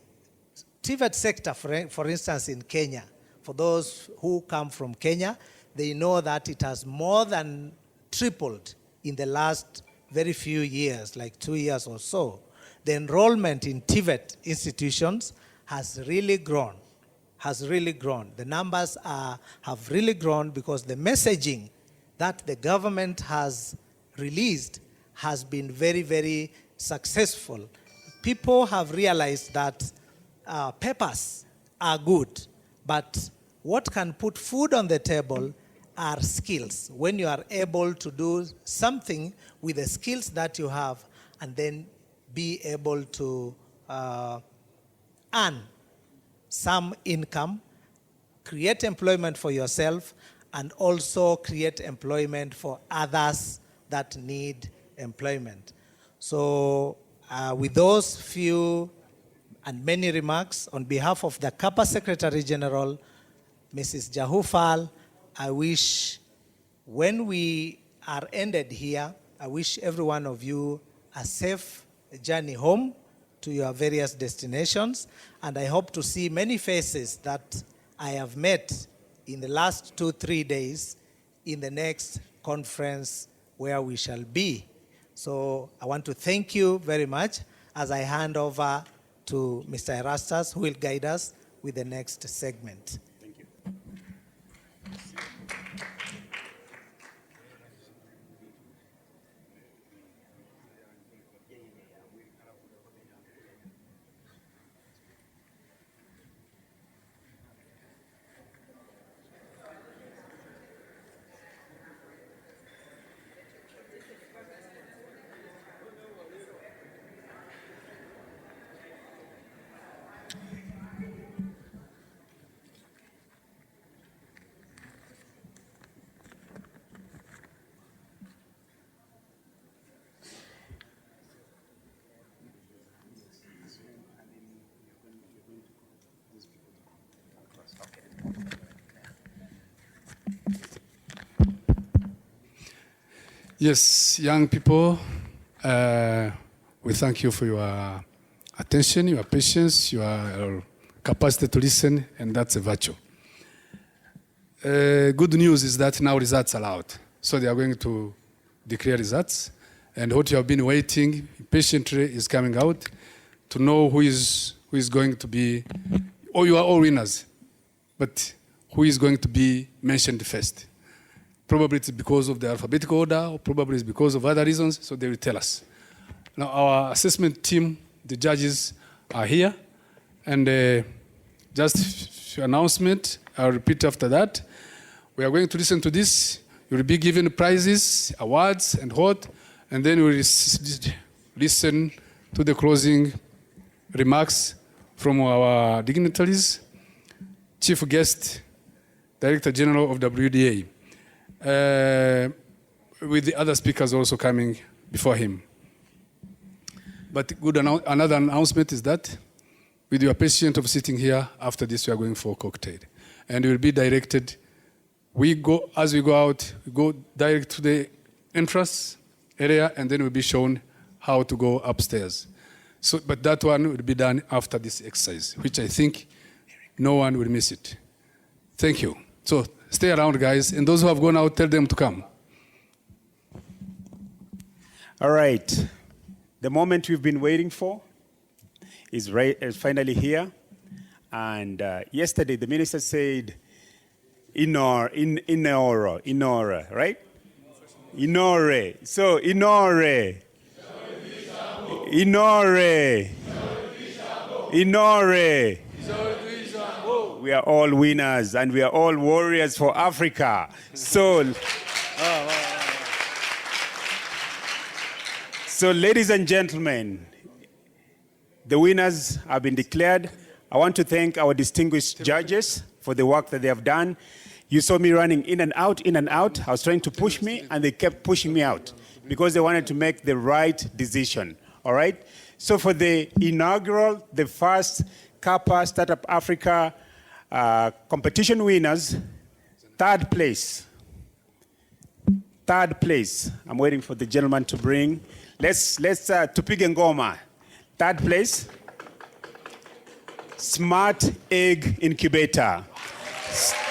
TVET sector, for instance, in Kenya, for those who come from Kenya, they know that it has more than tripled in the last very few years, like 2 years or so. The enrollment in TVET institutions has really grown, The numbers have really grown because the messaging that the government has released has been very, very successful. People have realized that papers are good, but what can put food on the table are skills. When you are able to do something with the skills that you have and then be able to earn some income, create employment for yourself, and also create employment for others that need employment. So with those few and many remarks, on behalf of the CAPA Secretary General, Mrs. Jahufal, I wish, when we are ended here, I wish every one of you a safe journey home to your various destinations, and I hope to see many faces that I have met in the last 2-3 days in the next conference where we shall be. So I want to thank you very much as I hand over to Mr. Erastus, who will guide us with the next segment. Yes, young people, we thank you for your attention, your patience, your capacity to listen, and that's a virtue. Good news is that now results are out. So they are going to declare results, and what you have been waiting patiently is coming out to know who is going to be, or you are all winners, but who is going to be mentioned first. Probably it's because of the alphabetical order, or probably it's because of other reasons, so they will tell us. Now our assessment team, the judges are here, and just announcement, I'll repeat after that. We are going to listen to this. You will be given prizes, awards, and what, and then we'll listen to the closing remarks from our dignitaries, Chief Guest, Director General of WDA, with the other speakers also coming before him. But another announcement is that with your patience of sitting here, after this we are going for a cocktail. And we will be directed, as we go out, we go direct to the entrance area, and then we'll be shown how to go upstairs. So, but that one will be done after this exercise, which I think no one will miss it. Thank you. So stay around, guys, and those who have gone out, tell them to come. All right. The moment we've been waiting for is finally here. And yesterday, the minister said, Inora, right? Inore. So, Inore. We are all winners and we are all warriors for Africa. So, ladies and gentlemen, the winners have been declared. I want to thank our distinguished judges for the work that they have done. You saw me running in and out, in and out. I was trying to push me, and they kept pushing me out because they wanted to make the right decision. All right? So for the inaugural, the first CAPA Startup Africa competition winners, third place. I'm waiting for the gentleman to bring. Let's tupige ngoma. Third place, Smart Egg Incubator.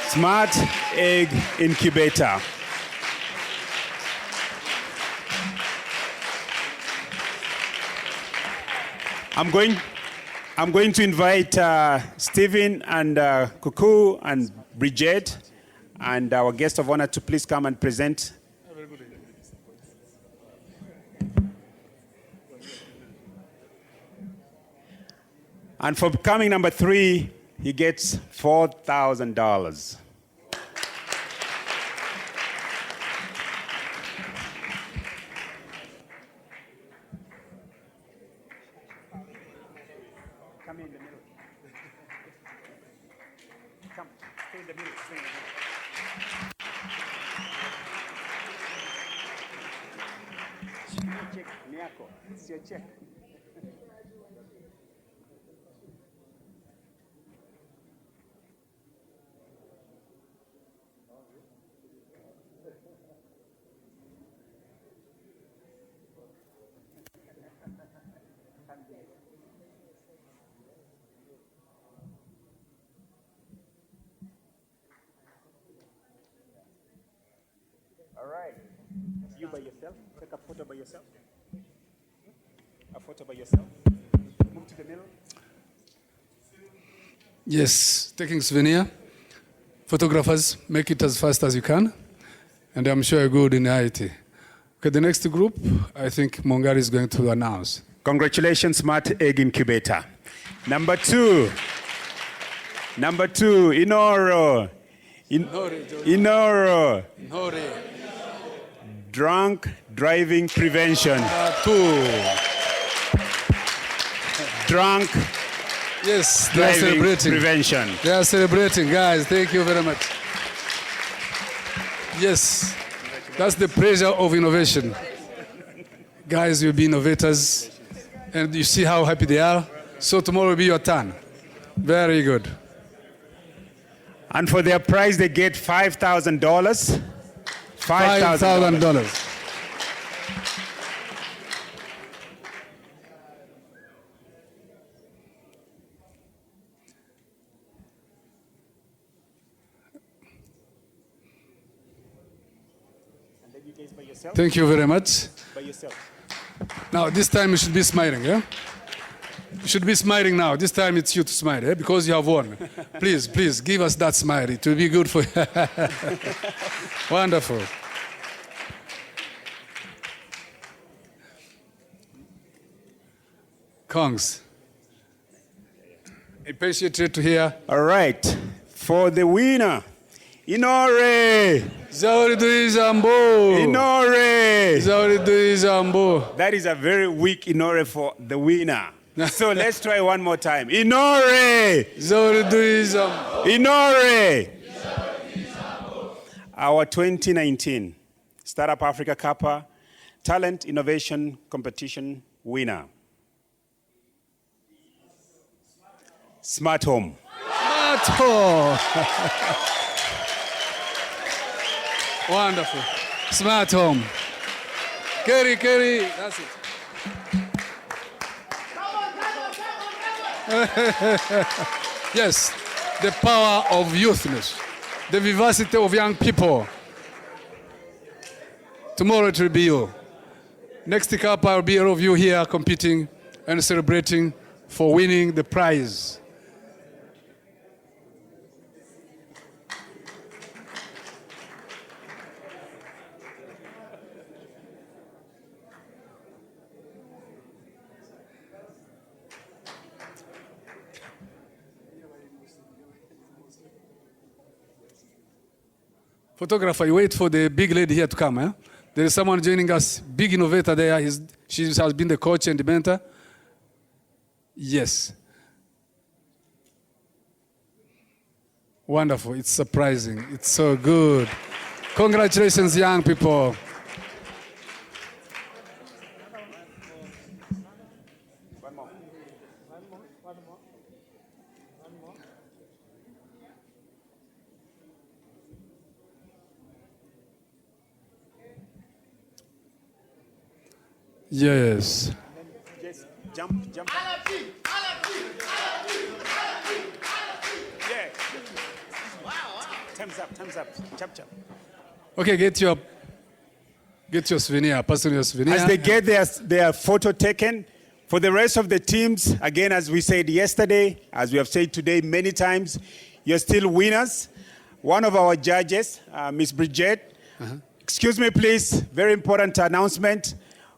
Smart Egg Incubator. I'm going to invite Stephen and Kuku and Bridget and our guest of honor to please come and present. And for coming number 3, he gets $4,000. Come in the middle. Come, stay in the middle, stay in the middle. Check, Miyako, it's your check. All right. You by yourself. Take a photo by yourself. A photo by yourself. Move to the middle. Yes, taking souvenir. Photographers, make it as fast as you can. And I'm sure you're good in IT. Okay, the next group, I think Mongari is going to announce. Congratulations, Smart Egg Incubator. Number 2, Inoro. Inoro. Drunk driving prevention. 2. Drunk yes, they are driving celebrating. prevention. They are celebrating, guys. Thank you very much. Yes, that's the pressure of innovation. Guys, you'll be innovators, and you see how happy they are. So tomorrow will be your turn. Very good. And for their prize, they get $5,000. $5,000. Thank you very much. By yourself. Now, this time you should be smiling, yeah? You should be smiling now. This time it's you to smile, yeah? Because you have won. Please, give us that smile. It will be good for you. Wonderful. Kongs. Appreciate to hear. All right. For the winner, Inore. Zauridu Zambo. Inore. Zauridu Zambo. That is a very weak Inore for the winner. So let's try one more time. Inore. Zauridu Zambo. Inore. Our 2019 Startup Africa CAPA Talent Innovation Competition winner. Smart Home. Smart Home. Wonderful. Smart Home. Kerry, that's it. Yes, the power of youthness, the vivacity of young people. Tomorrow it will be you. Next CAPA will be all of you here competing and celebrating for winning the prize. Photographer, you wait for the big lady here to come. Eh? There is someone joining us, big innovator there. She has been the coach and the mentor. Yes. Wonderful. It's surprising. It's so good. Congratulations, young people. Yes. Just jump. Yeah. Time's up. Chap. Okay, get your souvenir, personal souvenir. As they get their photo taken, for the rest of the teams, again, as we said yesterday, as we have said today many times, you're still winners. One of our judges, Miss Bridget, excuse me, please, very important announcement.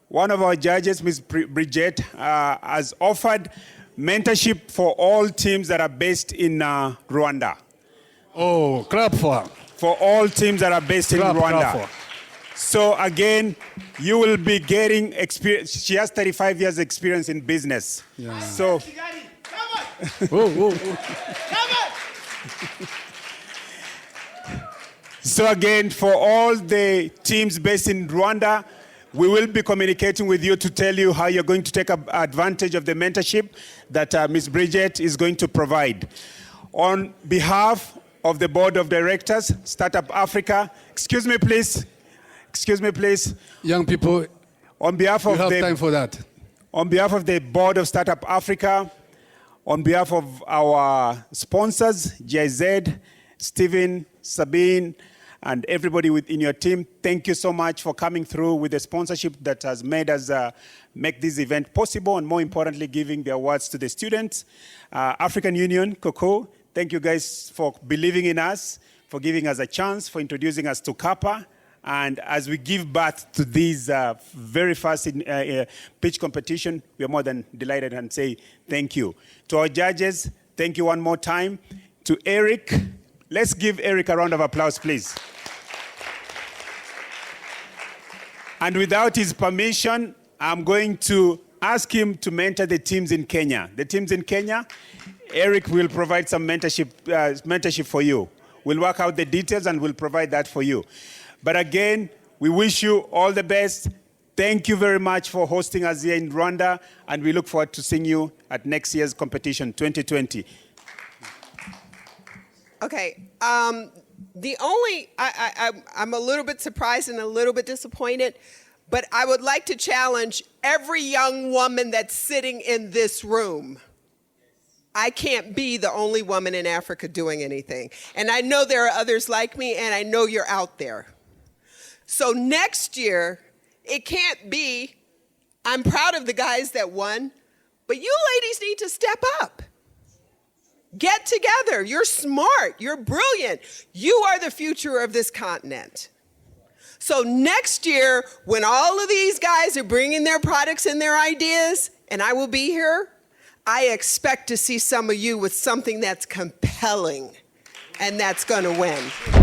One of our judges, Ms. Bridget, has offered mentorship for all teams that are based in Rwanda. Oh, clap for her. For all teams that are based in Rwanda. Clap for her. So again, you will be getting experience. She has 35 years experience in business. Yeah. So, whoa. So again, for all the teams based in Rwanda, we will be communicating with you to tell you how you're going to take advantage of the mentorship that Ms. Bridget is going to provide. On behalf of the Board of Directors, Startup Africa, excuse me, please. Young people, on behalf of have time for that. On behalf of the Board of Startup Africa, on behalf of our sponsors, GIZ, Stephen, Sabine, and everybody within your team, thank you so much for coming through with the sponsorship that has made us make this event possible, and more importantly, giving the awards to the students. African Union, Coco, thank you guys for believing in us, for giving us a chance, for introducing us to CAPA. And as we give birth to this very fast pitch competition, we are more than delighted and say thank you. To our judges, thank you one more time. To Eric, let's give Eric a round of applause, please. And without his permission, I'm going to ask him to mentor the teams in Kenya. The teams in Kenya, Eric will provide some mentorship for you. We'll work out the details and we'll provide that for you. But again, we wish you all the best. Thank you very much for hosting us here in Rwanda, and we look forward to seeing you at next year's competition, 2020. Okay. I'm a little bit surprised and a little bit disappointed, but I would like to challenge every young woman that's sitting in this room. I can't be the only woman in Africa doing anything. And I know there are others like me, and I know you're out there. So next year, it can't be, I'm proud of the guys that won, but you ladies need to step up. Get together. You're smart. You're brilliant. You are the future of this continent. So next year, when all of these guys are bringing their products and their ideas, and I will be here, I expect to see some of you with something that's compelling and that's going to win.